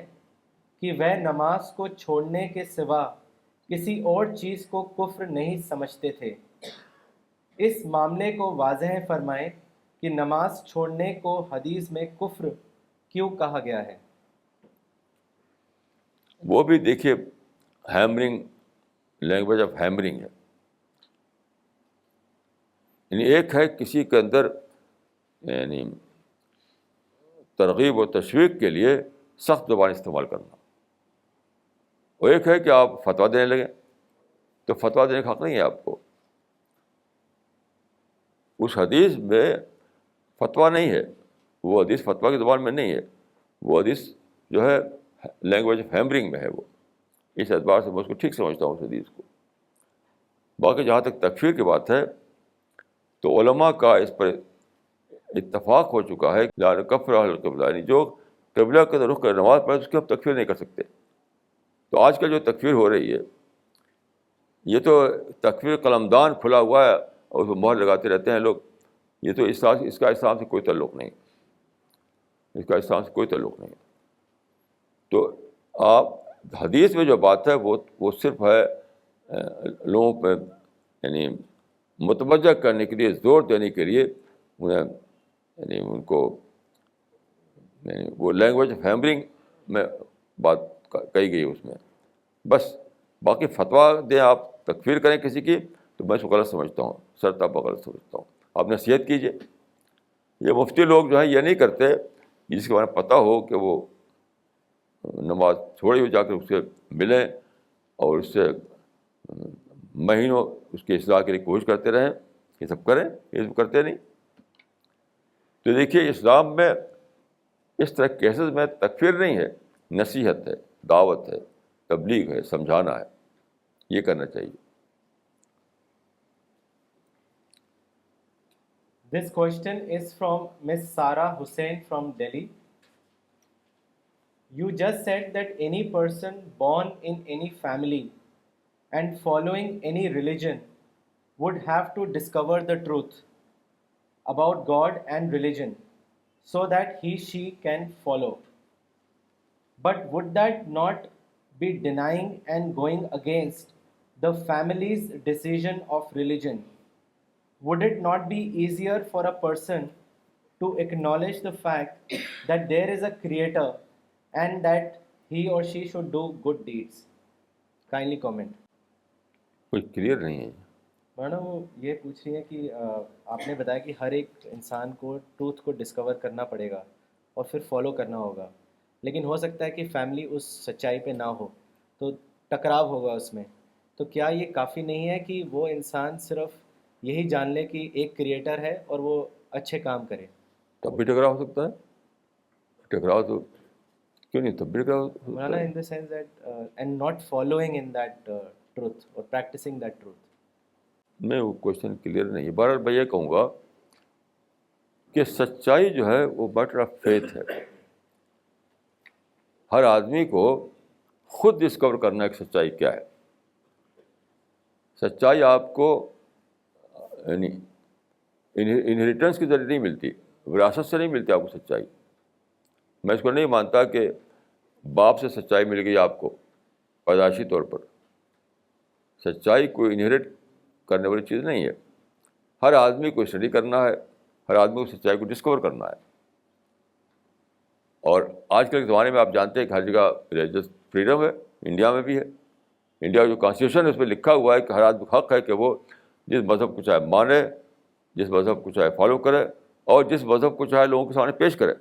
کہ وہ نماز کو چھوڑنے کے سوا کسی اور چیز کو کفر نہیں سمجھتے تھے. اس معاملے کو واضح فرمائیں کہ نماز چھوڑنے کو حدیث میں کفر کیوں کہا گیا ہے؟ وہ بھی دیکھیے ہیمرنگ، لینگویج آف ہیمرنگ ہے. یعنی ایک ہے کسی کے اندر یعنی ترغیب و تشویق کے لیے سخت زبان استعمال کرنا، اور ایک ہے کہ آپ فتویٰ دینے لگیں. تو فتویٰ دینے کا حق نہیں ہے آپ کو. اس حدیث میں فتویٰ نہیں ہے، وہ حدیث فتویٰ کی زبان میں نہیں ہے. وہ حدیث جو ہے لینگویج آف ہیمرنگ میں ہے. وہ اس اعتبار سے میں اس کو ٹھیک سمجھتا ہوں اس حدیث کو. باقی جہاں تک تکفیر کی بات ہے تو علماء کا اس پر اتفاق ہو چکا ہے کہ لا نکفر اہل القبلہ، یعنی جو قبلہ کی طرف رخ کر نماز پڑھے اس کی ہم تکفیر نہیں کر سکتے. تو آج کل جو تکفیر ہو رہی ہے یہ تو تکفیر قلمدان کھلا ہوا ہے اور اس کو مہر لگاتے رہتے ہیں لوگ. یہ تو اس کا اسلام سے کوئی تعلق نہیں، اس کا اسلام سے کوئی تعلق نہیں. تو آپ حدیث میں جو بات ہے وہ صرف ہے لوگوں پہ یعنی متوجہ کرنے کے لیے، زور دینے کے لیے انہیں یعنی ان کو یعنی وہ لینگویج آف ہیمرنگ میں بات کہی گئی اس میں بس. باقی فتویٰ دیں آپ، تکفیر کریں کسی کی، تو میں اس کو غلط سمجھتا ہوں، سرتابہ غلط سمجھتا ہوں. آپ نصیحت کیجیے. یہ مفتی لوگ جو ہیں یہ نہیں کرتے، جس کے بارے میں پتہ ہو کہ وہ نماز چھوڑی ہوئی، جا کر اس سے ملیں اور اس سے مہینوں اس کی اصلاح کے لیے کوشش کرتے رہیں. یہ سب کریں، یہ سب کرتے نہیں. تو دیکھیے اسلام میں اس طرح کیسز میں تکفیر نہیں ہے، نصیحت ہے، دعوت ہے، تبلیغ ہے، سمجھانا ہے. یہ کرنا چاہیے. This question is from Miss Sarah Hussain from Delhi. You just said that any person born in any family and following any religion would have to discover the truth about God and religion so that she can follow. But would that not be denying and going against the family's decision of religion? Would it not be easier for a person to acknowledge the fact that there is a creator and that he or she should do good deeds? Kindly comment. کچھ clear نہیں ہے. Madam وہ یہ پوچھ رہی ہیں کہ آپ نے بتایا کہ ہر ایک انسان کو ٹروتھ کو ڈسکور کرنا پڑے گا اور پھر فالو کرنا ہوگا، لیکن ہو سکتا ہے کہ فیملی اس سچائی پہ نہ ہو تو ٹکراؤ ہوگا اس میں. تو کیا یہ کافی نہیں ہے کہ وہ انسان صرف یہی جان لے کہ ایک کریٹر ہے اور وہ اچھے کام کرے؟ تب بھی ٹکراؤ ہو سکتا ہے. ٹکراؤ تو کیوں نہیں، تب بھی ٹکراؤ ہو سکتا مولانا ہے. In the sense that and not following in that truth اور پریکٹسنگ دیٹ ٹروتھ. میں وہ کوشچن کلیئر نہیں ہے. بہرحال میں یہ کہوں گا کہ سچائی جو ہے وہ میٹر آف فیتھ ہے. ہر آدمی کو خود ڈسکور کرنا ہے کہ سچائی کیا ہے. سچائی آپ کو یعنی انہیریٹنس کے ذریعے نہیں ملتی، وراثت سے نہیں ملتی آپ کو سچائی. میں اس کو نہیں مانتا کہ باپ سے سچائی مل گئی آپ کو پیدائشی طور پر. سچائی کوئی انہیریٹ کرنے والی چیز نہیں ہے. ہر آدمی کو اسٹڈی کرنا ہے، ہر آدمی کو سچائی کو ڈسکور کرنا ہے. اور آج کل کے زمانے میں آپ جانتے ہیں کہ ہر جگہ ریلیجس فریڈم ہے، انڈیا میں بھی ہے. انڈیا کا جو کانسٹیٹیوشن ہے اس میں لکھا ہوا ہے کہ ہر آدمی کو حق ہے کہ وہ جس مذہب کو چاہے مانے، جس مذہب کو چاہے فالو کرے، اور جس مذہب کو چاہے لوگوں کے سامنے پیش کرے.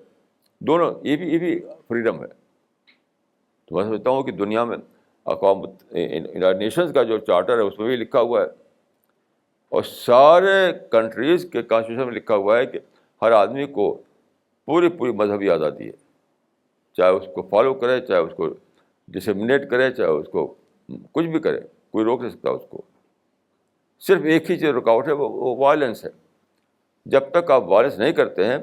دونوں یہ بھی فریڈم ہے. تو میں سمجھتا ہوں کہ دنیا میں اقوام نیشنز کا جو چارٹر ہے اس میں بھی لکھا ہوا ہے، اور سارے کنٹریز کے کانسٹیٹیوشن میں لکھا ہوا ہے کہ ہر آدمی کو پوری مذہبی آزادی ہے. چاہے اس کو فالو کرے، چاہے اس کو ڈسیمنیٹ کرے، چاہے اس کو کچھ بھی کرے، کوئی روک نہیں سکتا اس کو. صرف ایک ہی چیز رکاوٹ ہے، وہ وائلنس ہے. جب تک آپ وائلنس نہیں کرتے ہیں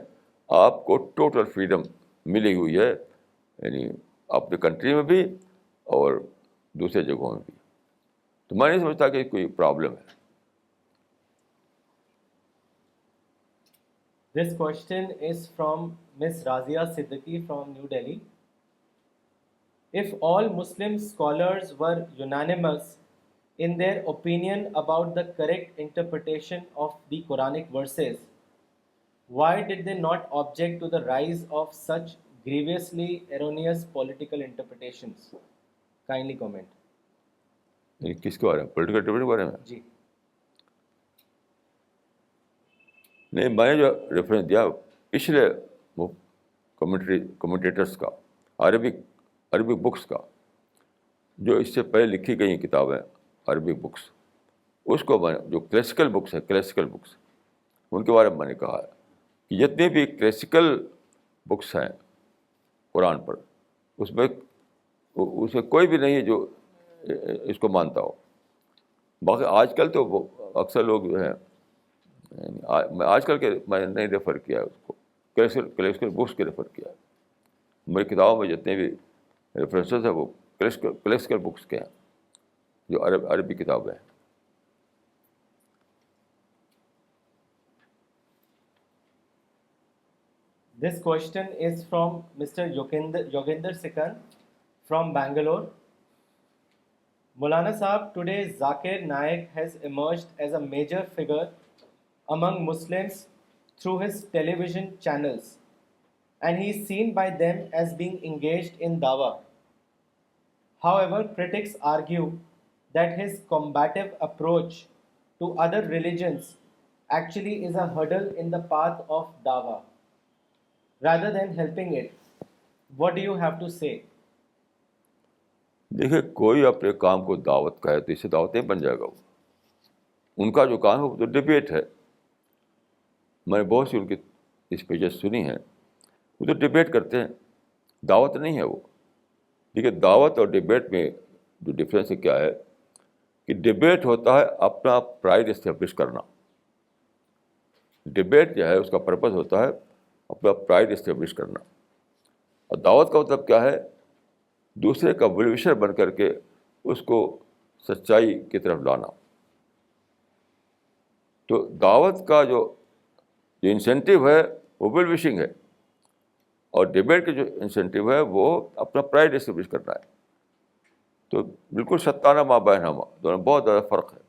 آپ کو ٹوٹل فریڈم ملی ہوئی ہے، یعنی اپنی کنٹری میں بھی اور دوسرے جگہوں میں بھی. تو میں نہیں سمجھتا کہ کوئی پرابلم ہے. This question is from Miss Razia Siddiqui from New Delhi. If all Muslim scholars were unanimous in their opinion about the correct interpretation of the Quranic verses, why did they not object to the rise of such grievously erroneous political interpretations? Kindly comment. یعنی کس کے بارے میں؟ Political activity کے بارے میں؟ جی نہیں، میں نے جو ریفرنس دیا پچھلے کمنٹیٹرس کا، عربک بکس کا، جو اس سے پہلے لکھی گئی کتابیں عربک بکس، اس کو میں جو کلاسیکل بکس ان کے بارے میں نے کہا ہے کہ جتنے بھی کلاسیکل بکس ہیں قرآن پر، اس میں کوئی بھی نہیں ہے جو اس کو مانتا ہو. باقی آج کل تو وہ اکثر لوگ جو ہیں، آج کل کے میں نہیں ریفر کیا ہے اس کو، کلاسیکل بکس کے ریفر کیا ہے. میری کتابوں میں جتنے بھی ریفرنسز ہیں وہ کلاسیکل بکس کے ہیں جو عربی کتابیں ہیں. This question is from Mr. Yoginder Sikand from Bangalore. Maulana Sahab, today Zakir Naik has emerged as a major figure among Muslims through his television channels, and he is seen by them as being engaged in dawah. However, critics argue that his combative approach to other religions actually is a hurdle in the path of dawah rather than helping it. What do you have to say? دیکھیے، کوئی اپنے کام کو دعوت کہے تو اس سے دعوت نہیں بن جائے گا. ان کا جو کام ہے وہ تو ڈبیٹ ہے. میں نے بہت سی ان کی اسپیچز سنی ہیں، وہ تو ڈبیٹ کرتے ہیں، دعوت نہیں ہے وہ. دیکھیے، دعوت اور ڈبیٹ میں جو ڈفرینس ہے کیا ہے کہ ڈبیٹ ہوتا ہے اپنا پرائڈ اسٹیبلش کرنا، ڈبیٹ جو ہے اس کا پرپز ہوتا ہے اپنا پرائڈ اسٹیبلش کرنا. اور دعوت کا مطلب کیا ہے؟ دوسرے کا ویل وشر بن کر کے اس کو سچائی کی طرف لانا. تو دعوت کا جو انسینٹیو ہے وہ ویل وشنگ ہے, اور ڈبیٹ کے جو انسینٹیو ہے وہ اپنا پرائڈ اسٹیبلش کرنا ہے. تو بالکل شتانہ ماں بہنما, دونوں بہت زیادہ فرق ہے.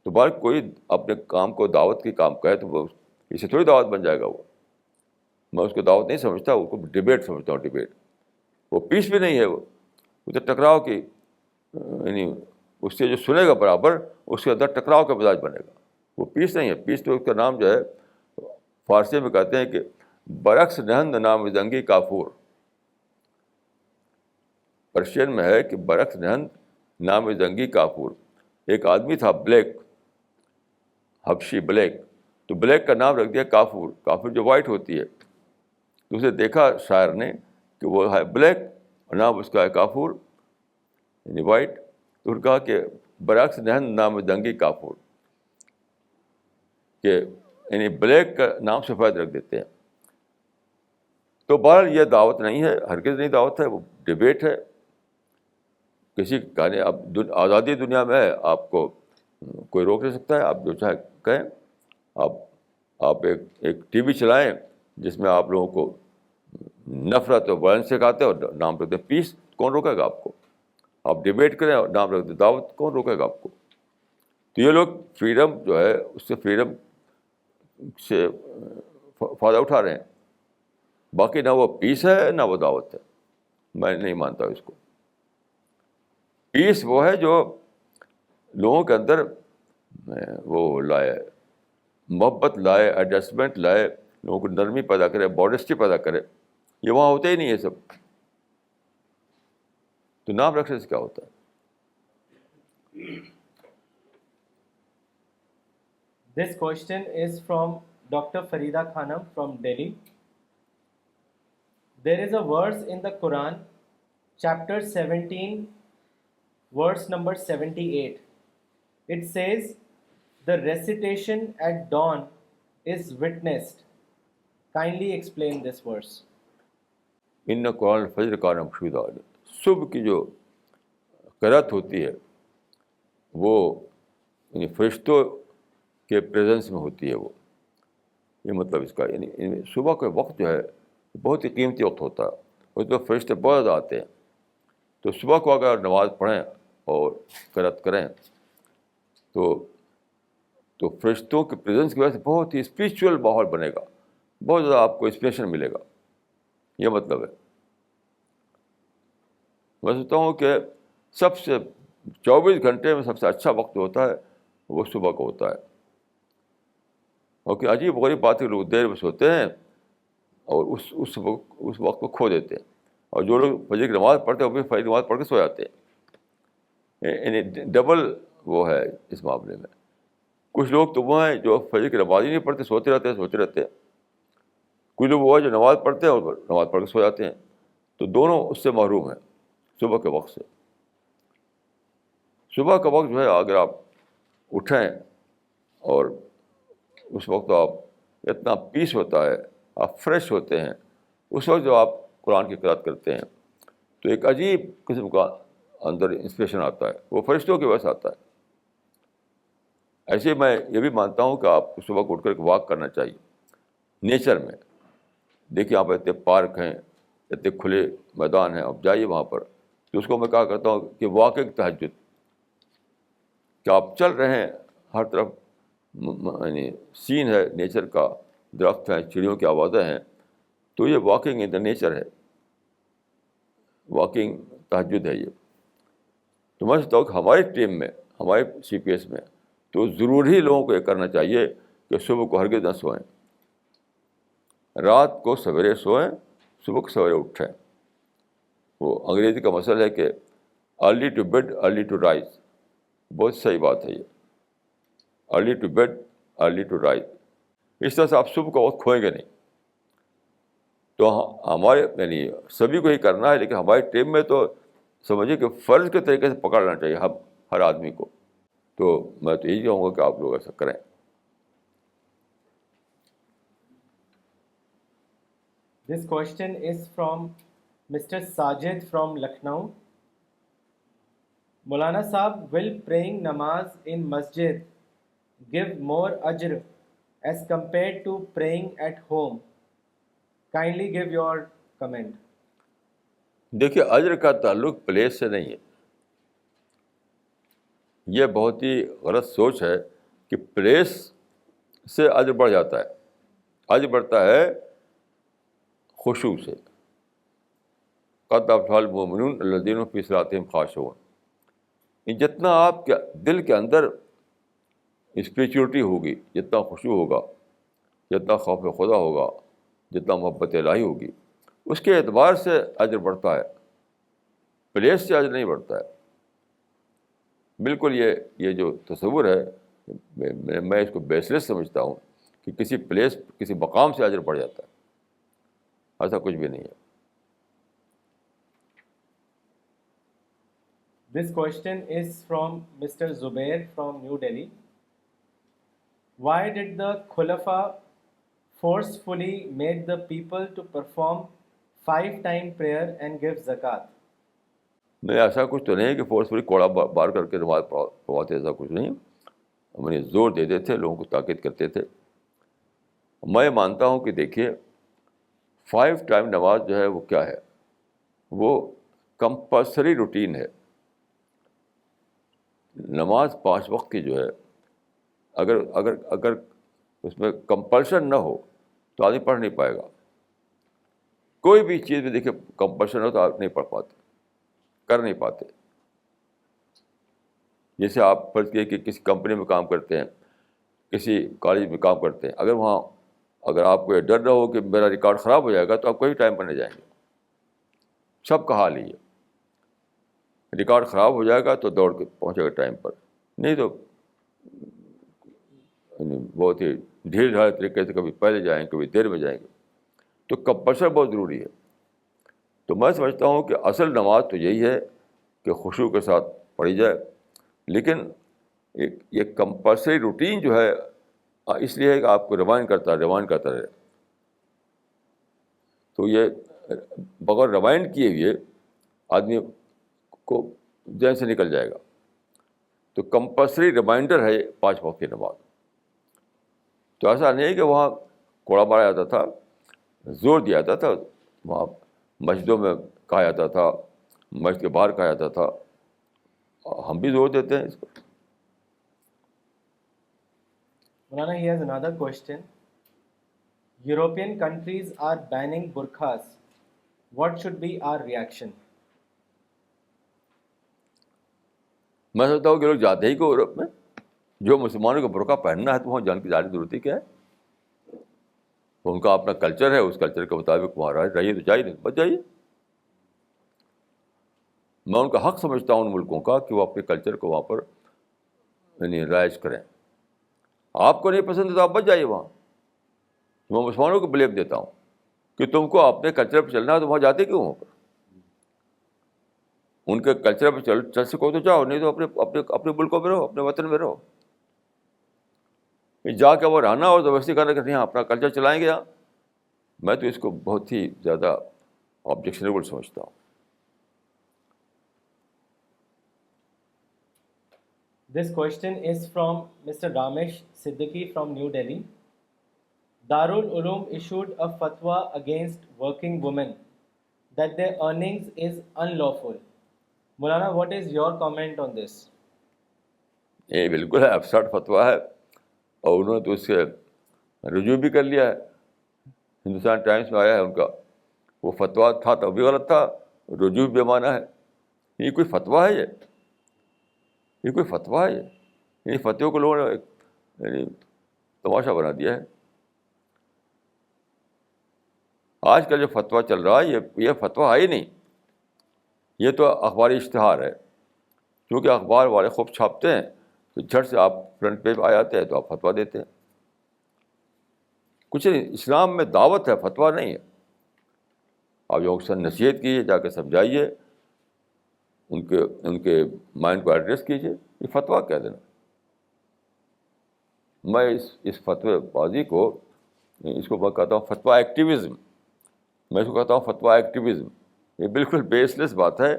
تو بار کوئی اپنے کام کو دعوت کی کام کہے تو وہ اسے تھوڑی دعوت بن جائے گا. میں اس کو دعوت نہیں سمجھتا, اس کو ڈبیٹ سمجھتا ہوں. ڈبیٹ وہ پیس بھی نہیں ہے, وہ تو ٹکراؤ کی, یعنی اس سے جو سنے گا برابر اس کے اندر ٹکراؤ کا مزاج بنے گا. وہ پیس نہیں ہے. پیس تو اس کا نام جو ہے فارسی میں کہتے ہیں کہ برعکس نہند نام زنگی کافور. پرشین میں ہے کہ برعکس نہند نام زنگی کافور. ایک آدمی تھا بلیک, حبشی بلیک, تو بلیک کا نام رکھ دیا کافور. کافور جو وائٹ ہوتی ہے, تو اسے دیکھا شاعر نے کہ وہ ہے بلیک اور نام اس کا ہے کافور یعنی وائٹ. تو انہوں نے کہا کہ برعکس نہند نام زنگی کافور, کہ یعنی بلیک کا نام سفید رکھ دیتے ہیں. تو بہرحال یہ دعوت نہیں ہے, ہرگز نہیں دعوت ہے, وہ ڈبیٹ ہے. کسی کہانی اب آزادی دنیا میں ہے, آپ کو کوئی روک نہیں سکتا ہے, آپ جو چاہے کہیں. آپ ایک ٹی وی چلائیں جس میں آپ لوگوں کو نفرت اور وائلنس سکھاتے ہیں اور نام رکھتے ہیں پیس, کون روکے گا آپ کو؟ آپ ڈبیٹ کریں اور نام رکھتے دعوت, کون روکے گا آپ کو؟ تو یہ لوگ فریڈم جو ہے اس سے فریڈم سے فائدہ اٹھا رہے ہیں. باقی نہ وہ پیس ہے نہ وہ دعوت ہے. میں نہیں مانتا اس کو. پیس وہ ہے جو لوگوں کے اندر وہ لائے, محبت لائے, ایڈجسٹمنٹ لائے, لوگوں کو نرمی پیدا کرے, ماڈسٹی پیدا کرے. یہ وہاں ہوتے ہی نہیں ہے سب. تو نام رکھنے سے کیا ہوتا ہے؟ This question is from Dr. Farida Khanam from Delhi. There is a verse in the Quran, chapter 17, verse number 78. It says, the recitation at dawn is witnessed. Kindly explain this verse. ان قرآن الفجر کان مشہودہ. صبح کی جو قرأت ہوتی ہے وہ یعنی فرشتوں کے پریزنس میں ہوتی ہے. وہ یہ مطلب اس کا, یعنی صبح کا وقت جو ہے بہت ہی قیمتی وقت ہوتا ہے, اس میں فرشتے بہت زیادہ آتے ہیں. تو صبح کو اگر نماز پڑھیں اور قرأت کریں تو فرشتوں کے پریزنس کی وجہ سے بہت ہی اسپریچول ماحول بنے گا, بہت زیادہ آپ کو انسپریشن ملے گا. یہ مطلب ہے. میں سمجھتا ہوں کہ سب سے 24 گھنٹے میں سب سے اچھا وقت ہوتا ہے وہ صبح کو ہوتا ہے. کیونکہ عجیب غریب بات ہے, لوگ دیر میں سوتے ہیں اور اس وقت کو کھو دیتے ہیں. اور جو لوگ فجر کی نماز پڑھتے ہیں وہ بھی فجر کی نماز پڑھ کے سو جاتے ہیں. یعنی ڈبل وہ ہے اس معاملے میں. کچھ لوگ تو وہ ہیں جو فجر کی نماز ہی نہیں پڑھتے, سوتے رہتے ہیں. کچھ لوگ وہ ہیں جو نماز پڑھتے ہیں اور نماز پڑھ کے سو جاتے ہیں. تو دونوں اس سے محروم ہیں صبح کے وقت سے. صبح کا وقت جو ہے اگر آپ اٹھیں اور اس وقت آپ اتنا پیس ہوتا ہے, آپ فریش ہوتے ہیں, اس وقت جو آپ قرآن کی قرأت کرتے ہیں تو ایک عجیب قسم کا اندر انسپریشن آتا ہے. وہ فرشتوں کی وجہ سے آتا ہے. ایسے میں یہ بھی مانتا ہوں کہ آپ کو صبح کو اٹھ کر واک کرنا چاہیے نیچر میں. دیکھیے آپ اتنے پارک ہیں, اتنے کھلے میدان ہیں, آپ جائیے وہاں پر. تو اس کو میں کہا کرتا ہوں کہ واقعی تہجد, کہ آپ چل رہے ہیں, ہر طرف یعنی سین ہے نیچر کا, درخت ہیں, چڑیوں کی آوازیں ہیں. تو یہ واکنگ ان دا نیچر ہے, واکنگ تہجد ہے یہ. تو میں سمجھتا ہوں کہ ہماری ٹیم میں, ہمارے سی پی ایس میں تو ضروری لوگوں کو یہ کرنا چاہیے کہ صبح کو ہرگز نہ سوئیں, رات کو سویرے سوئیں, صبح کو سویرے اٹھیں. وہ انگریزی کا مسئلہ ہے کہ early to bed early to rise. بہت صحیح بات ہے یہ, early to bed early to rise. اس طرح سے آپ صبح کا وقت کھوئیں گے نہیں. تو ہمارے یعنی سبھی کو ہی کرنا ہے, لیکن ہماری ٹیم میں تو سمجھیے کہ فرض کے طریقے سے پکڑنا چاہیے ہر آدمی کو. تو میں تو یہی کہوں گا کہ آپ لوگ ایسا کریں. This question is from Mr. Sajid from Lucknow. Maulana Saab, will praying namaz in masjid give more ajr as compared to praying at home? Kindly give your comment. دیکھیے اجر کا تعلق پلیس سے نہیں ہے. یہ بہت ہی غلط سوچ ہے کہ پلیس سے اجر بڑھ جاتا ہے. اجر بڑھتا ہے خشوع سے. قد افلح المؤمنون الذین فی صلاتہم خاشعون. جتنا آپ کے دل کے اندر اسپریچولیٹی ہوگی, جتنا خشوع ہوگا, جتنا خوف خدا ہوگا, جتنا محبت الہی ہوگی, اس کے اعتبار سے اجر بڑھتا ہے. پلیس سے اجر نہیں بڑھتا ہے. بالکل یہ جو تصور ہے میں اس کو بیس لیس سمجھتا ہوں کہ کسی پلیس کسی مقام سے اجر بڑھ جاتا ہے. ایسا کچھ بھی نہیں ہے. This question is from Mr. Zubair from New Delhi. Why did the Khulafa forcefully made the people to perform 5-time prayer and give zakat? نہیں, ایسا کچھ تو نہیں ہے کہ فورسفلی کوڑا بار کر کے نماز پڑھواتے, ایسا کچھ نہیں. ہمیں زور دیتے تھے, لوگوں کو تاکید کرتے تھے. میں مانتا ہوں کہ دیکھیے 5 ٹائم نماز جو ہے وہ کیا ہے, وہ کمپلسری روٹین ہے. نماز 5 وقت کی جو ہے اگر اس میں کمپلشن نہ ہو تو آدمی پڑھ نہیں پائے گا. کوئی بھی چیز میں دیکھیے کمپلشن ہو تو آپ نہیں پڑھ پاتے, کر نہیں پاتے. جیسے آپ فرض کیے کہ کسی کمپنی میں کام کرتے ہیں, کسی کالج میں کام کرتے ہیں, اگر آپ کو یہ ڈر نہ ہو کہ میرا ریکارڈ خراب ہو جائے گا تو آپ کوئی ٹائم پر نہیں جائیں گے. سب کا حال ہی ہے. ریکارڈ خراب ہو جائے گا تو دوڑ کے پہنچے گا ٹائم پر, نہیں تو بہت ہی ڈھیل ڈھال طریقے سے کبھی پہلے جائیں گے, کبھی دیر میں جائیں گے. تو کمپلشن بہت ضروری ہے. تو میں سمجھتا ہوں کہ اصل نماز تو یہی ہے کہ خشوع کے ساتھ پڑھی جائے. لیکن یہ کمپلسری روٹین جو ہے اس لیے ہے کہ آپ کو ریمائنڈ کرتا رہے. تو یہ بغیر ریمائنڈ کیے ہوئے آدمی کو ذہن سے نکل جائے گا. تو کمپلسری ریمائنڈر ہے 5 وقت کی نماز. تو ایسا نہیں ہے کہ وہاں کوڑا مارا جاتا تھا, زور دیا جاتا تھا. وہاں مسجدوں میں کہا جاتا تھا, مسجد کے باہر کہا جاتا تھا. ہم بھی زور دیتے ہیں اس پر. Maulana, he has another question. European countries are banning burqas. What should be our reaction? میں سمجھتا ہوں کہ لوگ جاتے ہی کو یورپ میں, جو مسلمانوں کو برقع پہننا ہے تو وہاں جان کی جاری ضرورت ہی کیا ہے. ان کا اپنا کلچر ہے, اس کلچر کے مطابق وہاں رہیے تو جائیے, نہیں بچ جائیے. میں ان کا حق سمجھتا ہوں ان ملکوں کا کہ وہ اپنے کلچر کو وہاں پر یعنی رائج کریں. آپ کو نہیں پسند ہے تو آپ بچ جائیے وہاں. میں مسلمانوں کو بلیم دیتا ہوں کہ تم کو اپنے کلچر پہ چلنا ہے تو وہاں جاتے کیوں ہو. ان کے کلچر پہ چل سکو تو جاؤ, نہیں تو اپنے ملکوں میں رہو, اپنے وطن میں رہو. جا کے وہ رہنا اور زبردستی کرنا کہ نہیں اپنا کلچر چلائیں گے یہاں, میں تو اس کو بہت ہی زیادہ آبجیکشنیبل سمجھتا ہوں. This question is from Mr. Ramesh Siddiqui from New Delhi. Darul Uloom issued a fatwa against working women that their earnings is unlawful. Maulana, what is your comment on this? یہ بالکل ہے absurd فتویٰ ہے, اور انہوں نے تو اس سے رجوع بھی کر لیا ہے. ہندوستان ٹائمس میں آیا ہے ان کا. وہ فتویٰ تھا تو بھی غلط تھا, رجوع بے معنی ہے. یہ کوئی فتویٰ ہے, یہ کوئی فتویٰ ہے. یہ فتوے کو لوگوں نے یعنی تماشا بنا دیا ہے. آج کل جو فتویٰ چل رہا ہے یہ فتویٰ ہے ہی نہیں, یہ تو اخباری اشتہار ہے. کیونکہ اخبار والے خوب چھاپتے ہیں تو جھٹ سے آپ فرنٹ پیج آ جاتے ہیں تو آپ فتویٰ دیتے ہیں. کچھ نہیں, اسلام میں دعوت ہے, فتویٰ نہیں ہے. آپ لوگوں سے نصیحت کیجیے, جا کے سمجھائیے, ان کے مائنڈ کو ایڈریس کیجیے. یہ فتویٰ کہہ دینا. میں اس فتوی بازی کو اس کو میں کہتا ہوں فتویٰ ایکٹیویزم. میں اس کو کہتا ہوں فتویٰ ایکٹیویزم. یہ بالکل بیس لیس بات ہے.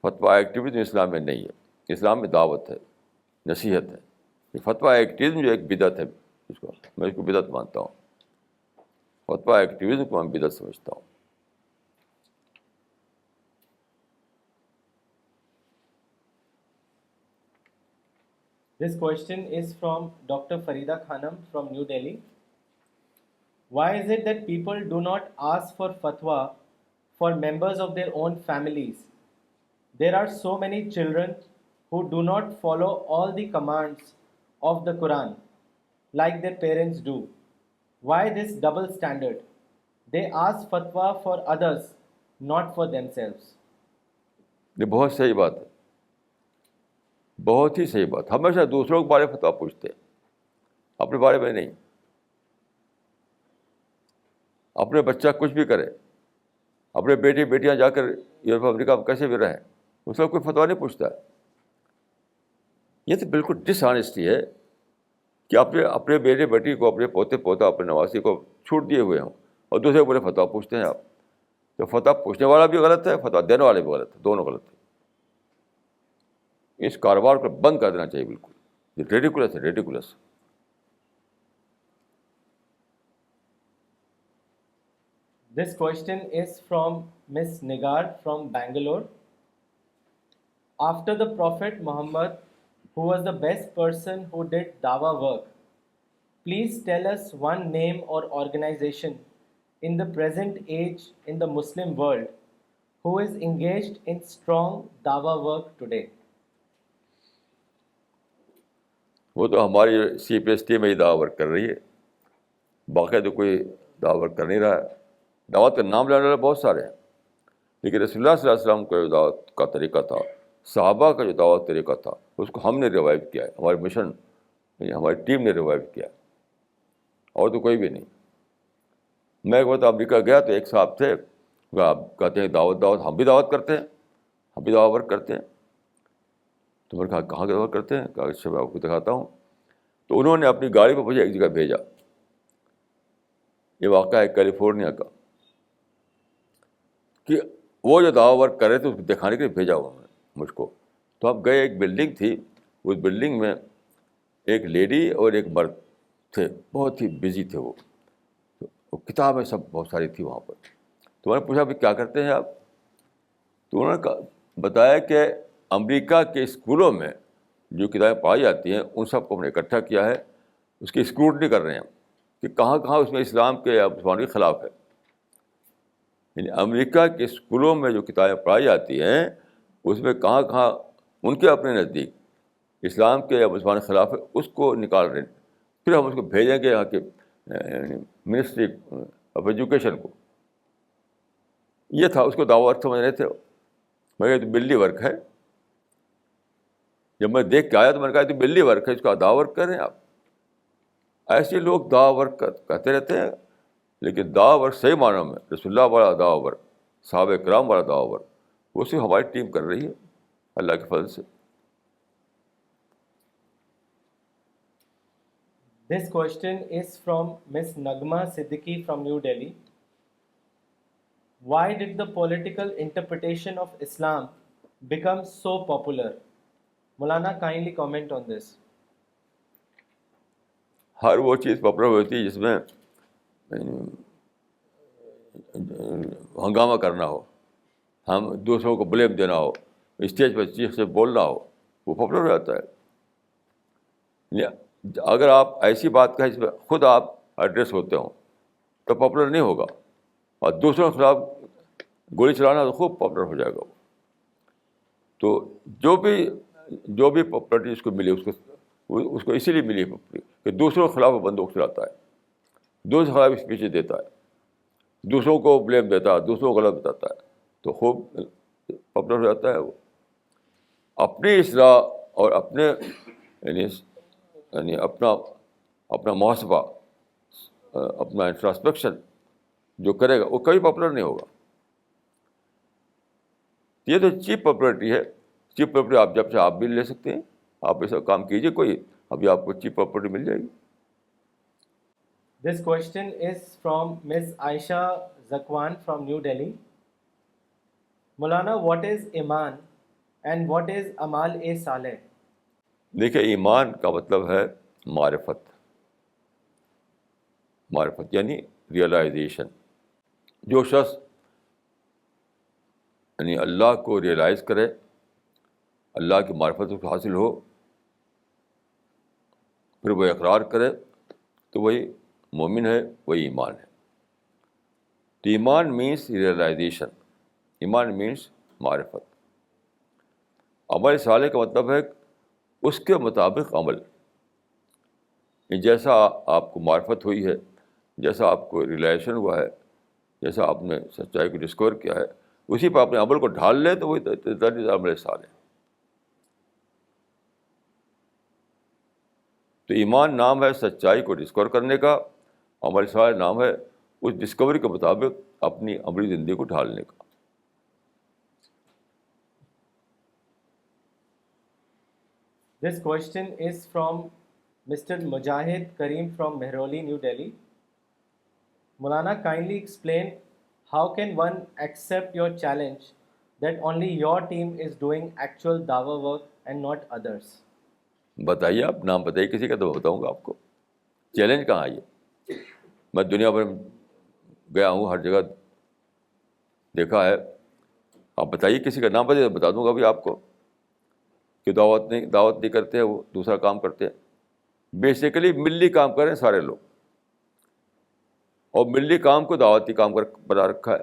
فتویٰ ایکٹیویزم اسلام میں نہیں ہے. اسلام میں دعوت ہے, نصیحت ہے. یہ فتویٰ ایکٹیویزم جو ایک بدعت ہے, میں اس کو بدعت مانتا ہوں. فتویٰ ایکٹیویزم کو میں بدعت سمجھتا ہوں. This question is from Dr. Farida Khanam from New Delhi. Why is it that people do not ask for fatwa for members of their own families? There are so many children who do not follow all the commands of the Quran like their parents do. Why this double standard? They ask fatwa for others, not for themselves. یہ بہت صحیح بات ہے, بہت ہی صحیح بات. ہمیشہ دوسروں کے بارے میں فتویٰ پوچھتے ہیں, اپنے بارے میں نہیں. اپنے بچہ کچھ بھی کرے, اپنے بیٹے بیٹیاں جا کر یورپ امریکہ میں کیسے بھی رہیں, اس کا کوئی فتویٰ نہیں پوچھتا. یہ تو بالکل ڈس آنیسٹی ہے کہ اپنے بیٹے بیٹی کو, اپنے پوتے پوتا, اپنے نواسی کو چھوٹ دیے ہوئے ہوں اور دوسرے بڑے فتویٰ پوچھتے ہیں آپ. تو فتویٰ پوچھنے والا بھی غلط ہے, فتویٰ دینے والے بھی غلط ہے, دونوں غلط ہیں. اس کاروبار کو بند کر دینا چاہیے بالکل. یہ ریڈیکولس ہے, ridiculous. This question is from Miss Nigar from Bangalore. After the Prophet Muhammad, who was the best person who did dawah work, please tell us one name or organization in the present age in the Muslim world who is engaged in strong dawah work today. وہ تو ہماری CPST میں ہی دعوت work کر رہی ہے, باقی تو کوئی دعوت ورک کر نہیں رہا ہے. دعوت کا نام لینے والے بہت سارے ہیں, لیکن رسول اللہ صلی اللہ علیہ وسلم کا جو دعوت کا طریقہ تھا, صحابہ کا جو دعوت طریقہ تھا, اس کو ہم نے ریوائو کیا ہے. ہمارے مشن, ہماری ٹیم نے ریوائو کیا ہے, اور تو کوئی بھی نہیں. میں ایک بار امریکہ گیا تو ایک صاحب تھے, آپ کہتے ہیں دعوت ہم بھی دعوت کرتے ہیں, ہم بھی دعوت ورک کرتے ہیں. تو میں نے کہا کہاں دعوت کرتے ہیں؟ کہا اچھا میں آپ کو دکھاتا ہوں. تو انہوں نے اپنی گاڑی پہ مجھے ایک جگہ بھیجا. یہ واقعہ ہے کیلیفورنیا کا, کہ وہ جو دعوت ورک کر رہے تھے اس کو دکھانے کے لیے بھیجا انہوں نے مجھ کو. تو ہم گئے, ایک بلڈنگ تھی, اس بلڈنگ میں ایک لیڈی اور ایک مرد تھے, بہت ہی بزی تھے وہ. کتابیں سب بہت ساری تھی وہاں پر. تو میں نے پوچھا بھی کیا کرتے ہیں آپ؟ تو انہوں نے بتایا کہ امریکہ کے اسکولوں میں جو کتابیں پڑھائی جاتی ہیں ان سب کو ہم نے اکٹھا کیا ہے, اس کی اسکروٹنی کر رہے ہیں کہ کہاں کہاں اس میں اسلام کے یا مسلمان کے خلاف ہے. یعنی امریکہ کے اسکولوں میں جو کتابیں پڑھائی جاتی ہیں اس میں کہاں کہاں ان کے اپنے نزدیک اسلام کے یا مسلمان کے خلاف ہے, اس کو نکال رہے ہیں. پھر ہم اس کو بھیجیں گے یہاں کے منسٹری آف ایجوکیشن کو. یہ تھا, اس کو دعوت ورک سمجھ رہے تھے. میں کہا تو بلی ورک ہے. جب میں دیکھ کے آیا تو میں نے کہا تو بلی ورک ہے, اس کا دعوت ورک کر رہے ہیں آپ. ایسے لوگ دعوت ورک کہتے رہتے ہیں, لیکن دعوت ورک صحیح معنوں میں رسول اللہ والا دعوت ورک, صحابہ کرام والا دعوت ورک, وہ صرف ہماری ٹیم کر رہی ہے اللہ کے فضل سے. This question is from Miss Nagma Siddiqui from New Delhi. Why did the political interpretation of Islam become so popular? Maulana, kindly comment on this. ہر وہ چیز پاپولر ہوتی ہے جس میں ہنگامہ کرنا ہو, ہم دوسروں کو بلیم دینا ہو, اسٹیج پر چیخ سے بولنا ہو, وہ پاپولر ہو جاتا ہے. اگر آپ ایسی بات کہیں جس میں خود آپ ایڈریس ہوتے ہوں تو پاپولر نہیں ہوگا, اور دوسروں کے خلاف گولی چلانا تو خوب پاپولر ہو جائے گا. تو جو بھی پاپولرٹی اس کو ملی اس کو اسی لیے ملی کہ دوسروں کے خلاف وہ بندوق چلاتا ہے, دوسروں کے خلاف اسپیچ دیتا ہے, دوسروں کو بلیم دیتا ہے, دوسروں کو غلط بتاتا ہے, تو خوب پاپولر ہو جاتا ہے وہ. اپنی اصلاح اور اپنے یعنی اپنا محاسبہ, اپنا انٹراسپیکشن جو کرے گا وہ کبھی پاپولر نہیں ہوگا. یہ تو چیپ پاپولرٹی ہے. چیپ پاپولرٹی آپ جب سے آپ بھی لے سکتے ہیں, آپ ایسا کام کیجیے کوئی, ابھی آپ کو چیپ پاپولرٹی مل جائے گی. This question is from Miss Aisha Zakwan from New Delhi. Maulana, what is Iman and what is Amal-e-Saleh? دیکھیں ایمان کا مطلب ہے معرفت. معرفت یعنی ریئلائزیشن. جو شخص یعنی اللہ کو ریئلائز کرے, اللہ کی معرفت کو حاصل ہو, پھر وہ اقرار کرے, تو وہی مومن ہے, وہی ایمان ہے. تو ایمان مینس ریئلائزیشن, ایمان مینس معرفت. عمل صالح کا مطلب ہے اس کے مطابق عمل. جیسا آپ کو معرفت ہوئی ہے, جیسا آپ کو ریلائزیشن ہوا ہے, جیسا آپ نے سچائی کو ڈسکور کیا ہے, اسی پر اپنے عمل کو ڈھال لے تو وہی عمل صالح. تو ایمان نام ہے سچائی کو ڈسکور کرنے کا, عمل صالح نام ہے اس ڈسکوری کے مطابق اپنی عملی زندگی کو ڈھالنے کا. This question is from Mr. Mujahid Kareem from Mehroli, New Delhi. Maulana, kindly explain how can one accept your challenge that only your team is doing actual dawah work and not others? بتائیے, آپ نام بتائیے کسی کا تو میں بتاؤں گا آپ کو. چیلنج کہاں ہے یہ؟ میں دنیا بھر گیا ہوں, ہر جگہ دیکھا ہے. آپ بتائیے کسی کا نام بتائیے, بتا دوں گا بھی آپ کو کہ دعوت نہیں کرتے ہیں, وہ دوسرا کام کرتے ہیں. بیسیکلی ملی کام کریں سارے لوگ, اور ملی کام کو دعوتی کام بنا رکھا ہے.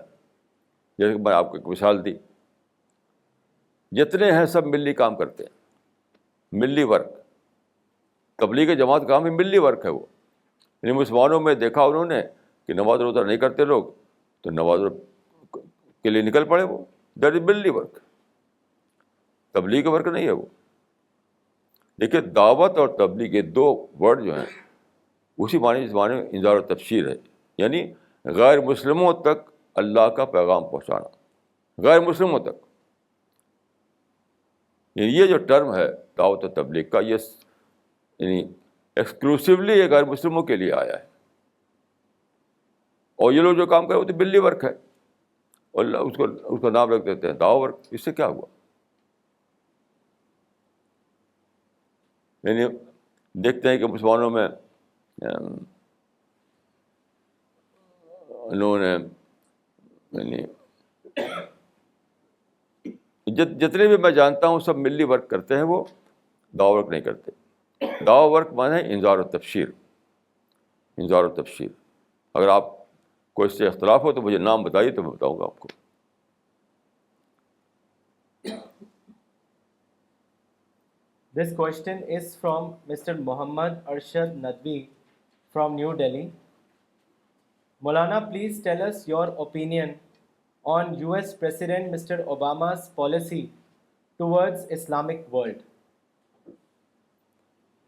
جیسے کہ میں آپ کو ایک مثال دی, جتنے ہیں سب ملی کام کرتے ہیں, ملی ورک. تبلیغ جماعت کام ہی ملی ورک ہے. وہ یعنی مسلمانوں میں دیکھا انہوں نے کہ نماز روزہ نہیں کرتے لوگ, تو نماز کے لیے نکل پڑے. وہ دیٹ از ملی ورک, تبلیغ ورک نہیں ہے وہ. دیکھیے دعوت اور تبلیغ یہ دو ورڈ جو ہیں اسی معنی اس معنی میں انذار و تبشیر ہے, یعنی غیر مسلموں تک اللہ کا پیغام پہنچانا. غیر مسلموں تک, یعنی یہ جو ٹرم ہے دعوت و تبلیغ کا, یہ یعنی ایکسکلوسیولی یہ غیر مسلموں کے لیے آیا ہے. اور یہ لوگ جو کام کرے وہ تو ملی ورک ہے, اور اس کا نام رکھ دیتے ہیں دعوت ورک. اس سے کیا ہوا؟ یعنی دیکھتے ہیں کہ مسلمانوں میں انہوں نے یعنی جتنے بھی میں جانتا ہوں سب ملی ورک کرتے ہیں, وہ دعوت ورک نہیں کرتے. دعوت ورک مانے انذار و تبشیر. انذار و تبشیر. اگر آپ کو اس سے اختلاف ہو تو مجھے نام بتائیے تو میں بتاؤں گا آپ کو. This question is from Mr. Muhammad Arshad Nadwi from New Delhi. Maulana, please tell us your opinion on US President Mr. Obama's policy towards Islamic world.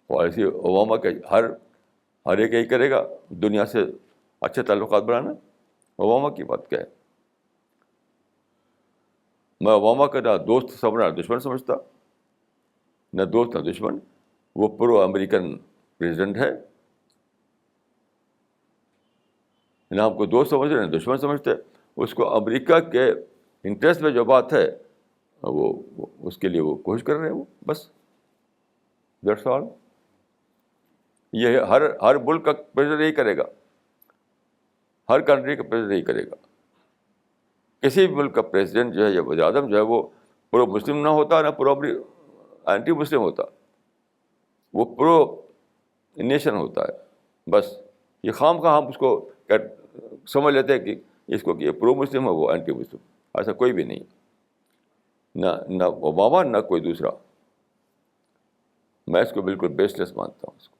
Policy Obama کے ہر ایک یہی کرے گا, دنیا سے اچھے تعلقات بنانا. اوباما کی بات کیا ہے؟ میں اوباما کا نہ دوست سمجھنا نہ دشمن سمجھتا, نہ دوست نہ دشمن. وہ پرو امریکن پریزیڈنٹ ہے, نہ ہم کو دوست سمجھتے نہ دشمن سمجھتے. اس کو امریکہ کے انٹرسٹ میں جو بات ہے وہ اس کے لیے وہ کوشش کر رہے ہیں. وہ بس دیٹس آل. یہ ہر ملک کا پریزیڈنٹ یہی کرے گا, ہر کنٹری کا پریزیڈنٹ یہی کرے گا. کسی بھی ملک کا پریزیڈنٹ جو ہے یا وزیر اعظم جو ہے وہ پرو مسلم نہ ہوتا, نہ پرو اینٹی مسلم ہوتا, وہ پرو نیشن ہوتا ہے. بس یہ خام خواہ ہم اس کو سمجھ لیتے ہیں کہ اس کو کہ یہ پرو مسلم ہے, وہ اینٹی مسلم. ایسا کوئی بھی نہیں, نہ اوباما نہ کوئی دوسرا. میں اس کو بالکل بیس لیس مانتا ہوں اس کو.